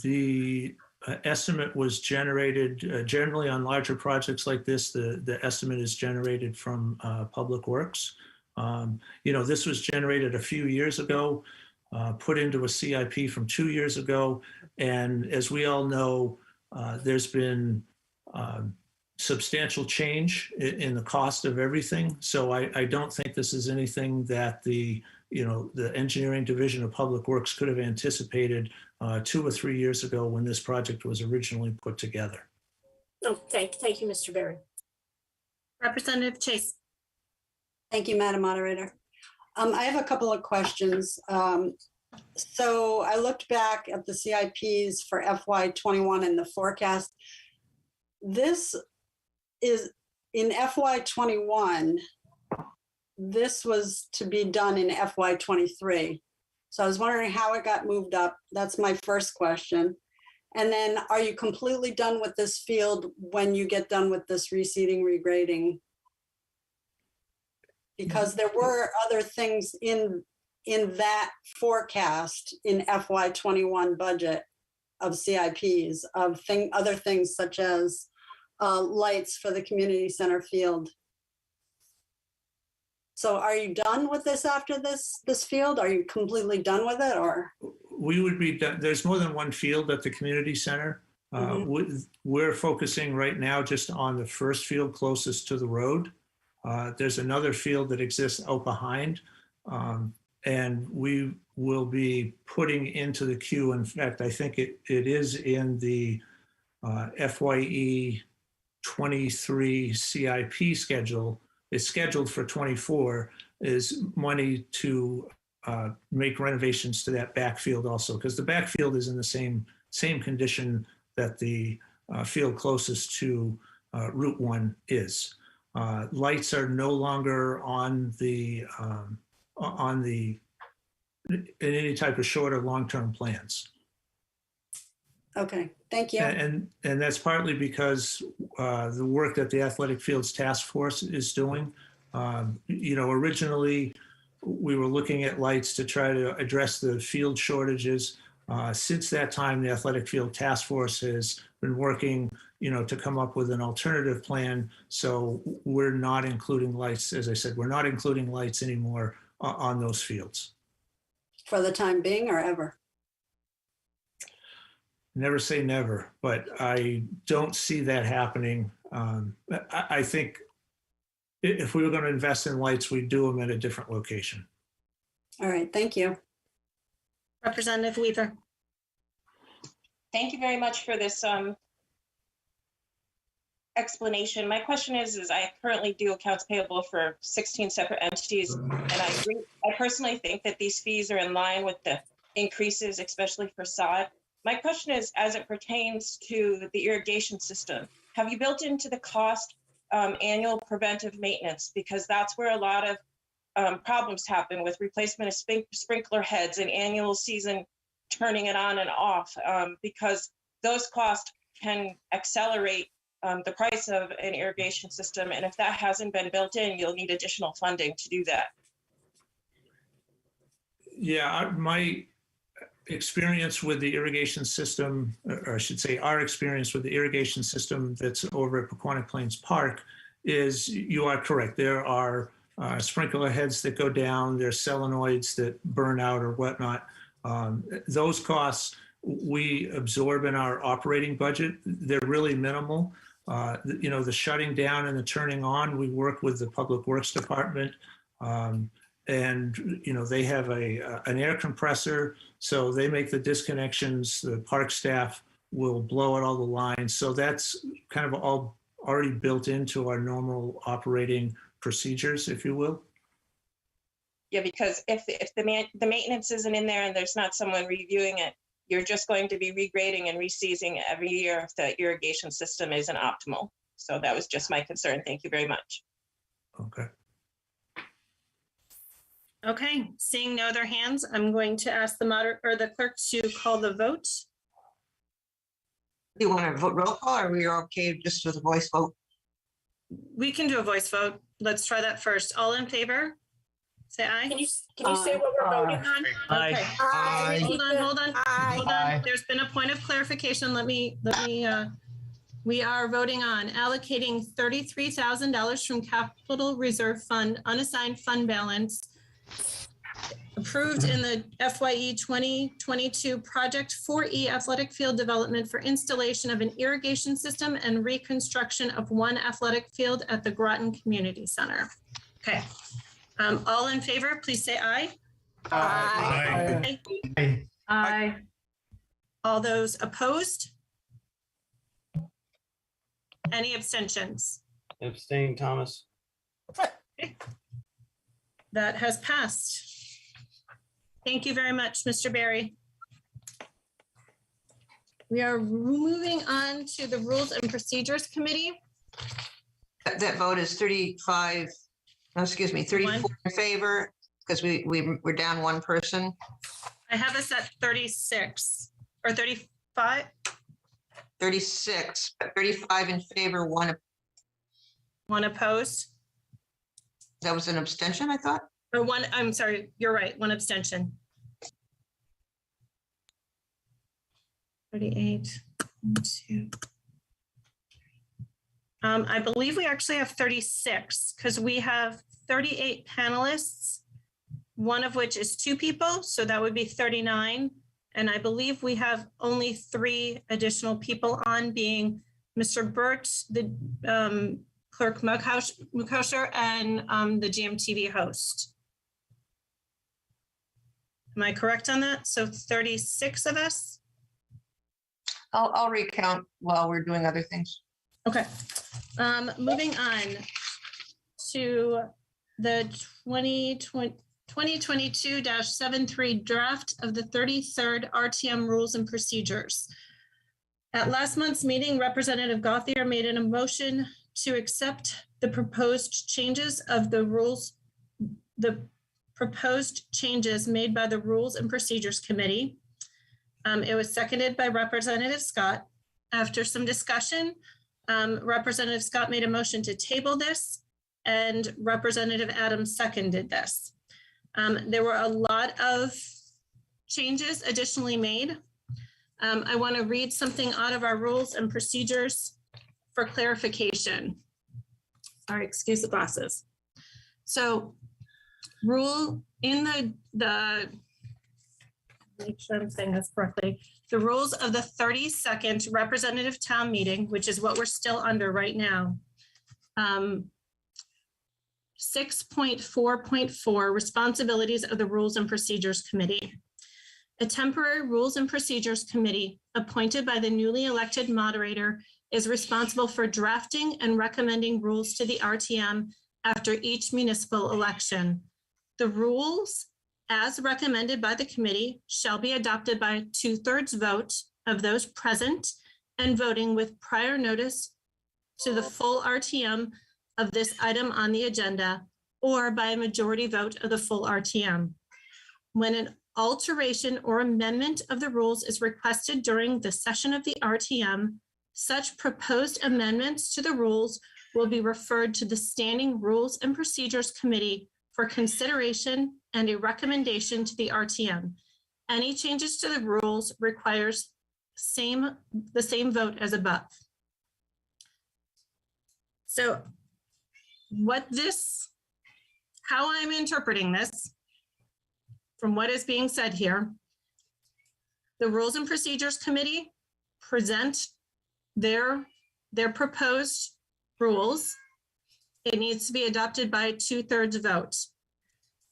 [SPEAKER 11] The estimate was generated generally on larger projects like this. The estimate is generated from Public Works. This was generated a few years ago, put into a CIP from 2 years ago. And as we all know, there's been substantial change in the cost of everything. So I don't think this is anything that the engineering division of Public Works could have anticipated 2 or 3 years ago when this project was originally put together.
[SPEAKER 10] Oh, thank you, Mr. Berry.
[SPEAKER 1] Representative Chase.
[SPEAKER 21] Thank you, Madam Moderator. I have a couple of questions. So I looked back at the CIPs for FY21 and the forecast. This is in FY21. This was to be done in FY23. So I was wondering how it got moved up. That's my first question. And then, are you completely done with this field when you get done with this reseeding, regrading? Because there were other things in that forecast in FY21 budget of CIPs, of other things such as lights for the community center field. So are you done with this after this field? Are you completely done with it, or?
[SPEAKER 11] We would be done. There's more than one field at the community center. We're focusing right now just on the first field closest to the road. There's another field that exists out behind, and we will be putting into the queue. In fact, I think it is in the FYE 23 CIP schedule. It's scheduled for 24, is money to make renovations to that backfield also, because the backfield is in the same condition that the field closest to Route 1 is. Lights are no longer on the in any type of short or long-term plans.
[SPEAKER 21] Okay, thank you.
[SPEAKER 11] And that's partly because the work that the Athletic Fields Task Force is doing. Originally we were looking at lights to try to address the field shortages. Since that time, the Athletic Field Task Force has been working, to come up with an alternative plan. So we're not including lights. As I said, we're not including lights anymore on those fields.
[SPEAKER 21] For the time being, or ever?
[SPEAKER 11] Never say never, but I don't see that happening. I think if we were going to invest in lights, we'd do them at a different location.
[SPEAKER 21] All right, thank you.
[SPEAKER 1] Representative Weaver.
[SPEAKER 5] Thank you very much for this explanation. My question is I currently do accounts payable for 16 separate entities, and I personally think that these fees are in line with the increases, especially for sod. My question is, as it pertains to the irrigation system, have you built into the cost annual preventive maintenance? Because that's where a lot of problems happen with replacement of sprinkler heads and annual season turning it on and off, because those costs can accelerate the price of an irrigation system. And if that hasn't been built in, you'll need additional funding to do that.
[SPEAKER 11] Yeah, my experience with the irrigation system, or I should say our experience with the irrigation system that's over at Pequannock Plains Park, is you are correct. There are sprinkler heads that go down, there's solenoids that burn out or whatnot. Those costs we absorb in our operating budget. They're really minimal. The shutting down and the turning on, we work with the Public Works Department. And, they have an air compressor, so they make the disconnections. The park staff will blow out all the lines. So that's kind of all already built into our normal operating procedures, if you will.
[SPEAKER 5] Yeah, because if the maintenance isn't in there and there's not someone reviewing it, you're just going to be regrading and reseasing every year if the irrigation system isn't optimal. So that was just my concern. Thank you very much.
[SPEAKER 11] Okay.
[SPEAKER 1] Okay, seeing no other hands, I'm going to ask the moderator or the clerk to call the vote.
[SPEAKER 2] Do you want to vote roll call, or are we okay just with a voice vote?
[SPEAKER 1] We can do a voice vote. Let's try that first. All in favor? Say aye.
[SPEAKER 10] Can you say what we're voting on?
[SPEAKER 1] Okay.
[SPEAKER 10] Aye.
[SPEAKER 1] Hold on.
[SPEAKER 10] Aye.
[SPEAKER 1] There's been a point of clarification. We are voting on allocating $33,000 from Capital Reserve Fund, unassigned fund balance, approved in the FYE 2022 Project 4E Athletic Field Development for installation of an irrigation system and reconstruction of one athletic field at the Groton Community Center. Okay. All in favor, please say aye.
[SPEAKER 18] Aye.
[SPEAKER 1] Aye. Aye. All those opposed? Any abstentions?
[SPEAKER 6] Abstain, Thomas.
[SPEAKER 1] That has passed. Thank you very much, Mr. Barry. We are moving on to the Rules and Procedures Committee.
[SPEAKER 2] That vote is 34 in favor, because we're down one person.
[SPEAKER 1] I have us at 36 or 35.
[SPEAKER 2] 36, 35 in favor, one
[SPEAKER 1] opposed.
[SPEAKER 2] That was an abstention, I thought.
[SPEAKER 1] Or one, I'm sorry, you're right, one abstention. 38, 1, 2. I believe we actually have 36 because we have 38 panelists, one of which is 2 people, so that would be 39. And I believe we have only 3 additional people on, being Mr. Burt, the Clerk Mukosher, and the GMTV host. Am I correct on that? So 36 of us?
[SPEAKER 2] I'll recount while we're doing other things.
[SPEAKER 1] Okay. Moving on to the 2022-73 draft of the 33rd RTM Rules and Procedures. At last month's meeting, Representative Gauthier made a motion to accept the proposed changes of the rules, the proposed changes made by the Rules and Procedures Committee. It was seconded by Representative Scott. After some discussion, Representative Scott made a motion to table this, and Representative Adams seconded this. There were a lot of changes additionally made. I want to read something out of our Rules and Procedures for clarification. Sorry, excuse the glasses. So rule in the make sure I'm saying this correctly. The rules of the 32nd Representative Town Meeting, which is what we're still under right now. 6.4.4 Responsibilities of the Rules and Procedures Committee. A temporary Rules and Procedures Committee appointed by the newly elected moderator is responsible for drafting and recommending rules to the RTM after each municipal election. The rules, as recommended by the committee, shall be adopted by a 2/3 vote of those present and voting with prior notice to the full RTM of this item on the agenda, or by a majority vote of the full RTM. When an alteration or amendment of the rules is requested during the session of the RTM, such proposed amendments to the rules will be referred to the Standing Rules and Procedures Committee for consideration and a recommendation to the RTM. Any changes to the rules requires the same vote as above. So how I'm interpreting this, from what is being said here, the Rules and Procedures Committee present their proposed rules, it needs to be adopted by a 2/3 vote.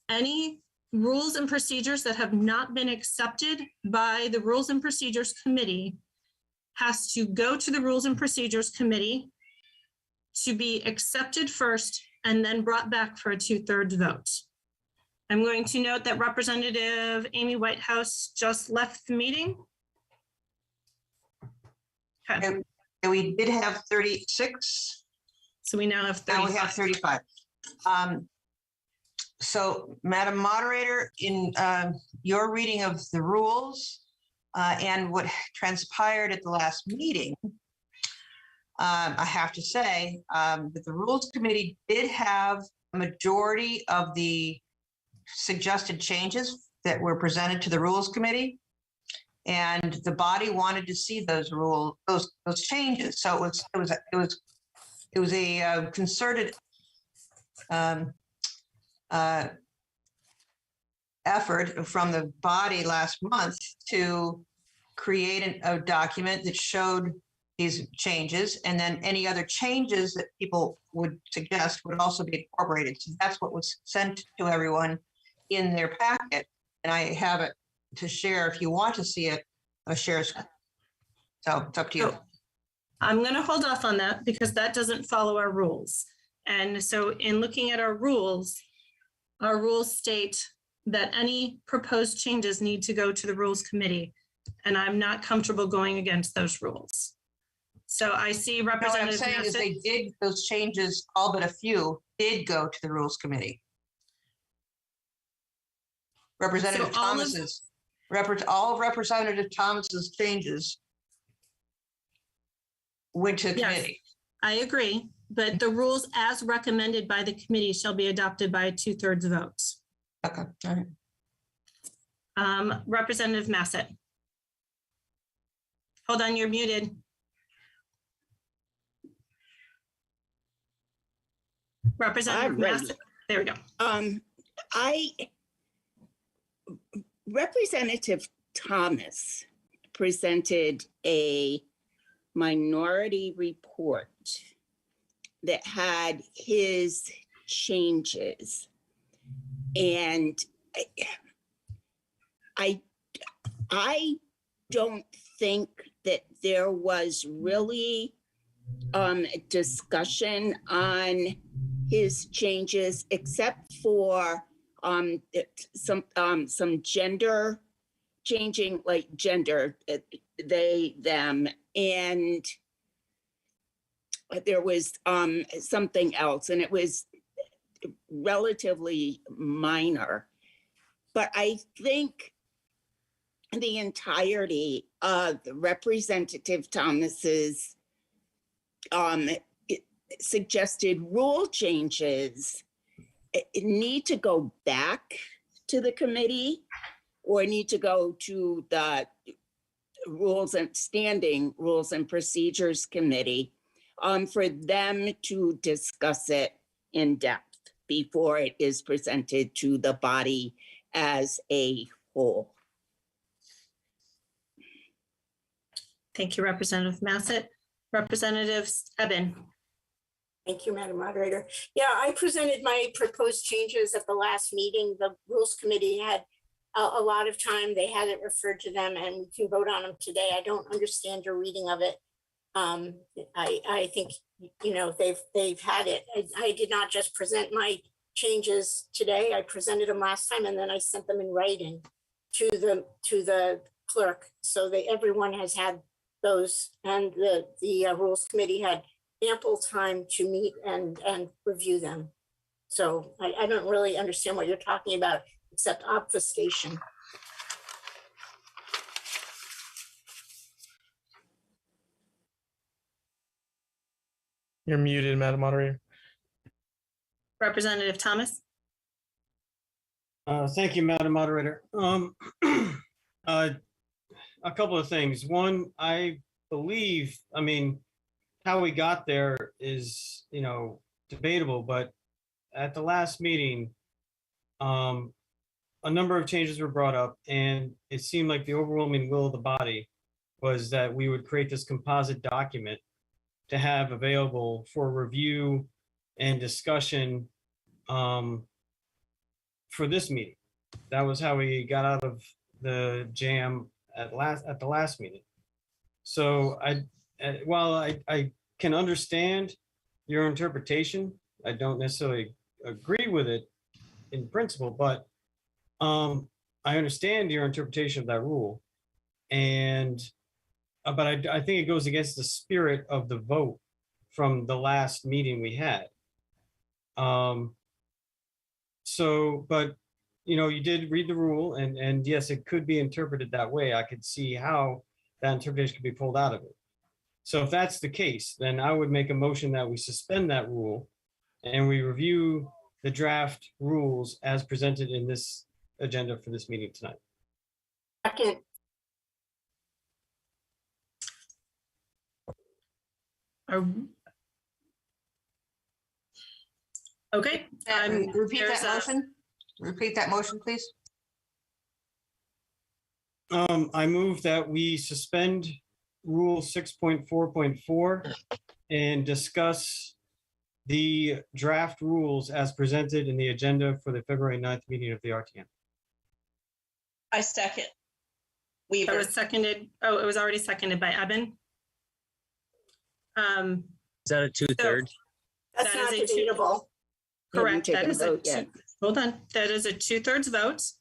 [SPEAKER 1] Any rules and procedures that have not been accepted by the Rules and Procedures Committee has to go to the Rules and Procedures Committee to be accepted first and then brought back for a 2/3 vote. I'm going to note that Representative Amy Whitehouse just left the meeting. Okay.
[SPEAKER 2] And we did have 36.
[SPEAKER 1] So we now have 35.
[SPEAKER 2] Now we have 35. So, Madam Moderator, in your reading of the rules and what transpired at the last meeting, I have to say that the Rules Committee did have a majority of the suggested changes that were presented to the Rules Committee, and the body wanted to see those changes. So it was a concerted effort from the body last month to create a document that showed these changes, and then any other changes that people would suggest would also be incorporated. So that's what was sent to everyone in their packet, and I have it to share if you want to see it. A share. So it's up to you.
[SPEAKER 1] I'm going to hold off on that because that doesn't follow our rules. And so in looking at our rules state that any proposed changes need to go to the Rules Committee, and I'm not comfortable going against those rules. So I see Representative.
[SPEAKER 2] What I'm saying is those changes, all but a few, did go to the Rules Committee. Representative Thomas's, all of Representative Thomas's changes went to the committee.
[SPEAKER 1] I agree, but the rules as recommended by the committee shall be adopted by a 2/3 vote.
[SPEAKER 2] Okay, all right.
[SPEAKER 1] Representative Massett. Hold on, you're muted. Representative Massett, there we go.
[SPEAKER 8] Representative Thomas presented a minority report that had his changes. And I don't think that there was really discussion on his changes except for some gender changing, like gender, they, them, and there was something else, and it was relatively minor. But I think the entirety of Representative Thomas's suggested rule changes need to go back to the committee or need to go to the Standing Rules and Procedures Committee for them to discuss it in depth before it is presented to the body as a whole.
[SPEAKER 1] Thank you, Representative Massett. Representative Eben.
[SPEAKER 10] Thank you, Madam Moderator. Yeah, I presented my proposed changes at the last meeting. The Rules Committee had a lot of time. They had it referred to them and we can vote on them today. I don't understand your reading of it. I think, you know, they've had it. I did not just present my changes today. I presented them last time and then I sent them in writing to the clerk. So that everyone has had those, and the Rules Committee had ample time to meet and review them. So I don't really understand what you're talking about, except obfuscation.
[SPEAKER 9] You're muted, Madam Moderator.
[SPEAKER 1] Representative Thomas.
[SPEAKER 6] Thank you, Madam Moderator. A couple of things. One, I believe, I mean, how we got there is, you know, debatable, but at the last meeting, a number of changes were brought up, and it seemed like the overwhelming will of the body was that we would create this composite document to have available for review and discussion for this meeting. That was how we got out of the jam at the last meeting. So while I can understand your interpretation, I don't necessarily agree with it in principle, but I understand your interpretation of that rule. And but I think it goes against the spirit of the vote from the last meeting we had. But you did read the rule, and yes, it could be interpreted that way. I could see how that interpretation could be pulled out of it. So if that's the case, then I would make a motion that we suspend that rule and we review the draft rules as presented in this agenda for this meeting tonight.
[SPEAKER 10] Second.
[SPEAKER 1] Okay.
[SPEAKER 2] Repeat that motion. Repeat that motion, please.
[SPEAKER 6] I move that we suspend Rule 6.4.4 and discuss the draft rules as presented in the agenda for the February 9th meeting of the RTM.
[SPEAKER 5] I second.
[SPEAKER 1] Weaver. That was seconded. Oh, it was already seconded by Eben.
[SPEAKER 15] Is that a 2/3?
[SPEAKER 10] That's not debatable.
[SPEAKER 1] Correct.
[SPEAKER 8] That is
[SPEAKER 1] hold on. That is a 2/3 vote.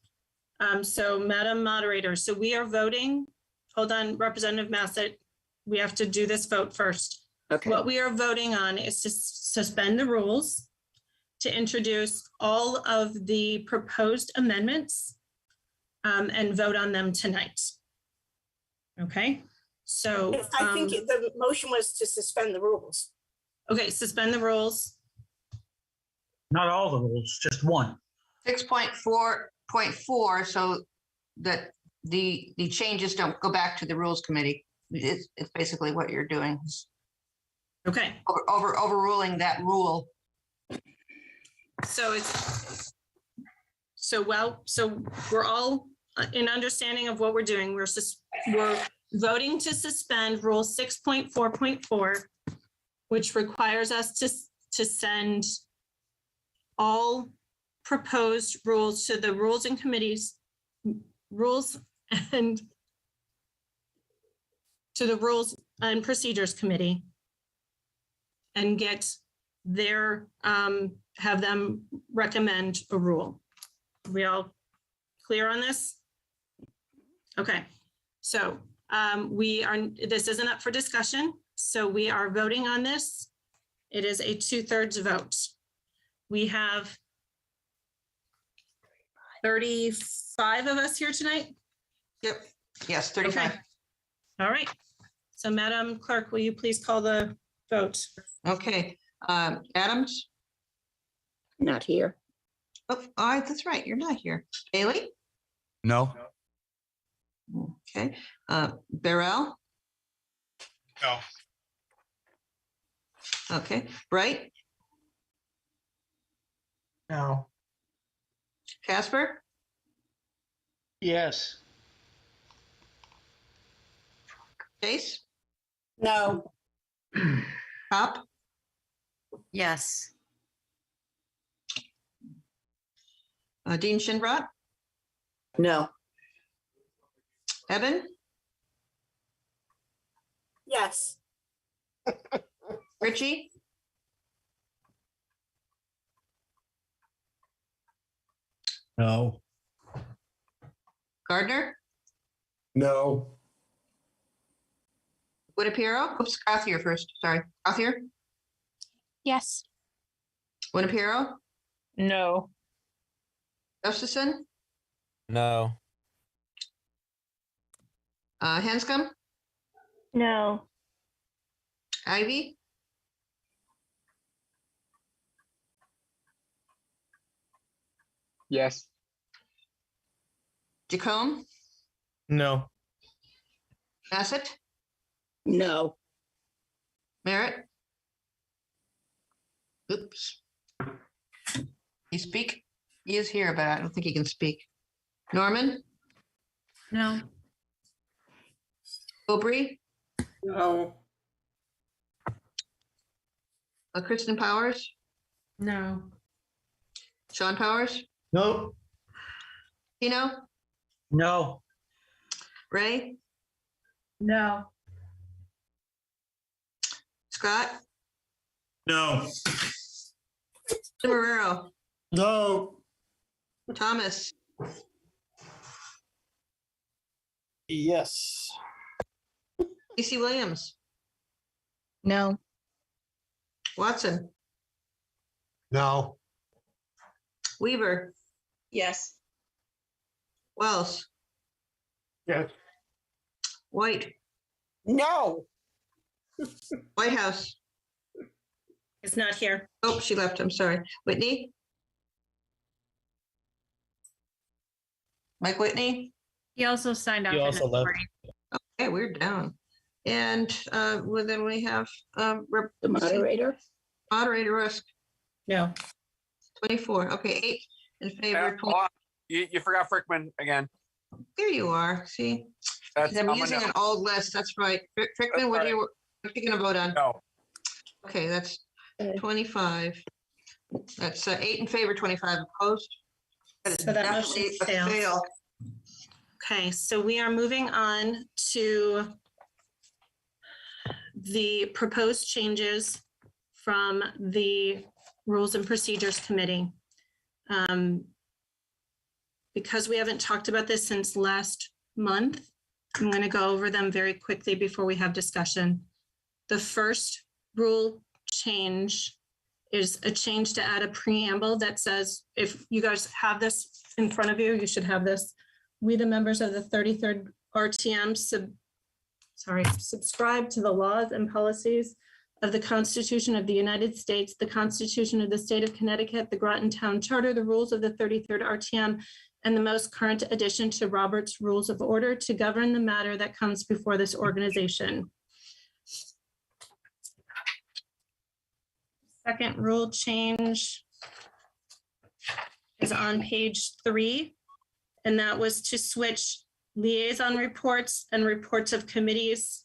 [SPEAKER 1] So Madam Moderator, so we are voting. Hold on, Representative Massett. We have to do this vote first.
[SPEAKER 8] Okay.
[SPEAKER 1] What we are voting on is to suspend the rules, to introduce all of the proposed amendments and vote on them tonight. Okay, so.
[SPEAKER 10] I think the motion was to suspend the rules.
[SPEAKER 1] Okay, suspend the rules.
[SPEAKER 16] Not all the rules, just one.
[SPEAKER 2] 6.4.4, so that the changes don't go back to the Rules Committee. It's basically what you're doing.
[SPEAKER 1] Okay.
[SPEAKER 2] Overruling that rule.
[SPEAKER 1] So we're all in understanding of what we're doing. We're voting to suspend Rule 6.4.4, which requires us to send all proposed rules to the Rules and Committees, Rules and to the Rules and Procedures Committee and get their, have them recommend a rule. Are we all clear on this? Okay, so this isn't up for discussion. So we are voting on this. It is a 2/3 vote. We have 35 of us here tonight?
[SPEAKER 2] Yep. Yes, 35.
[SPEAKER 1] Okay. All right. So Madam Clerk, will you please call the vote?
[SPEAKER 2] Okay. Adams?
[SPEAKER 8] Not here.
[SPEAKER 2] Oh, that's right. You're not here. Bailey?
[SPEAKER 20] No.
[SPEAKER 2] Okay. Burrell?
[SPEAKER 20] No.
[SPEAKER 2] Okay. Bright?
[SPEAKER 3] No.
[SPEAKER 2] Casper?
[SPEAKER 3] Yes.
[SPEAKER 2] Chase?
[SPEAKER 10] No.
[SPEAKER 2] Hop?
[SPEAKER 22] Yes.
[SPEAKER 2] Dean Shinbrot?
[SPEAKER 21] No.
[SPEAKER 2] Eben?
[SPEAKER 10] Yes.
[SPEAKER 2] Richie?
[SPEAKER 20] No.
[SPEAKER 2] Gardner?
[SPEAKER 19] No.
[SPEAKER 2] Winapiro? Oops, Gothier first. Sorry. Gothier?
[SPEAKER 14] Yes.
[SPEAKER 2] Winapiro?
[SPEAKER 22] No.
[SPEAKER 2] Gustafson?
[SPEAKER 7] No.
[SPEAKER 2] Hanscom?
[SPEAKER 22] No.
[SPEAKER 2] Ivy?
[SPEAKER 23] Yes.
[SPEAKER 2] Jacome?
[SPEAKER 9] No.
[SPEAKER 2] Bassett?
[SPEAKER 8] No.
[SPEAKER 2] Merritt? Oops. You speak? He is here, but I don't think he can speak. Norman,
[SPEAKER 1] No.
[SPEAKER 2] Aubrey,
[SPEAKER 10] No.
[SPEAKER 2] Kristen Powers,
[SPEAKER 1] No.
[SPEAKER 2] Sean Powers,
[SPEAKER 18] Nope.
[SPEAKER 2] Tino,
[SPEAKER 16] No.
[SPEAKER 2] Ray,
[SPEAKER 1] No.
[SPEAKER 2] Scott,
[SPEAKER 20] No.
[SPEAKER 2] Marrero,
[SPEAKER 20] No.
[SPEAKER 2] Thomas,
[SPEAKER 6] Yes.
[SPEAKER 2] DC Williams,
[SPEAKER 14] No.
[SPEAKER 2] Watson,
[SPEAKER 20] No.
[SPEAKER 2] Weaver,
[SPEAKER 5] Yes.
[SPEAKER 2] Wells,
[SPEAKER 20] Yes.
[SPEAKER 2] White,
[SPEAKER 10] No.
[SPEAKER 2] Whitehouse.
[SPEAKER 1] It's not here.
[SPEAKER 2] Oh, she left. I'm sorry. Whitney? Mike Whitney?
[SPEAKER 1] He also signed off.
[SPEAKER 7] He
[SPEAKER 1] in
[SPEAKER 7] also
[SPEAKER 1] the
[SPEAKER 7] left.
[SPEAKER 1] party.
[SPEAKER 2] Okay, we're down. And well, then we have
[SPEAKER 8] The moderator?
[SPEAKER 2] Moderator Rusk,
[SPEAKER 1] No.
[SPEAKER 2] 24. Okay, 8 in favor.
[SPEAKER 4] Hold on. You forgot Frickman again.
[SPEAKER 2] There you are. See,
[SPEAKER 4] That's,
[SPEAKER 2] I'm
[SPEAKER 4] I'm
[SPEAKER 2] using
[SPEAKER 4] gonna-
[SPEAKER 2] an old list. That's right. Frickman, what are you going to vote on?
[SPEAKER 4] No.
[SPEAKER 2] Okay, that's 25. That's 8 in favor, 25 opposed. That is
[SPEAKER 1] So that
[SPEAKER 2] definitely
[SPEAKER 1] motion
[SPEAKER 2] a
[SPEAKER 1] fails.
[SPEAKER 2] fail.
[SPEAKER 1] Okay, so we are moving on to the proposed changes from the Rules and Procedures Committee. Because we haven't talked about this since last month, I'm going to go over them very quickly before we have discussion. The first rule change is a change to add a preamble that says, if you guys have this in front of you, you should have this. We, the members of the 33rd RTM, subscribe to the laws and policies of the Constitution of the United States, the Constitution of the State of Connecticut, the Groton Town Charter, the rules of the 33rd RTM, and the most current addition to Robert's Rules of Order to govern the matter that comes before this organization. Second rule change is on page 3, and that was to switch liaison reports and reports of committees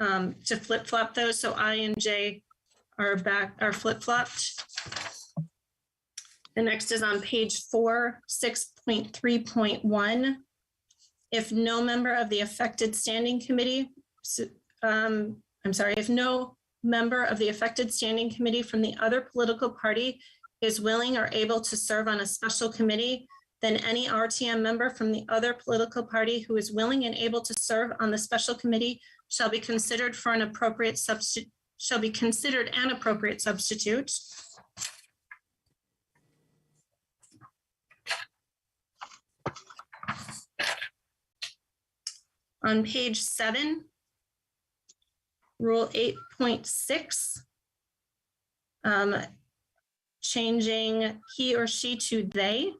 [SPEAKER 1] to flip-flop those. So I and J are flip-flopped. The next is on page 4, 6.3.1. If no member of the affected standing committee, if no member of the affected standing committee from the other political party is willing or able to serve on a special committee, then any RTM member from the other political party who is willing and able to serve on the special committee shall be considered an appropriate substitute. On page 7, Rule 8.6, changing he or she to they.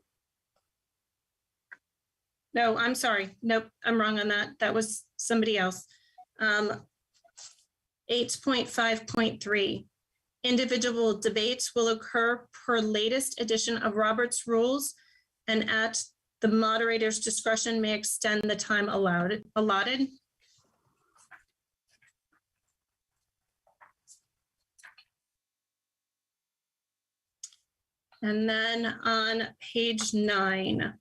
[SPEAKER 1] No, I'm sorry. Nope, I'm wrong on that. That was somebody else. 8.5.3, individual debates will occur per latest edition of Robert's Rules and at the moderator's discretion may extend the time allotted. And then on page 9,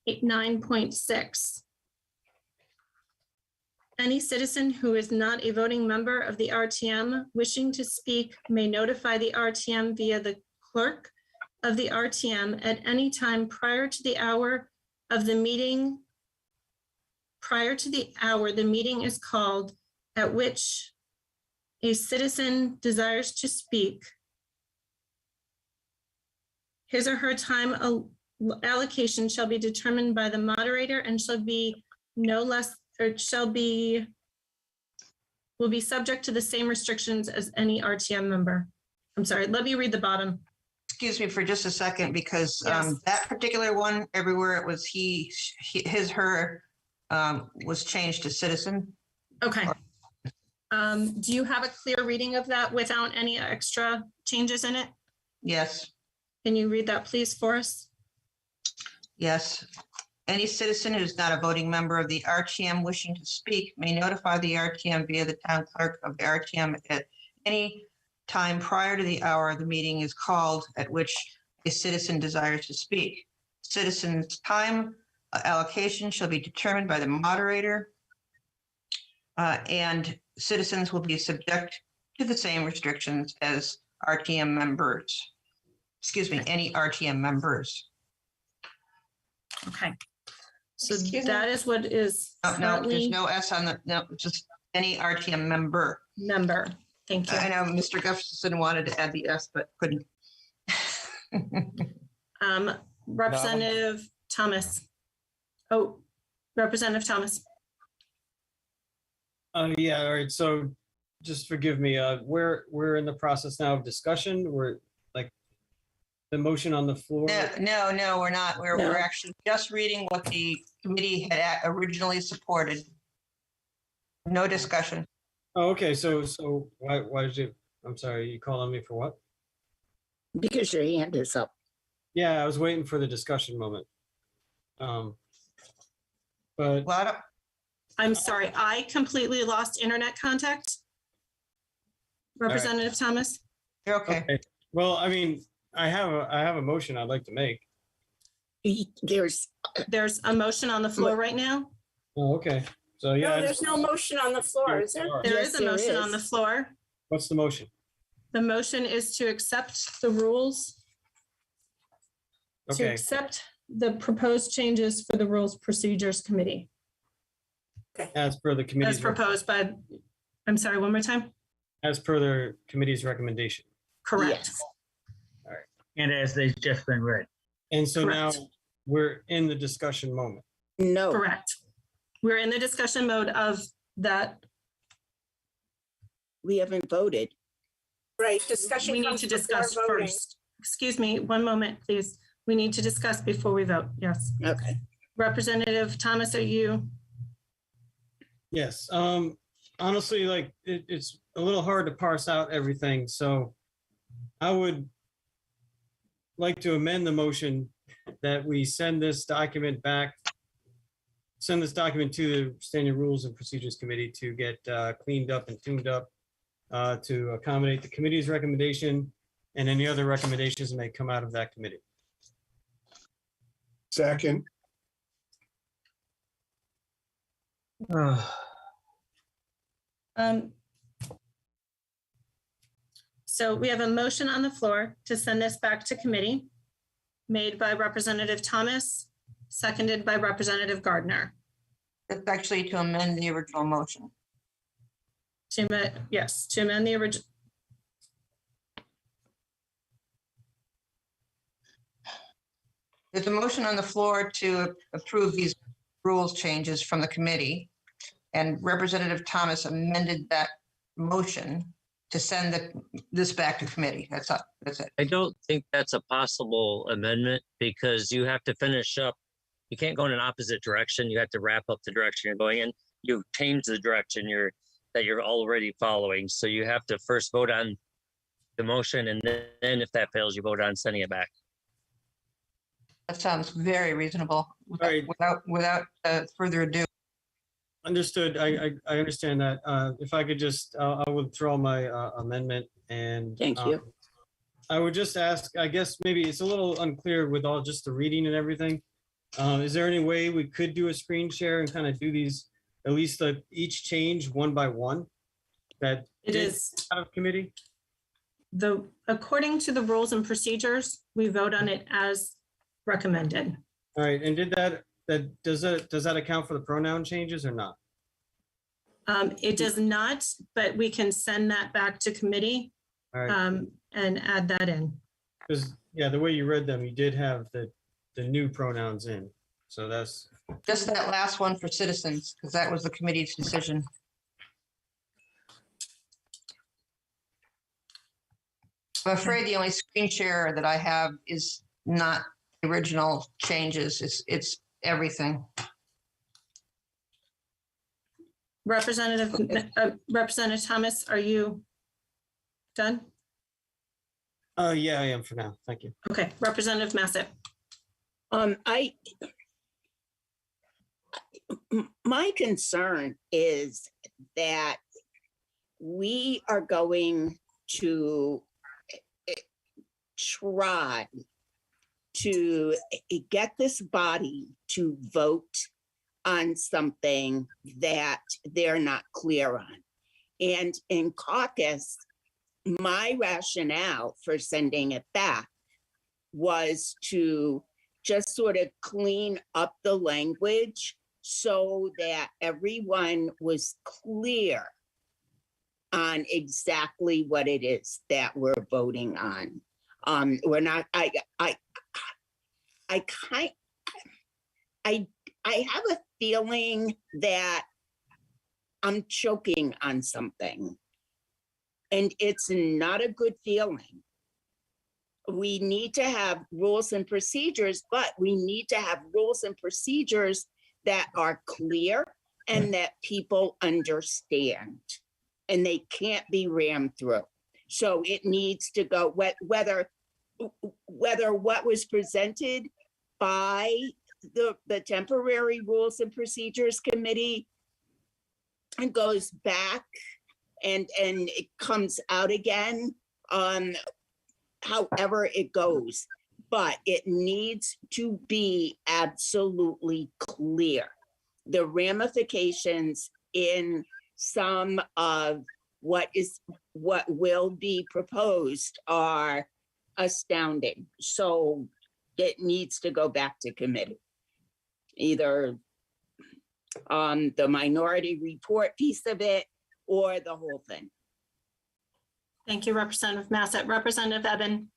[SPEAKER 1] 9.6. Any citizen who is not a voting member of the RTM wishing to speak may notify the RTM via the clerk of the RTM at any time prior to the hour of the meeting. Prior to the hour the meeting is called at which a citizen desires to speak. His or her time allocation shall be determined by the moderator and shall be no less, or will be subject to the same restrictions as any RTM member. I'm sorry, let me read the bottom.
[SPEAKER 2] Excuse me for just a second, because
[SPEAKER 1] Yes.
[SPEAKER 2] that particular one, everywhere it was his, her, was changed to citizen.
[SPEAKER 1] Okay. Do you have a clear reading of that without any extra changes in it?
[SPEAKER 2] Yes.
[SPEAKER 1] Can you read that please for us?
[SPEAKER 2] Yes. Any citizen who's not a voting member of the RTM wishing to speak may notify the RTM via the town clerk of the RTM at any time prior to the hour the meeting is called at which a citizen desires to speak. Citizens' time allocation shall be determined by the moderator, and citizens will be subject to the same restrictions as RTM members. Excuse me, any RTM members.
[SPEAKER 1] Okay. So
[SPEAKER 5] Excuse
[SPEAKER 1] that is what is
[SPEAKER 2] No, there's
[SPEAKER 1] currently
[SPEAKER 2] no S on the, no, just any RTM member.
[SPEAKER 1] member. Thank you.
[SPEAKER 2] I know Mr. Gustafson wanted to add the S, but couldn't.
[SPEAKER 1] Representative Thomas. Oh, Representative Thomas.
[SPEAKER 6] Yeah, all right, so just forgive me, we're in the process now of discussion, we're like the motion on the floor.
[SPEAKER 2] No, we're not.
[SPEAKER 1] No.
[SPEAKER 2] We're actually just reading what the committee had originally supported. No discussion.
[SPEAKER 6] Oh, okay, so why did you, I'm sorry, you called on me for what?
[SPEAKER 8] Because your hand is up.
[SPEAKER 6] Yeah, I was waiting for the discussion moment. But
[SPEAKER 1] I'm sorry, I completely lost internet contact. Representative Thomas.
[SPEAKER 2] You're okay.
[SPEAKER 6] Well, I mean, I have a motion I'd like to make.
[SPEAKER 8] There's
[SPEAKER 1] a motion on the floor right now.
[SPEAKER 6] Oh, okay. So yeah.
[SPEAKER 10] No, there's no motion on the floor, is there?
[SPEAKER 1] There is a motion on the floor.
[SPEAKER 6] What's the motion?
[SPEAKER 1] The motion is to accept the rules. To
[SPEAKER 6] Okay.
[SPEAKER 1] accept the proposed changes for the Rules Procedures Committee.
[SPEAKER 6] As per the committee's.
[SPEAKER 1] As proposed by, I'm sorry, one more time?
[SPEAKER 6] As per the committee's recommendation.
[SPEAKER 1] Correct.
[SPEAKER 6] All right.
[SPEAKER 16] And as they've just been read.
[SPEAKER 6] And so now
[SPEAKER 1] Correct.
[SPEAKER 6] we're in the discussion moment.
[SPEAKER 8] No.
[SPEAKER 1] Correct. We're in the discussion mode of that.
[SPEAKER 8] We haven't voted.
[SPEAKER 10] Right, discussion.
[SPEAKER 1] We need
[SPEAKER 10] comes
[SPEAKER 1] to
[SPEAKER 10] before
[SPEAKER 1] discuss
[SPEAKER 10] voting.
[SPEAKER 1] first. Excuse me, one moment, please. We need to discuss before we vote. Yes.
[SPEAKER 8] Okay.
[SPEAKER 1] Representative Thomas, are you?
[SPEAKER 6] Yes. Honestly, like it's a little hard to parse out everything. So I would like to amend the motion that we send this document back, send this document to the Standing Rules and Procedures Committee to get cleaned up and tuned up to accommodate the committee's recommendation and any other recommendations that may come out of that committee.
[SPEAKER 19] Second.
[SPEAKER 1] So we have a motion on the floor to send this back to committee, made by Representative Thomas, seconded by Representative Gardner.
[SPEAKER 2] It's actually to amend the original motion.
[SPEAKER 1] To amend, yes, to amend the original.
[SPEAKER 2] There's a motion on the floor to approve these rules changes from the committee. And Representative Thomas amended that motion to send this back to committee. That's it.
[SPEAKER 15] I don't think that's a possible amendment because you have to finish up. You can't go in an opposite direction. You have to wrap up the direction you're going in. You change the direction that you're already following. So you have to first vote on the motion, and then if that fails, you vote on sending it back.
[SPEAKER 2] That sounds very reasonable. Without further ado.
[SPEAKER 6] Understood. I understand that. If I could just, I'll withdraw my amendment and.
[SPEAKER 8] Thank you.
[SPEAKER 6] I would just ask, I guess maybe it's a little unclear with all just the reading and everything. Is there any way we could do a screen share and kind of do these, at least each change one by one? That
[SPEAKER 1] It is
[SPEAKER 6] out of committee?
[SPEAKER 1] According to the rules and procedures, we vote on it as recommended.
[SPEAKER 6] All right, and does that account for the pronoun changes or not?
[SPEAKER 1] It does not, but we can send that back to committee.
[SPEAKER 6] All right.
[SPEAKER 1] And add that in.
[SPEAKER 6] Because, yeah, the way you read them, you did have the new pronouns in. So that's.
[SPEAKER 2] Just that last one for citizens, because that was the committee's decision. I'm afraid the only screen share that I have is not the original changes. It's everything.
[SPEAKER 1] Representative Thomas, are you done?
[SPEAKER 6] Yeah, I am for now. Thank you.
[SPEAKER 1] Okay, Representative Massett.
[SPEAKER 8] My concern is that we are going to try to get this body to vote on something that they're not clear on. And in caucus, my rationale for sending it back was to just sort of clean up the language so that everyone was clear on exactly what it is that we're voting on. We're not, I have a feeling that I'm choking on something, and it's not a good feeling. We need to have rules and procedures, but we need to have rules and procedures that are clear and that people understand, and they can't be rammed through. So it needs to go, whether what was presented by the temporary rules and procedures committee and goes back and it comes out again, however it goes, but it needs to be absolutely clear. The ramifications in some of what will be proposed are astounding. So it needs to go back to committee. Either on the minority report piece of it or the whole thing.
[SPEAKER 1] Thank you, Representative Massett. Representative Eben.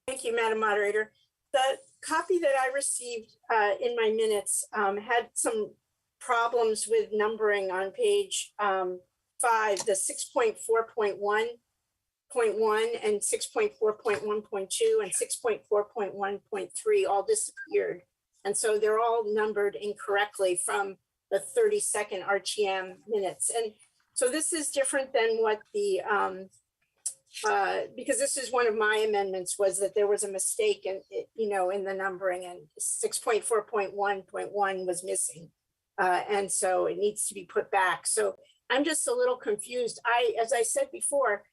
[SPEAKER 10] Thank you, Madam Moderator. The copy that I received in my minutes had some problems with numbering on page 5, the 6.4.1.1 and 6.4.1.2 and 6.4.1.3 all disappeared. And so they're all numbered incorrectly from the 32nd RTM minutes. And so this is different than what the, because this is one of my amendments, was that there was a mistake in, in the numbering, and 6.4.1.1 was missing. And so it needs to be put back. So I'm just a little confused. As I said before,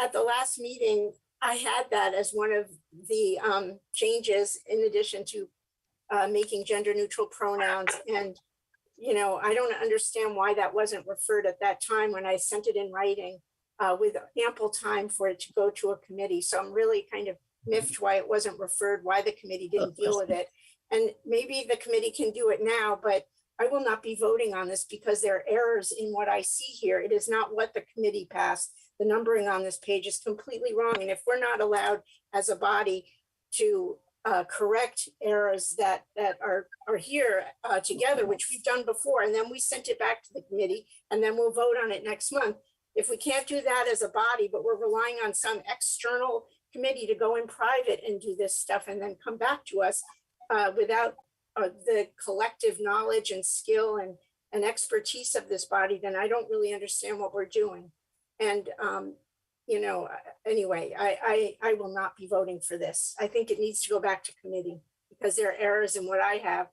[SPEAKER 10] at the last meeting, I had that as one of the changes, in addition to making gender neutral pronouns. And, I don't understand why that wasn't referred at that time when I sent it in writing with ample time for it to go to a committee. So I'm really kind of miffed why it wasn't referred, why the committee didn't deal with it. And maybe the committee can do it now, but I will not be voting on this because there are errors in what I see here. It is not what the committee passed. The numbering on this page is completely wrong. And if we're not allowed as a body to correct errors that are here together, which we've done before, and then we sent it back to the committee, and then we'll vote on it next month. If we can't do that as a body, but we're relying on some external committee to go in private and do this stuff and then come back to us without the collective knowledge and skill and expertise of this body, then I don't really understand what we're doing. And anyway, I will not be voting for this. I think it needs to go back to committee because there are errors in what I have.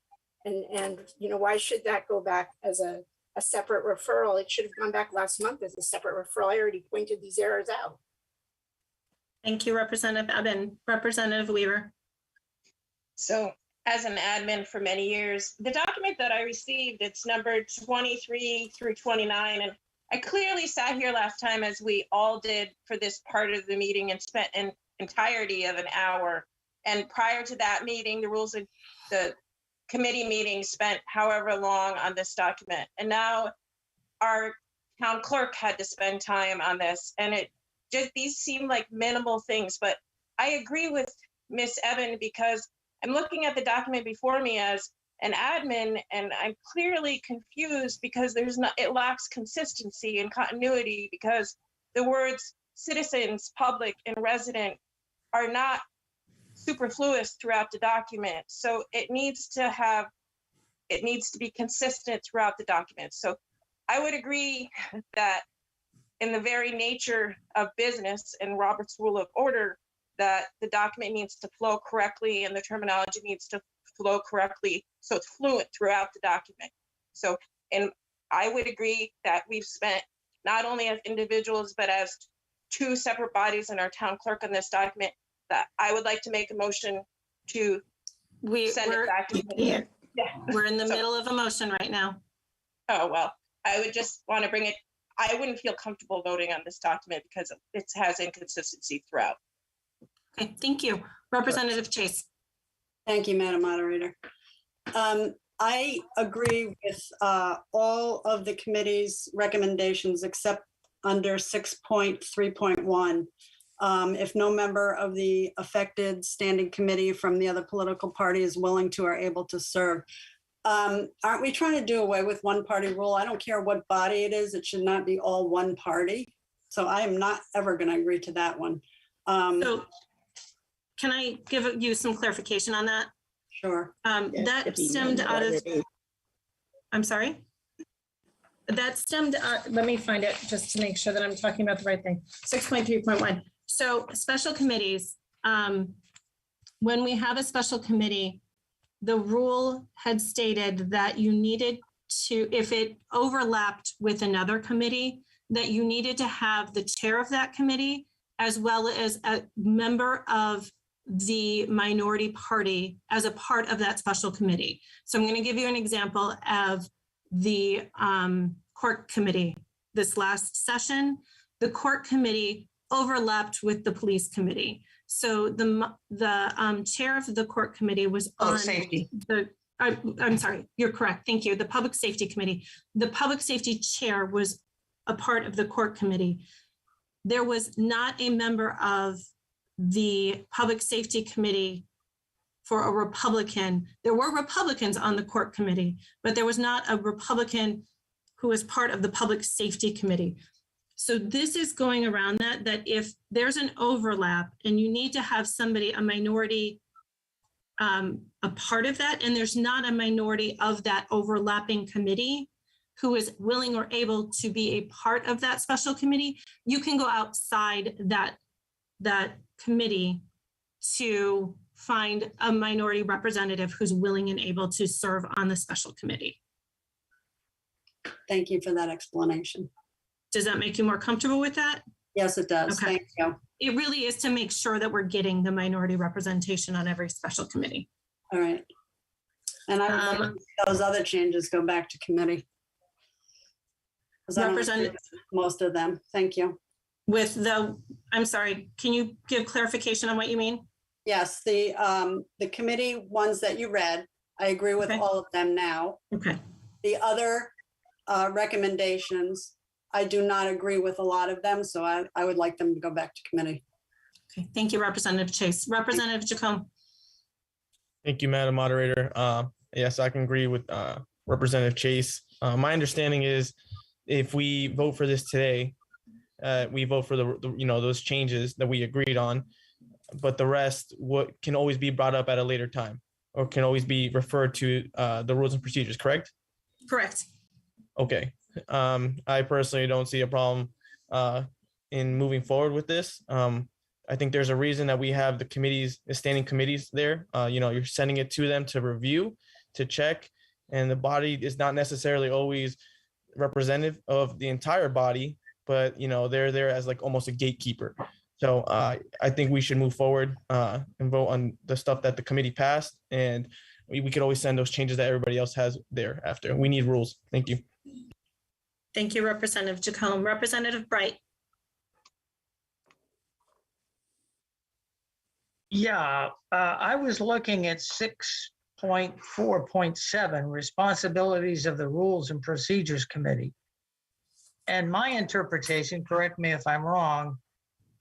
[SPEAKER 10] And why should that go back as a separate referral? It should have gone back last month as a separate referral. I already pointed these errors out.
[SPEAKER 1] Thank you, Representative Eben. Representative Weaver.
[SPEAKER 5] So as an admin for many years, the document that I received, it's numbered 23 through 29. And I clearly sat here last time, as we all did for this part of the meeting, and spent an entirety of an hour. And prior to that meeting, the committee meeting spent however long on this document. And now our town clerk had to spend time on this. And these seem like minimal things, but I agree with Ms. Eben because I'm looking at the document before me as an admin, and I'm clearly confused because it lacks consistency and continuity, because the words citizens, public, and resident are not superfluous throughout the document. So it needs to be consistent throughout the document. So I would agree that in the very nature of business and Robert's Rule of Order, that the document needs to flow correctly and the terminology needs to flow correctly, so it's fluent throughout the document. So, and I would agree that we've spent, not only as individuals, but as two separate bodies and our town clerk on this document, that I would like to make a motion to send it back to committee. Yeah.
[SPEAKER 1] We're in the middle of a motion right now.
[SPEAKER 5] Oh, well, I would just want to bring it, I wouldn't feel comfortable voting on this document because it has inconsistency throughout.
[SPEAKER 1] Okay, thank you. Representative Chase.
[SPEAKER 21] Thank you, Madam Moderator. I agree with all of the committee's recommendations except under 6.3.1. If no member of the affected standing committee from the other political party is willing to or able to serve. Aren't we trying to do away with one party rule? I don't care what body it is, it should not be all one party. So I am not ever going to agree to that one.
[SPEAKER 1] So can I give you some clarification on that?
[SPEAKER 21] Sure.
[SPEAKER 1] That stemmed out of, I'm sorry? That stemmed, let me find it just to make sure that I'm talking about the right thing. 6.3.1. So special committees, when we have a special committee, the rule had stated that you needed to, if it overlapped with another committee, that you needed to have the chair of that committee as well as a member of the minority party as a part of that special committee. So I'm going to give you an example of the court committee. This last session, the court committee overlapped with the police committee. So the chair of the court committee was on
[SPEAKER 2] safety.
[SPEAKER 1] I'm sorry, you're correct. Thank you. The public safety committee. The public safety chair was a part of the court committee. There was not a member of the public safety committee for a Republican. There were Republicans on the court committee, but there was not a Republican who was part of the public safety committee. So this is going around that if there's an overlap and you need to have somebody, a minority, a part of that, and there's not a minority of that overlapping committee who is willing or able to be a part of that special committee, you can go outside that committee to find a minority representative who's willing and able to serve on the special committee.
[SPEAKER 21] Thank you for that explanation.
[SPEAKER 1] Does that make you more comfortable with that?
[SPEAKER 21] Yes, it does.
[SPEAKER 1] Okay.
[SPEAKER 21] Thank you.
[SPEAKER 1] It really is to make sure that we're getting the minority representation on every special committee.
[SPEAKER 21] All right. And I would like to see those other changes go back to committee. 'Cause I don't agree with most of them. Thank you.
[SPEAKER 1] With the, I'm sorry, can you give clarification on what you mean?
[SPEAKER 21] Yes, the committee ones that you read, I agree with all of them now.
[SPEAKER 1] Okay.
[SPEAKER 21] The other recommendations, I do not agree with a lot of them, so I would like them to go back to committee.
[SPEAKER 1] Okay, thank you, Representative Chase. Representative Jacome.
[SPEAKER 7] Thank you, Madam Moderator. Yes, I can agree with Representative Chase. My understanding is if we vote for this today, we vote for the those changes that we agreed on, but the rest can always be brought up at a later time or can always be referred to the rules and procedures, correct?
[SPEAKER 1] Correct.
[SPEAKER 7] Okay. I personally don't see a problem in moving forward with this. I think there's a reason that we have the committees, the standing committees there. You're sending it to them to review, to check, and the body is not necessarily always representative of the entire body, but they're there as like almost a gatekeeper. So I think we should move forward and vote on the stuff that the committee passed, and we could always send those changes that everybody else has there after. We need rules. Thank you.
[SPEAKER 1] Thank you, Representative Jacome. Representative Bright.
[SPEAKER 16] Yeah, I was looking at 6.4.7, responsibilities of the Rules and Procedures Committee. And my interpretation, correct me if I'm wrong,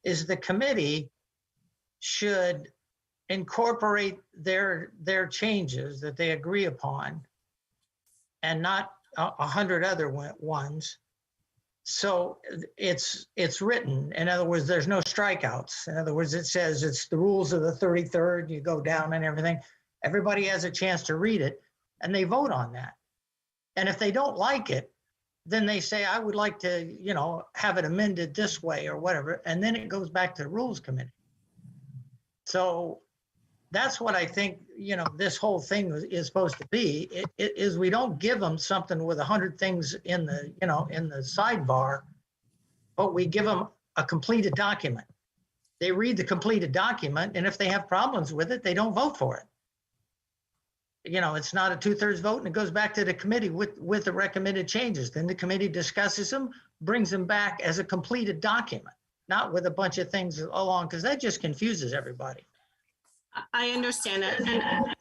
[SPEAKER 16] is the committee should incorporate their changes that they agree upon and not 100 other ones. So it's written. In other words, there's no strikeouts. In other words, it says it's the rules of the 33rd, you go down and everything. Everybody has a chance to read it and they vote on that. And if they don't like it, then they say, I would like to, have it amended this way or whatever. And then it goes back to the Rules Committee. So that's what I think, this whole thing is supposed to be. It is we don't give them something with 100 things in the, in the sidebar, but we give them a completed document. They read the completed document, and if they have problems with it, they don't vote for it. It's not a 2/3 vote, and it goes back to the committee with the recommended changes. Then the committee discusses them, brings them back as a completed document, not with a bunch of things along, because that just confuses everybody.
[SPEAKER 1] I understand that,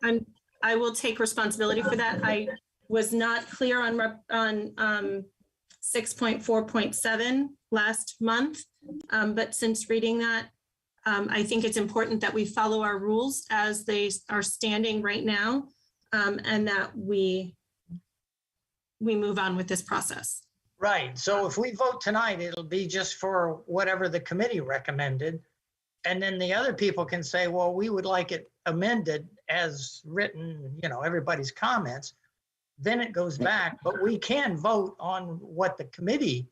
[SPEAKER 1] and I will take responsibility for that. I was not clear on 6.4.7 last month, but since reading that, I think it's important that we follow our rules as they are standing right now, and that we move on with this process.
[SPEAKER 16] Right. So if we vote tonight, it'll be just for whatever the committee recommended. And then the other people can say, well, we would like it amended as written, everybody's comments. Then it goes back, but we can vote on what the committee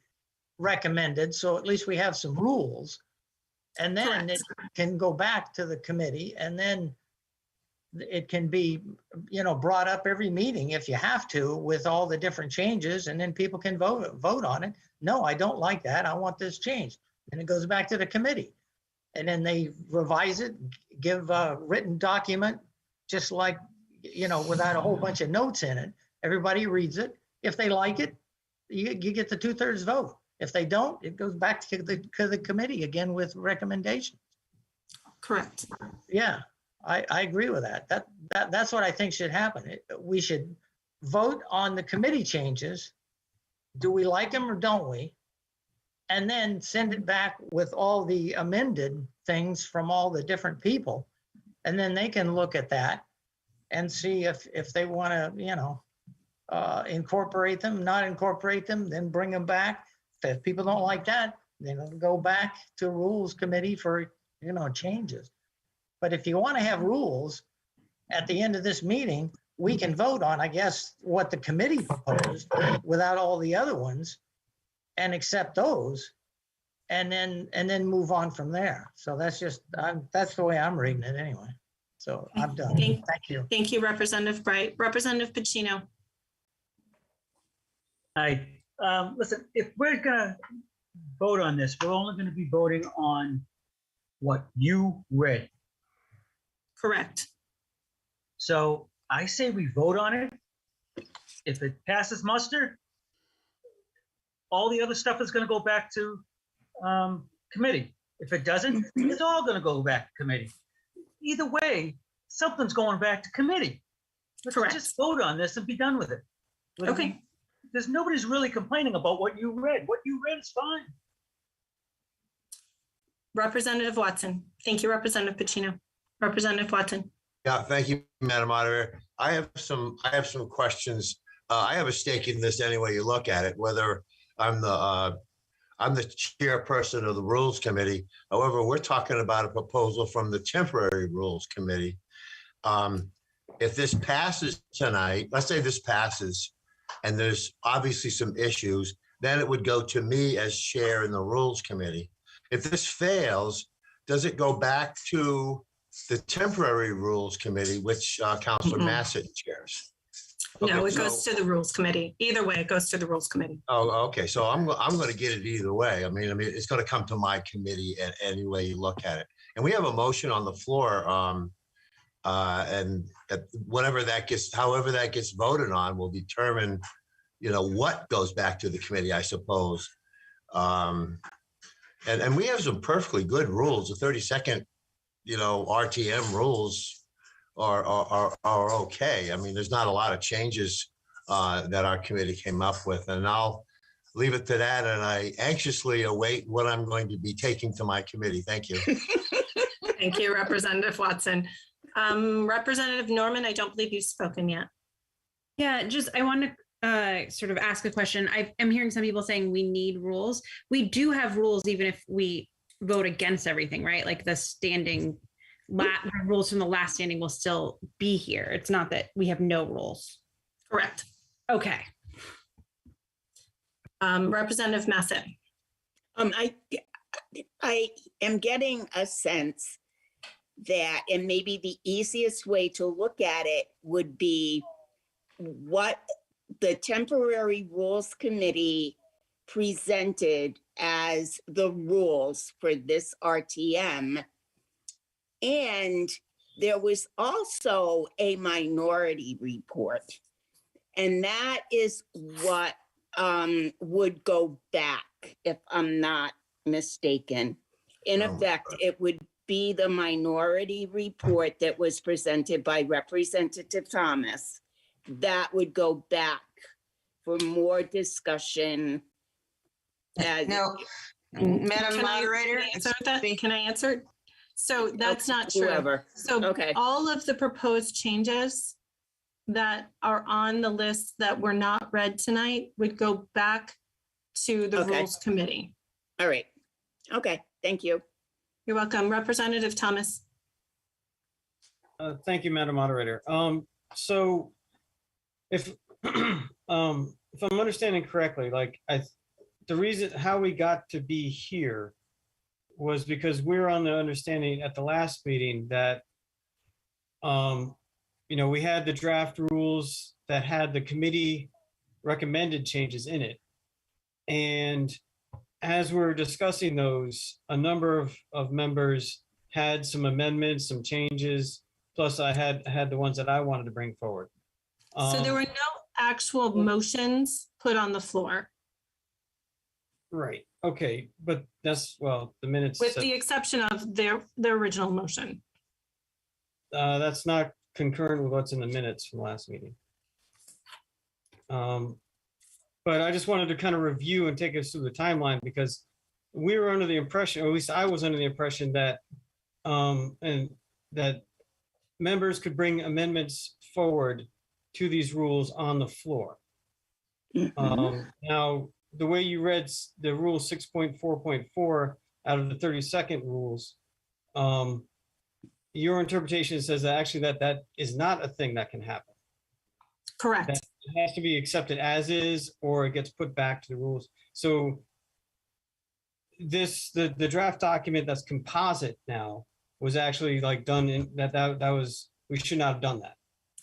[SPEAKER 16] recommended. So at least we have some rules. And then
[SPEAKER 1] Correct.
[SPEAKER 16] it can go back to the committee, and then it can be, brought up every meeting if you have to, with all the different changes, and then people can vote on it. No, I don't like that. I want this changed. And it goes back to the committee. And then they revise it, give a written document, just like, without a whole bunch of notes in it. Everybody reads it. If they like it, you get the 2/3 vote. If they don't, it goes back to the committee again with recommendations.
[SPEAKER 1] Correct.
[SPEAKER 16] Yeah, I agree with that. That's what I think should happen. We should vote on the committee changes. Do we like them or don't we? And then send it back with all the amended things from all the different people. And then they can look at that and see if they want to, incorporate them, not incorporate them, then bring them back. If people don't like that, then it'll go back to Rules Committee for, changes. But if you want to have rules at the end of this meeting, we can vote on, I guess, what the committee proposed without all the other ones, and accept those, and then move on from there. So that's the way I'm reading it anyway. So I'm done. Thank you.
[SPEAKER 1] Thank you, Representative Bright. Representative Pacino.
[SPEAKER 12] Hi. Listen, if we're gonna vote on this, we're only gonna be voting on what you read.
[SPEAKER 1] Correct.
[SPEAKER 12] So I say we vote on it. If it passes muster, all the other stuff is gonna go back to committee. If it doesn't, it's all gonna go back to committee. Either way, something's going back to committee. Let's just vote on this and be done with it.
[SPEAKER 1] Okay.
[SPEAKER 12] There's nobody's really complaining about what you read. What you read is fine.
[SPEAKER 1] Representative Watson. Thank you, Representative Pacino. Representative Watson.
[SPEAKER 20] Yeah, thank you, Madam Moderator. I have some questions. I have a stake in this any way you look at it, whether I'm the chairperson of the Rules Committee. However, we're talking about a proposal from the Temporary Rules Committee. If this passes tonight, let's say this passes, and there's obviously some issues, then it would go to me as chair in the Rules Committee. If this fails, does it go back to the Temporary Rules Committee, which Councilor Massett chairs?
[SPEAKER 1] No, it goes to the Rules Committee. Either way, it goes to the Rules Committee.
[SPEAKER 20] Oh, okay. So I'm going to get it either way. I mean, it's going to come to my committee any way you look at it. And we have a motion on the floor, and however that gets voted on will determine, what goes back to the committee, I suppose. And we have some perfectly good rules. The 32nd, RTM rules are okay. I mean, there's not a lot of changes that our committee came up with, and I'll leave it to that. And I anxiously await what I'm going to be taking to my committee. Thank you.
[SPEAKER 1] Thank you, Representative Watson. Representative Norman, I don't believe you've spoken yet.
[SPEAKER 17] Yeah, I want to sort of ask a question. I'm hearing some people saying we need rules. We do have rules even if we vote against everything, right? Like the rules from the last standing will still be here. It's not that we have no rules.
[SPEAKER 1] Correct.
[SPEAKER 17] Okay.
[SPEAKER 1] Representative Massett.
[SPEAKER 8] I am getting a sense that, and maybe the easiest way to look at it would be what the temporary rules committee presented as the rules for this RTM. And there was also a minority report. And that is what would go back, if I'm not mistaken. In effect, it would be the minority report that was presented by Representative Thomas. That would go back for more discussion.
[SPEAKER 2] No, Madam Moderator.
[SPEAKER 1] Can I answer? So that's not true.
[SPEAKER 8] Whoever.
[SPEAKER 1] So
[SPEAKER 8] Okay.
[SPEAKER 1] all of the proposed changes that are on the list that were not read tonight would go back to the
[SPEAKER 8] Okay.
[SPEAKER 1] Rules Committee.
[SPEAKER 8] All right. Okay, thank you.
[SPEAKER 1] You're welcome. Representative Thomas.
[SPEAKER 6] Thank you, Madam Moderator. So if I'm understanding correctly, like the reason how we got to be here was because we were on the understanding at the last meeting that we had the draft rules that had the committee recommended changes in it. And as we're discussing those, a number of members had some amendments, some changes, plus I had the ones that I wanted to bring forward.
[SPEAKER 1] So there were no actual motions put on the floor,
[SPEAKER 6] Right, okay, but that's, well, the minutes.
[SPEAKER 1] with the exception of their original motion.
[SPEAKER 6] That's not concurrent with what's in the minutes from last meeting. But I just wanted to kind of review and take us through the timeline because we were under the impression, or at least I was under the impression that and that members could bring amendments forward to these rules on the floor. Now, the way you read the rule 6.4.4 out of the 32nd rules, your interpretation says that actually that is not a thing that can happen.
[SPEAKER 1] Correct.
[SPEAKER 6] That it has to be accepted as is, or it gets put back to the rules. So the draft document that's composite now was actually like done in that was, we should not have done that.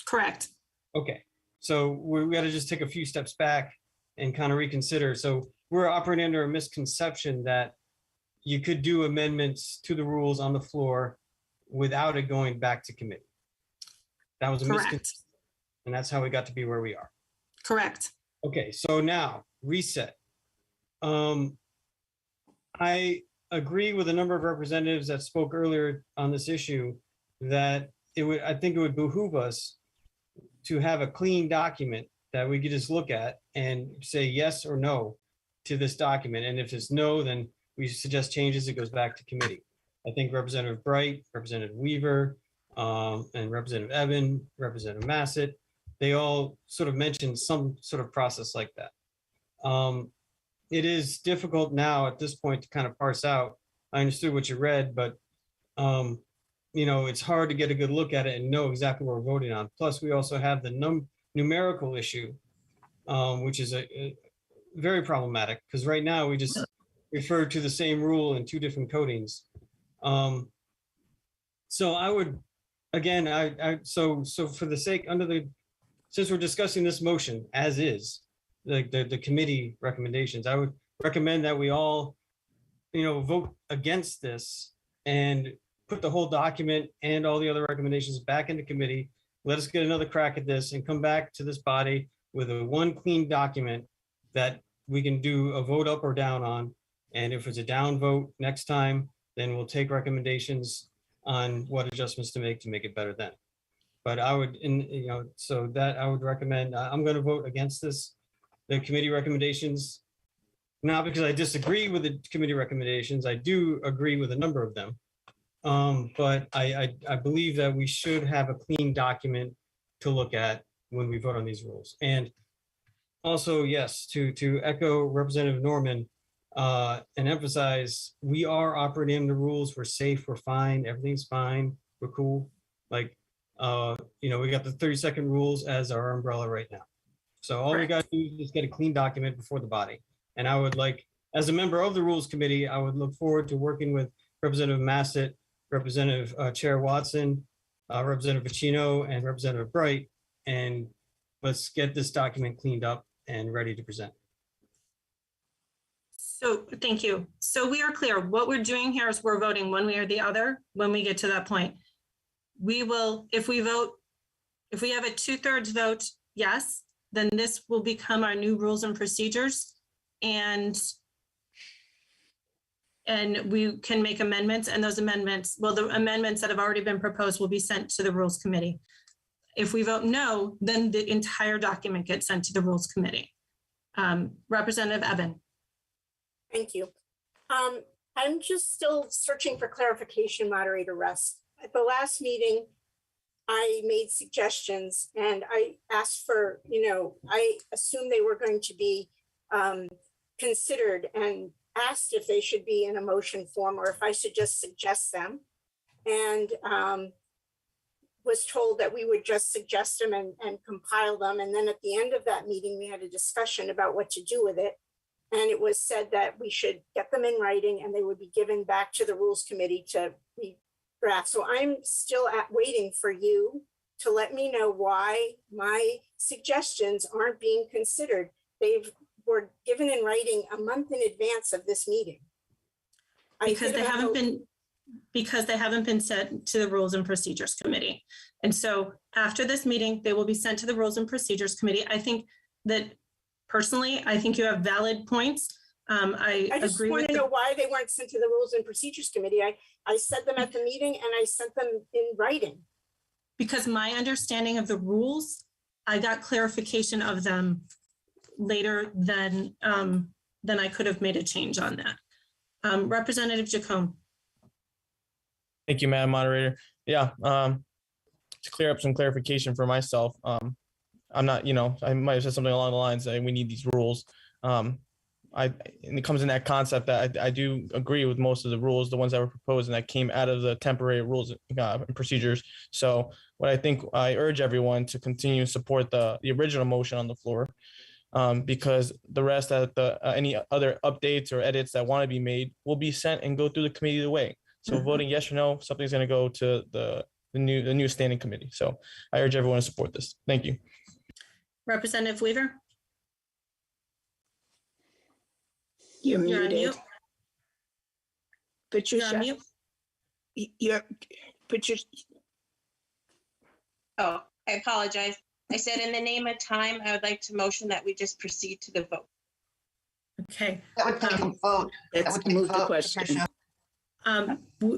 [SPEAKER 1] Correct.
[SPEAKER 6] Okay, so we got to just take a few steps back and kind of reconsider. So we're operating under a misconception that you could do amendments to the rules on the floor without it going back to committee. That was a misconception, and that's how we got to be where we are.
[SPEAKER 1] Correct.
[SPEAKER 6] Okay, so now reset. I agree with a number of representatives that spoke earlier on this issue that I think it would behoove us to have a clean document that we could just look at and say yes or no to this document. And if it's no, then we suggest changes, it goes back to committee. I think Representative Bright, Representative Weaver, and Representative Evan, Representative Massett, they all sort of mentioned some sort of process like that. It is difficult now at this point to kind of parse out. I understood what you read, but it's hard to get a good look at it and know exactly what we're voting on. Plus, we also have the numerical issue, which is a very problematic because right now we just refer to the same rule in two different codings. So I would, again, so for the sake since we're discussing this motion as is, the committee recommendations, I would recommend that we all, vote against this and put the whole document and all the other recommendations back into committee. Let us get another crack at this and come back to this body with one clean document that we can do a vote up or down on. And if it's a down vote next time, then we'll take recommendations on what adjustments to make it better then. But I would, so that I would recommend, I'm going to vote against the committee recommendations, not because I disagree with the committee recommendations. I do agree with a number of them. But I believe that we should have a clean document to look at when we vote on these rules. And also, yes, to echo Representative Norman and emphasize, we are operating in the rules. We're safe, we're fine, everything's fine, we're cool. Like, we got the 30-second rules as our umbrella right now. So all we got to do is get a clean document before the body. And I would like, as a member of the Rules Committee, I would look forward to working with Representative Massett Representative Chair Watson, Representative Pacino, and Representative Bright. And let's get this document cleaned up and ready to present.
[SPEAKER 1] So thank you. So we are clear. What we're doing here is we're voting one way or the other when we get to that point. We will, if we vote, if we have a 2/3 vote, yes, then this will become our new rules and procedures. And we can make amendments, and those amendments, well, the amendments that have already been proposed will be sent to the Rules Committee. If we vote no, then the entire document gets sent to the Rules Committee. Representative Evan.
[SPEAKER 10] Thank you. I'm just still searching for clarification, Moderator Russ. At the last meeting, I made suggestions and I asked for, I assumed they were going to be considered and asked if they should be in a motion form or if I should just suggest them. And was told that we would just suggest them and compile them. And then at the end of that meeting, we had a discussion about what to do with it. And it was said that we should get them in writing and they would be given back to the Rules Committee to be draft. So I'm still waiting for you to let me know why my suggestions aren't being considered. They were given in writing a month in advance of this meeting.
[SPEAKER 1] Because they haven't been sent to the Rules and Procedures Committee. And so after this meeting, they will be sent to the Rules and Procedures Committee. I think that personally, I think you have valid points. I
[SPEAKER 10] just
[SPEAKER 1] agree
[SPEAKER 10] want
[SPEAKER 1] with
[SPEAKER 10] to know why they weren't sent to the Rules and Procedures Committee. I said them at the meeting and I sent them in writing.
[SPEAKER 1] Because my understanding of the rules, I got clarification of them later than I could have made a change on that. Representative Jacome.
[SPEAKER 7] Thank you, Madam Moderator. Yeah, to clear up some clarification for myself, I'm not, I might have said something along the lines that we need these rules. And it comes in that concept that I do agree with most of the rules, the ones that were proposed and that came out of the temporary rules and procedures. So what I urge everyone to continue to support the original motion on the floor, because the rest of any other updates or edits that want to be made will be sent and go through the committee the way. So voting yes or no, something's going to go to the new standing committee. So I urge everyone to support this. Thank you.
[SPEAKER 1] Representative Weaver.
[SPEAKER 8] You're
[SPEAKER 1] on
[SPEAKER 8] muted.
[SPEAKER 1] mute.
[SPEAKER 8] Patricia.
[SPEAKER 1] You're on mute.
[SPEAKER 8] You're Patricia.
[SPEAKER 5] Oh, I apologize. I said in the name of time, I would like to motion that we just proceed to the vote.
[SPEAKER 1] Okay.
[SPEAKER 2] That would take a vote.
[SPEAKER 8] Let's move the question.
[SPEAKER 2] Patricia.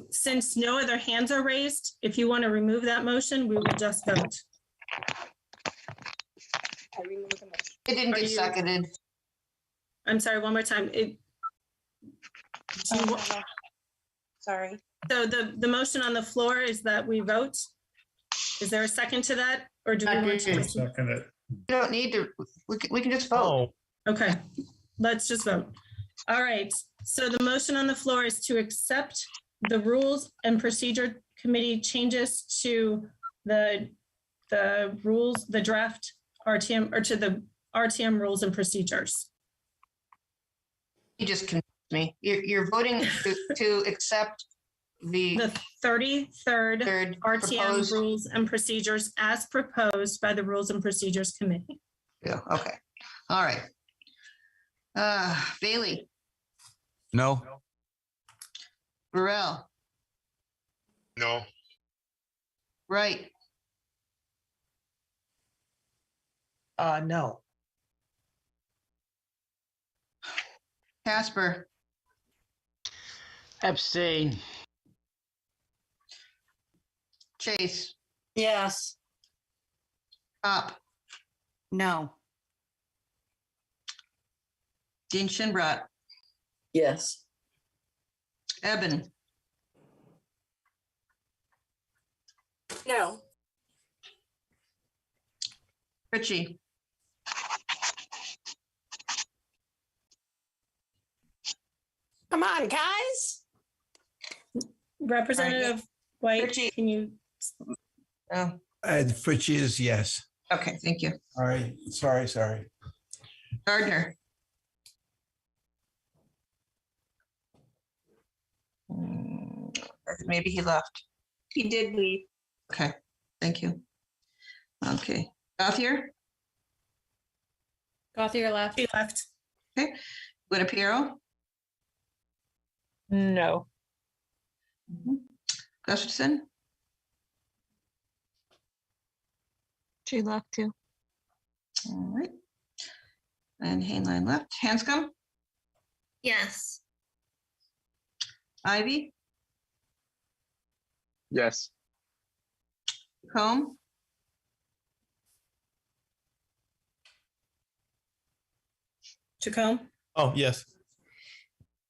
[SPEAKER 1] Since no other hands are raised, if you want to remove that motion, we will just vote.
[SPEAKER 5] I remove the motion.
[SPEAKER 2] It didn't get seconded.
[SPEAKER 1] I'm sorry, one more time.
[SPEAKER 5] Sorry.
[SPEAKER 1] So the motion on the floor is that we vote. Is there a second to that? Or do we want to just?
[SPEAKER 19] Second it.
[SPEAKER 2] You don't need to, we can just vote.
[SPEAKER 1] Okay, let's just vote. All right, so the motion on the floor is to accept the Rules and Procedure Committee changes to the rules, the draft RTM, or to the RTM rules and procedures.
[SPEAKER 2] You just confused me. You're voting to accept the
[SPEAKER 1] 33rd RTM
[SPEAKER 2] proposed-
[SPEAKER 1] rules and procedures as proposed by the Rules and Procedures Committee.
[SPEAKER 2] Yeah, okay. All right. Bailey,
[SPEAKER 11] No.
[SPEAKER 2] Burrell,
[SPEAKER 11] No.
[SPEAKER 2] Wright,
[SPEAKER 16] No.
[SPEAKER 2] Casper,
[SPEAKER 3] Abstain.
[SPEAKER 2] Chase,
[SPEAKER 21] Yes.
[SPEAKER 2] Top,
[SPEAKER 21] No.
[SPEAKER 2] Dean Shinbrat,
[SPEAKER 8] Yes.
[SPEAKER 2] Eben,
[SPEAKER 10] No.
[SPEAKER 2] Richie,
[SPEAKER 21] Come on, guys.
[SPEAKER 1] Representative White,
[SPEAKER 2] Richie.
[SPEAKER 1] can you?
[SPEAKER 2] Oh,
[SPEAKER 11] Fritchie is yes.
[SPEAKER 2] okay, thank you.
[SPEAKER 19] All right, sorry.
[SPEAKER 2] Gardner. maybe he left.
[SPEAKER 5] He did leave.
[SPEAKER 2] Okay, thank you. Okay, Gothier,
[SPEAKER 17] Gothier left.
[SPEAKER 1] She left.
[SPEAKER 2] okay, Guadapiero,
[SPEAKER 9] No.
[SPEAKER 2] Gustafson,
[SPEAKER 14] She left too.
[SPEAKER 2] all right. And Hainline left. Hanscom,
[SPEAKER 1] Yes.
[SPEAKER 2] Ivy,
[SPEAKER 4] Yes.
[SPEAKER 2] Combe,
[SPEAKER 1] Jacome?
[SPEAKER 7] Oh, yes.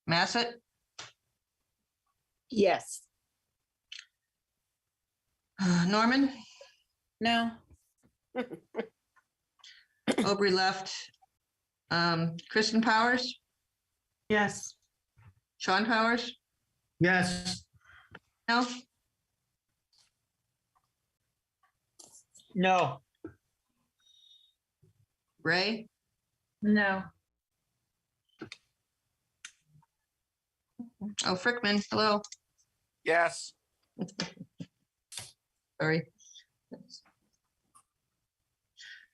[SPEAKER 2] Massett,
[SPEAKER 8] Yes.
[SPEAKER 2] Norman,
[SPEAKER 17] No.
[SPEAKER 2] Aubrey left. Kristen Powers,
[SPEAKER 1] Yes.
[SPEAKER 2] Sean Powers,
[SPEAKER 18] Yes.
[SPEAKER 2] no,
[SPEAKER 12] No.
[SPEAKER 2] Ray,
[SPEAKER 17] No.
[SPEAKER 2] oh, Frickman, hello,
[SPEAKER 4] Yes.
[SPEAKER 2] sorry.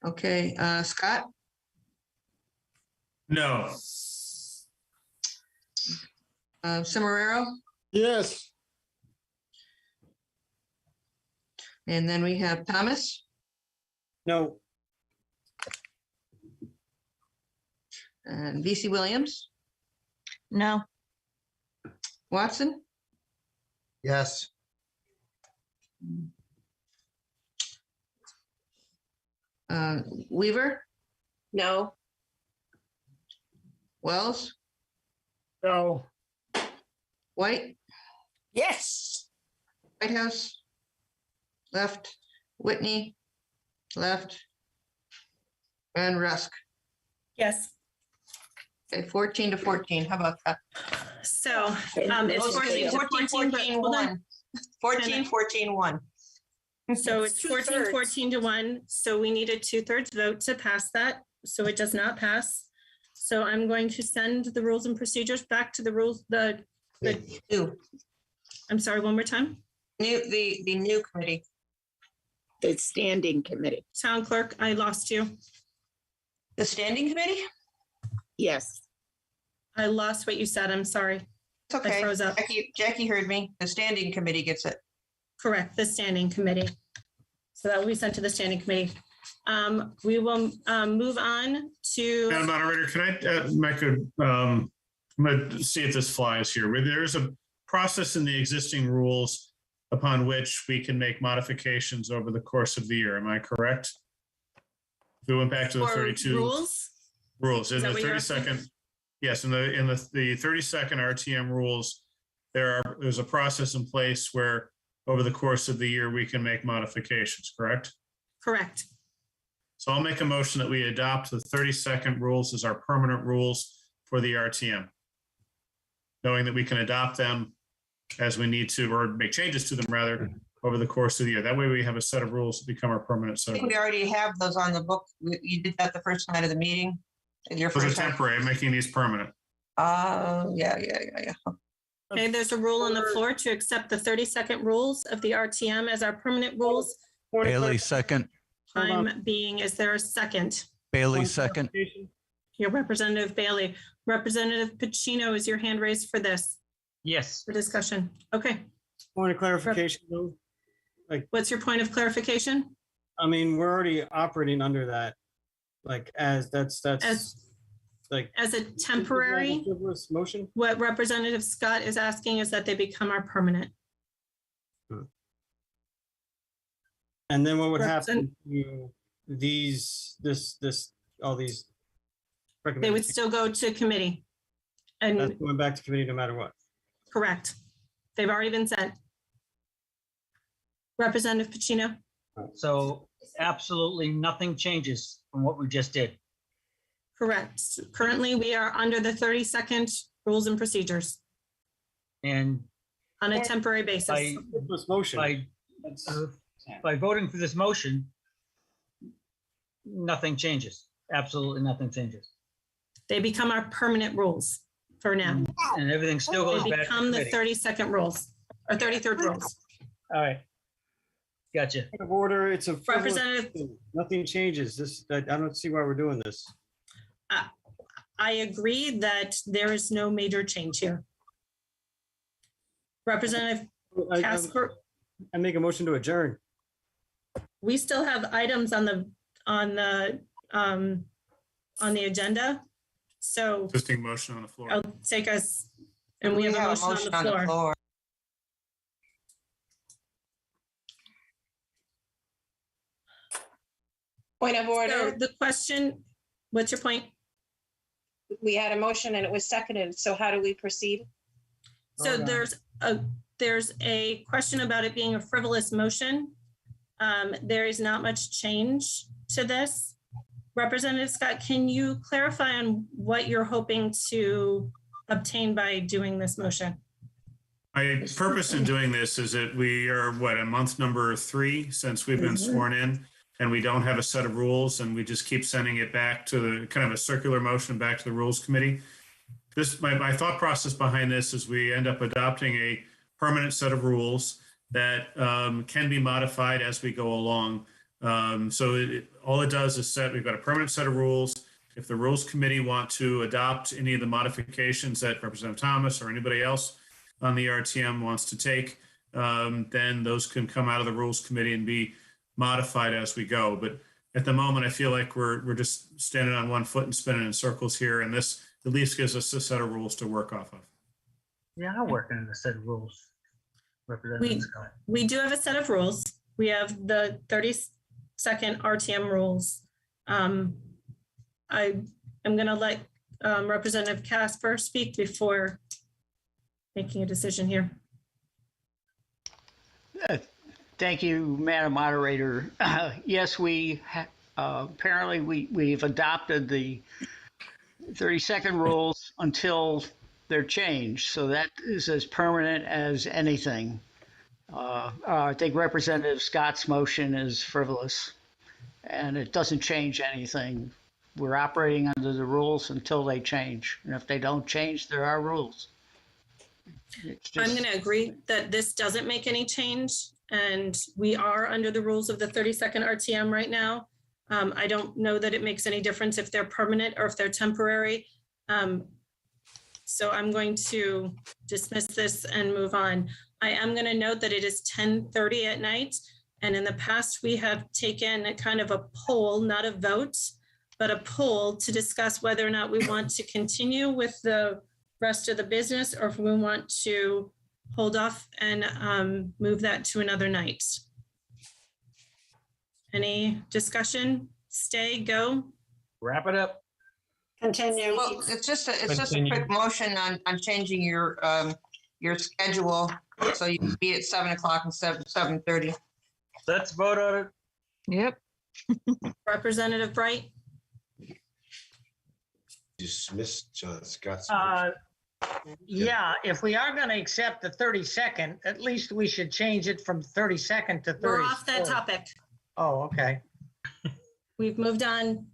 [SPEAKER 2] Okay, Scott,
[SPEAKER 11] No.
[SPEAKER 2] Cimarero,
[SPEAKER 19] Yes.
[SPEAKER 2] and then we have Thomas,
[SPEAKER 6] No.
[SPEAKER 2] and VC Williams,
[SPEAKER 14] No.
[SPEAKER 2] Watson,
[SPEAKER 20] Yes.
[SPEAKER 2] Weaver,
[SPEAKER 5] No.
[SPEAKER 2] Wells,
[SPEAKER 16] No.
[SPEAKER 2] White,
[SPEAKER 10] Yes.
[SPEAKER 2] Whitehouse, left, Whitney, left, and Rusk.
[SPEAKER 1] Yes.
[SPEAKER 2] Okay, 14 to 14. How about that?
[SPEAKER 1] So it's 14 to 14, but hold on.
[SPEAKER 2] 14, 14, 1.
[SPEAKER 1] So it's 14,
[SPEAKER 10] Two-thirds.
[SPEAKER 1] 14 to 1. So we need a 2/3 vote to pass that. So it does not pass. So I'm going to send the rules and procedures back to the rules,
[SPEAKER 2] New,
[SPEAKER 1] I'm sorry, one more time.
[SPEAKER 2] the new committee.
[SPEAKER 8] The standing committee.
[SPEAKER 1] Town clerk, I lost you.
[SPEAKER 2] The standing committee?
[SPEAKER 8] Yes.
[SPEAKER 1] I lost what you said. I'm sorry.
[SPEAKER 2] It's okay.
[SPEAKER 1] I froze up.
[SPEAKER 2] Jackie heard me. The standing committee gets it.
[SPEAKER 1] Correct, the standing committee. So that will be sent to the standing committee. We will move on to.
[SPEAKER 13] Madam Moderator, can I make I'm going to see if this flies here. Where there's a process in the existing rules upon which we can make modifications over the course of the year. Am I correct? If we went back to the
[SPEAKER 1] For
[SPEAKER 13] 32
[SPEAKER 1] rules?
[SPEAKER 13] rules in
[SPEAKER 1] Is that
[SPEAKER 13] the
[SPEAKER 1] what you're
[SPEAKER 13] 32nd. Yes, in the 32nd RTM rules, there's a process in place where over the course of the year we can make modifications. Correct?
[SPEAKER 1] Correct.
[SPEAKER 13] So I'll make a motion that we adopt the 32nd rules as our permanent rules for the RTM, knowing that we can adopt them as we need to, or make changes to them rather, over the course of the year. That way we have a set of rules that become our permanent
[SPEAKER 2] I
[SPEAKER 13] set of
[SPEAKER 2] think we
[SPEAKER 13] rules.
[SPEAKER 2] already have those on the book. You did that the first night of the meeting. Your
[SPEAKER 13] Those are
[SPEAKER 2] first time.
[SPEAKER 13] temporary, I'm making these permanent.
[SPEAKER 2] Yeah.
[SPEAKER 1] Okay, there's a rule on the floor to accept the 32nd rules of the RTM as our permanent rules.
[SPEAKER 11] Bailey, second.
[SPEAKER 1] Time being, is there a second?
[SPEAKER 11] Bailey, second.
[SPEAKER 1] Your Representative Bailey. Representative Pacino, is your hand raised for this,
[SPEAKER 12] Yes.
[SPEAKER 1] for discussion? Okay,
[SPEAKER 6] Point of clarification, though.
[SPEAKER 1] what's your point of clarification?
[SPEAKER 6] I mean, we're already operating under that. Like, that's
[SPEAKER 1] As-
[SPEAKER 6] like.
[SPEAKER 1] As a temporary,
[SPEAKER 6] Frivolous motion.
[SPEAKER 1] what Representative Scott is asking is that they become our permanent.
[SPEAKER 6] And then what would happen to all these?
[SPEAKER 1] They would
[SPEAKER 6] recommendations?
[SPEAKER 1] still go to committee.
[SPEAKER 6] That's
[SPEAKER 1] And
[SPEAKER 6] going back to committee no matter what.
[SPEAKER 1] correct. They've already been sent. Representative Pacino?
[SPEAKER 12] So absolutely nothing changes from what we just did.
[SPEAKER 1] Correct. Currently, we are under the 32nd rules and procedures
[SPEAKER 12] And
[SPEAKER 1] on a temporary basis.
[SPEAKER 12] by,
[SPEAKER 6] Frivolous motion.
[SPEAKER 12] by voting for this motion, nothing changes. Absolutely nothing changes.
[SPEAKER 1] They become our permanent rules for now.
[SPEAKER 12] And everything still goes
[SPEAKER 1] They
[SPEAKER 12] back to
[SPEAKER 1] become the
[SPEAKER 12] committee.
[SPEAKER 1] 32nd rules. or 33rd rules.
[SPEAKER 12] All right. Gotcha.
[SPEAKER 6] Point of order, it's a. frivolous
[SPEAKER 1] Representative-
[SPEAKER 6] thing. Nothing changes. This, I don't see why we're doing this.
[SPEAKER 1] I agree that there is no major change here. Representative Casper,
[SPEAKER 6] I make a motion to adjourn.
[SPEAKER 1] we still have items on the agenda. So
[SPEAKER 13] Existing motion on the floor.
[SPEAKER 1] I'll take us, and we have a motion on the floor.
[SPEAKER 5] Point of
[SPEAKER 1] So
[SPEAKER 5] order.
[SPEAKER 1] the question, what's your point?
[SPEAKER 5] We had a motion and it was seconded. So how do we proceed?
[SPEAKER 1] So
[SPEAKER 12] Hold on.
[SPEAKER 1] there's a question about it being a frivolous motion. There is not much change to this. Representative Scott, can you clarify on what you're hoping to obtain by doing this motion?
[SPEAKER 13] My purpose in doing this is that we are, a month number 3 since we've been sworn in, and we don't have a set of rules, and we just keep sending it back to the kind of a circular motion back to the Rules Committee. My thought process behind this is we end up adopting a permanent set of rules that can be modified as we go along. All it does is we've got a permanent set of rules. If the Rules Committee want to adopt any of the modifications that Representative Thomas or anybody else on the RTM wants to take, then those can come out of the Rules Committee and be modified as we go. But at the moment, I feel like we're just standing on one foot and spinning in circles here, and this at least gives us a set of rules to work off of.
[SPEAKER 12] Yeah, I'm working in a set of rules. Representative Scott.
[SPEAKER 1] We do have a set of rules. We have the 30-second RTM rules. I am going to let Representative Casper speak before making a decision here.
[SPEAKER 3] Thank you, Madam Moderator. Yes, apparently we've adopted the 30-second rules until they're changed. So that is as permanent as anything. I think Representative Scott's motion is frivolous, and it doesn't change anything. We're operating under the rules until they change. And if they don't change, there are rules.
[SPEAKER 1] I'm going to agree that this doesn't make any change, and we are under the rules of the 30-second RTM right now. I don't know that it makes any difference if they're permanent or if they're temporary. So I'm going to dismiss this and move on. I am going to note that it is 10:30 at night, and in the past we have taken a kind of a poll, not a vote, but a poll to discuss whether or not we want to continue with the rest of the business or if we want to hold off and move that to another night. Any discussion? Stay, go?
[SPEAKER 12] Wrap it up.
[SPEAKER 10] Continue.
[SPEAKER 2] Well, it's just a quick motion on changing your schedule, so you can be at 7 o'clock instead of 7:30.
[SPEAKER 12] Let's vote on it.
[SPEAKER 21] Yep.
[SPEAKER 2] Representative Bright?
[SPEAKER 20] Dismiss John Scott's.
[SPEAKER 16] Yeah, if we are going to accept the 30-second, at least we should change it from 30-second to 30.
[SPEAKER 1] We're off that topic.
[SPEAKER 16] Oh, okay.
[SPEAKER 1] We've moved on.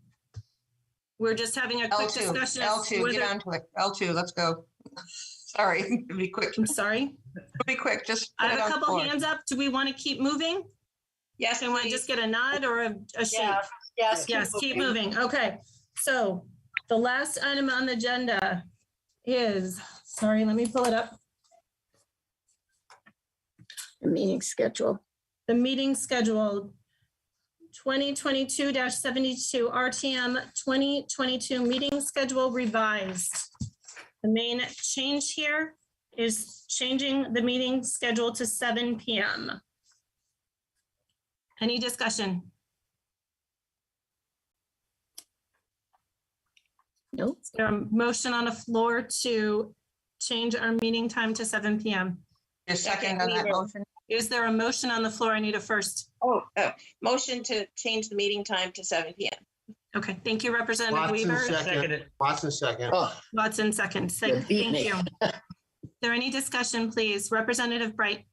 [SPEAKER 1] We're just having a quick discussion.
[SPEAKER 2] L2, get on to it. L2, let's go. Sorry, be quick.
[SPEAKER 1] I'm sorry.
[SPEAKER 2] Be quick, just.
[SPEAKER 1] I have a couple hands up. Do we want to keep moving?
[SPEAKER 5] Yes.
[SPEAKER 1] And want to just get a nod or a shake?
[SPEAKER 10] Yes.
[SPEAKER 1] Yes, keep moving. Okay. So the last item on the agenda is, sorry, let me pull it up.
[SPEAKER 8] The meeting schedule.
[SPEAKER 1] The meeting schedule 2022-72 RTM 2022 meeting schedule revised. The main change here is changing the meeting schedule to 7 p.m. Any discussion?
[SPEAKER 8] Nope.
[SPEAKER 1] Is there a motion on the floor to change our meeting time to 7 p.m.?
[SPEAKER 2] A second on that motion.
[SPEAKER 1] Is there a motion on the floor? I need a first.
[SPEAKER 5] Motion to change the meeting time to 7 p.m.
[SPEAKER 1] Okay, thank you, Representative
[SPEAKER 20] Watson
[SPEAKER 1] Weaver.
[SPEAKER 20] second. Watson second.
[SPEAKER 1] Watson second. Thank you. Is there any discussion, please? Representative Bright.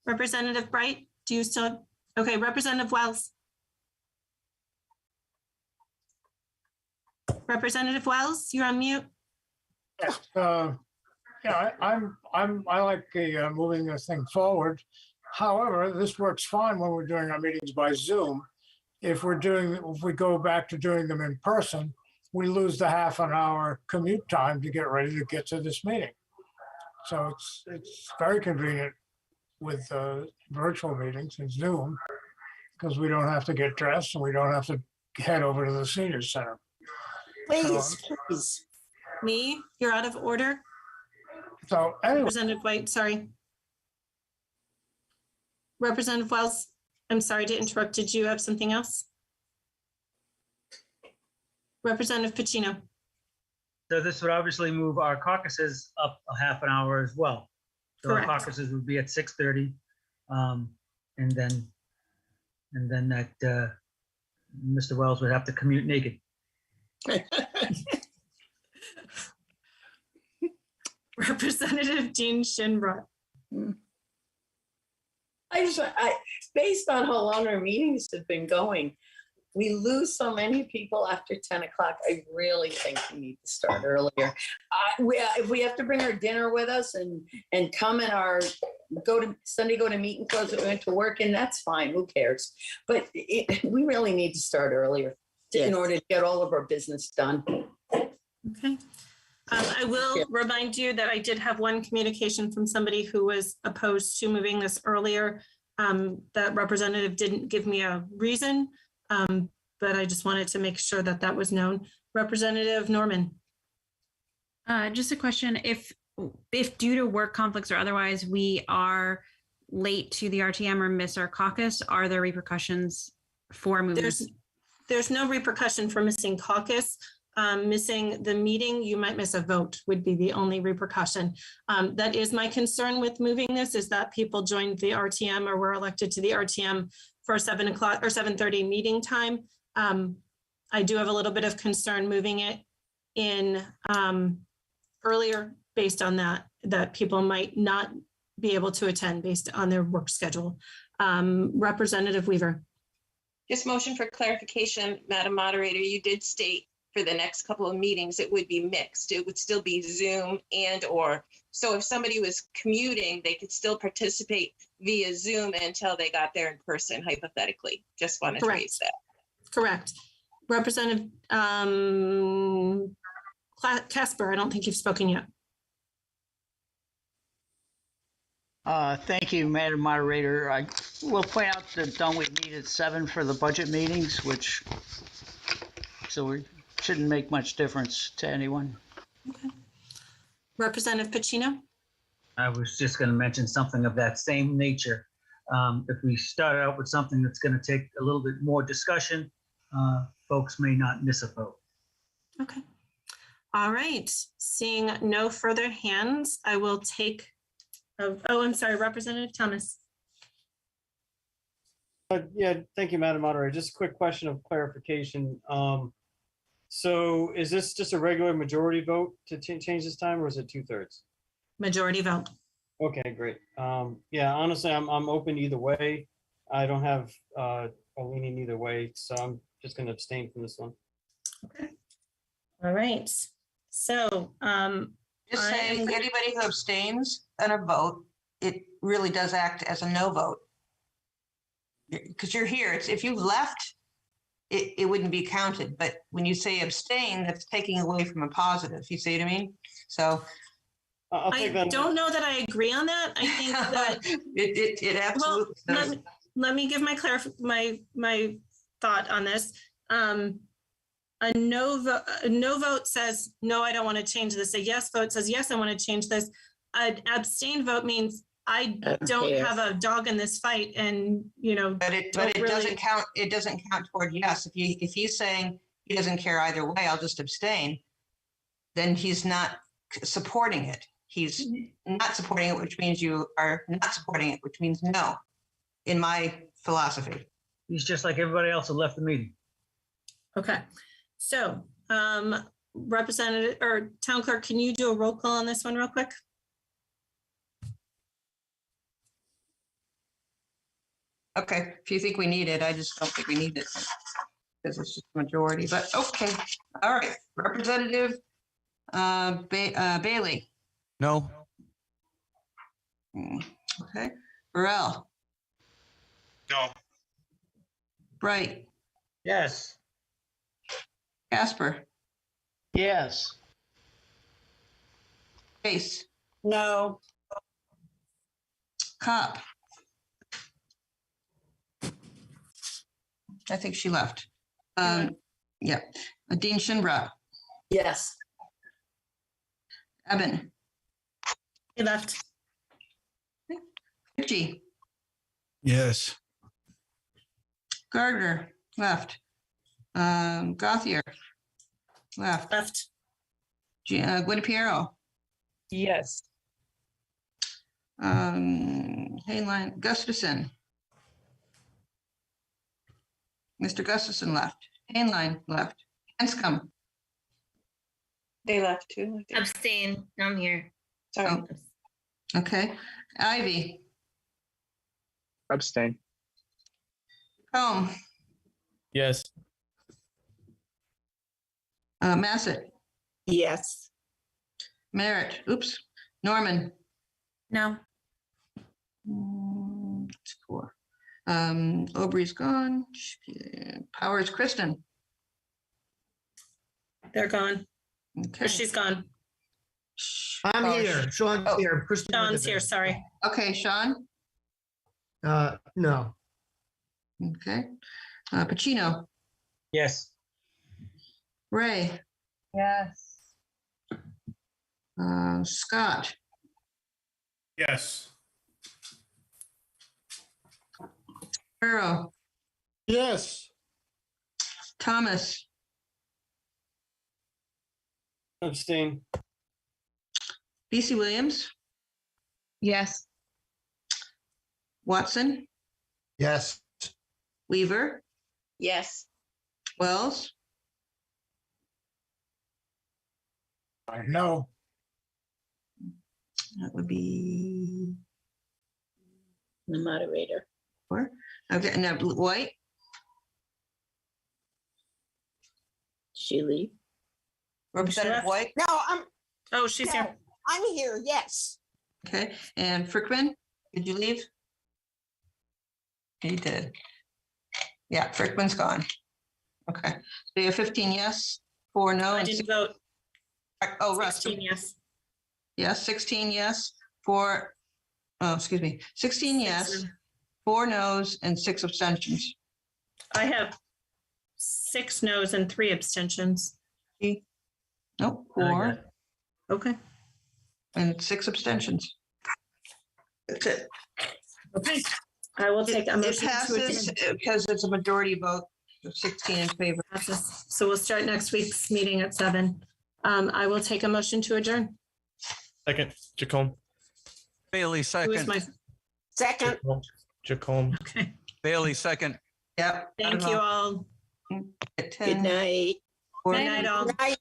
[SPEAKER 1] Representative Bright, do you still? Okay, Representative Wells. Representative Wells, you're on mute.
[SPEAKER 15] Yeah, I like the moving this thing forward. However, this works fine when we're doing our meetings by Zoom. If we go back to doing them in person, we lose the half an hour commute time to get ready to get to this meeting. So it's very convenient with virtual meetings and Zoom because we don't have to get dressed and we don't have to head over to the senior center.
[SPEAKER 1] Please, please. Lee, you're out of order.
[SPEAKER 15] So anyway,
[SPEAKER 1] Representative White, sorry. Representative Wells, I'm sorry to interrupt. Did you have something else? Representative Pacino.
[SPEAKER 12] So this would obviously move our caucuses up a half an hour as well. So our
[SPEAKER 1] Correct.
[SPEAKER 12] caucuses would be at 6:30. And then that Mr. Wells would have to commute naked.
[SPEAKER 1] Representative Jean Shinbrook.
[SPEAKER 22] Based on how long our meetings have been going, we lose so many people after 10 o'clock. I really think we need to start earlier. If we have to bring our dinner with us and come in our go to meeting clothes that we went to work in, that's fine. Who cares? But we really need to start earlier in order to get all of our business done.
[SPEAKER 1] Okay. I will remind you that I did have one communication from somebody who was opposed to moving this earlier. That representative didn't give me a reason, but I just wanted to make sure that that was known. Representative Norman.
[SPEAKER 17] Just a question, if due to work conflicts or otherwise, we are late to the RTM or miss our caucus, are there repercussions for moving?
[SPEAKER 1] There's no repercussion for missing caucus. Missing the meeting, you might miss a vote would be the only repercussion. That is my concern with moving this, is that people joined the RTM or were elected to the RTM for 7 o'clock or 7:30 meeting time. I do have a little bit of concern moving it in earlier based on that people might not be able to attend based on their work schedule. Representative Weaver.
[SPEAKER 5] Just motion for clarification, Madam Moderator, you did state for the next couple of meetings, it would be mixed. It would still be Zoom so if somebody was commuting, they could still participate via Zoom until they got there in person, hypothetically. Just wanted to raise that.
[SPEAKER 1] Correct. Representative Casper, I don't think you've spoken yet.
[SPEAKER 3] Thank you, Madam Moderator. I will point out that don't we meet at 7 for the budget meetings, so we shouldn't make much difference to anyone.
[SPEAKER 1] Okay. Representative Pacino.
[SPEAKER 12] I was just going to mention something of that same nature. If we start out with something that's going to take a little bit more discussion, folks may not miss a vote.
[SPEAKER 1] Okay. All right. Seeing no further hands, I will take. I'm sorry, Representative Thomas.
[SPEAKER 6] Yeah, thank you, Madam Moderator. Just a quick question of clarification. So is this just a regular majority vote to change this time, or is it 2/3?
[SPEAKER 1] Majority vote.
[SPEAKER 6] Okay, great. Yeah, honestly, I'm open either way. I don't have a leaning either way, so I'm just going to abstain from this one.
[SPEAKER 1] Okay. All right. So
[SPEAKER 2] Just saying, anybody who abstains on a vote, it really does act as a no vote. Because you're here. If you left, it wouldn't be counted. But when you say abstain, that's taking away from a positive. You see what I mean? So
[SPEAKER 1] I don't know that I agree on that. I think that
[SPEAKER 2] it absolutely does.
[SPEAKER 1] Let me give my thought on this. A no vote says, no, I don't want to change this. A yes vote says, yes, I want to change this. An abstain vote means I don't have a dog in this fight, and
[SPEAKER 2] But it doesn't count. It doesn't count toward yes. If he's saying he doesn't care either way, I'll just abstain. Then he's not supporting it. He's not supporting it, which means you are not supporting it, which means no. In my philosophy,
[SPEAKER 12] he's just like everybody else who left the meeting.
[SPEAKER 1] Okay. So, Representative or Town Clerk, can you do a roll call on this one real quick?
[SPEAKER 2] Okay, if you think we need it, I just don't think we need it because it's just a majority, but okay. All right, Representative Bailey.
[SPEAKER 11] No.
[SPEAKER 2] Okay. Burrell.
[SPEAKER 13] No.
[SPEAKER 2] Bright.
[SPEAKER 16] Yes.
[SPEAKER 2] Casper.
[SPEAKER 3] Yes.
[SPEAKER 2] Case.
[SPEAKER 21] No.
[SPEAKER 2] Cop. I think she left. Yeah. Dean Shinbrock.
[SPEAKER 22] Yes.
[SPEAKER 2] Evan.
[SPEAKER 1] He left.
[SPEAKER 2] Richie.
[SPEAKER 11] Yes.
[SPEAKER 2] Gardner. Left. Gothier. Left.
[SPEAKER 1] Left.
[SPEAKER 2] Guinipiero.
[SPEAKER 22] Yes.
[SPEAKER 2] Hainline. Gustafson. Mr. Gustafson left. Hainline left. Hanscom.
[SPEAKER 5] They left too. I think.
[SPEAKER 7] Abstain. I'm here.
[SPEAKER 5] Sorry.
[SPEAKER 2] Oh, okay. Ivy.
[SPEAKER 4] Abstain.
[SPEAKER 2] Combe.
[SPEAKER 6] Yes.
[SPEAKER 2] Massett.
[SPEAKER 8] Yes.
[SPEAKER 2] Merritt. Oops. Norman.
[SPEAKER 17] No.
[SPEAKER 2] That's 4. Aubrey's gone. Powers. Kristen.
[SPEAKER 1] They're gone.
[SPEAKER 2] Okay.
[SPEAKER 1] Or she's gone.
[SPEAKER 18] I'm here. Sean's
[SPEAKER 2] Oh,
[SPEAKER 18] here. Kristen
[SPEAKER 1] Sean's
[SPEAKER 18] Weatherby.
[SPEAKER 1] here, sorry.
[SPEAKER 2] Okay, Sean.
[SPEAKER 18] No.
[SPEAKER 2] Okay. Pacino.
[SPEAKER 12] Yes.
[SPEAKER 2] Ray.
[SPEAKER 22] Yes.
[SPEAKER 2] Scott.
[SPEAKER 13] Yes.
[SPEAKER 2] Earl.
[SPEAKER 19] Yes.
[SPEAKER 2] Thomas.
[SPEAKER 6] Abstain.
[SPEAKER 2] BC Williams.
[SPEAKER 7] Yes.
[SPEAKER 2] Watson.
[SPEAKER 20] Yes.
[SPEAKER 2] Weaver.
[SPEAKER 5] Yes.
[SPEAKER 2] Wells.
[SPEAKER 15] No.
[SPEAKER 2] That would be
[SPEAKER 22] The moderator.
[SPEAKER 2] 4. Okay, now White.
[SPEAKER 22] She leave?
[SPEAKER 2] Representative White.
[SPEAKER 21] No, I'm,
[SPEAKER 1] Oh, she's
[SPEAKER 21] no,
[SPEAKER 1] here.
[SPEAKER 21] I'm here, yes.
[SPEAKER 2] Okay, and Frickman, did you leave? He did. Yeah, Frickman's gone. Okay, so you have 15 yes, 4 no.
[SPEAKER 1] I
[SPEAKER 2] and
[SPEAKER 1] didn't
[SPEAKER 2] 6
[SPEAKER 1] vote.
[SPEAKER 2] Oh, Russ.
[SPEAKER 1] 16 yes.
[SPEAKER 2] Yes, 16 yes, 4, oh, excuse me, 16 yes, 4 no's, and 6 abstentions.
[SPEAKER 1] I have 6 no's and 3 abstentions.
[SPEAKER 2] Nope, 4
[SPEAKER 1] Okay.
[SPEAKER 2] and 6 abstentions. That's it.
[SPEAKER 1] Okay. I will take a
[SPEAKER 2] It
[SPEAKER 1] motion to
[SPEAKER 2] passes
[SPEAKER 1] adjourn.
[SPEAKER 2] because it's a majority vote of 16 in favor.
[SPEAKER 1] Passes. So we'll start next week's meeting at 7. I will take a motion to adjourn.
[SPEAKER 6] Second, Jacome.
[SPEAKER 11] Bailey,
[SPEAKER 1] Who is
[SPEAKER 11] second.
[SPEAKER 1] my,
[SPEAKER 21] Second,
[SPEAKER 6] Jacome.
[SPEAKER 1] okay.
[SPEAKER 11] Bailey, second.
[SPEAKER 2] Yep.
[SPEAKER 1] Thank you all.
[SPEAKER 2] At
[SPEAKER 8] Good
[SPEAKER 2] 10.
[SPEAKER 8] night.
[SPEAKER 1] Good night all.
[SPEAKER 21] night.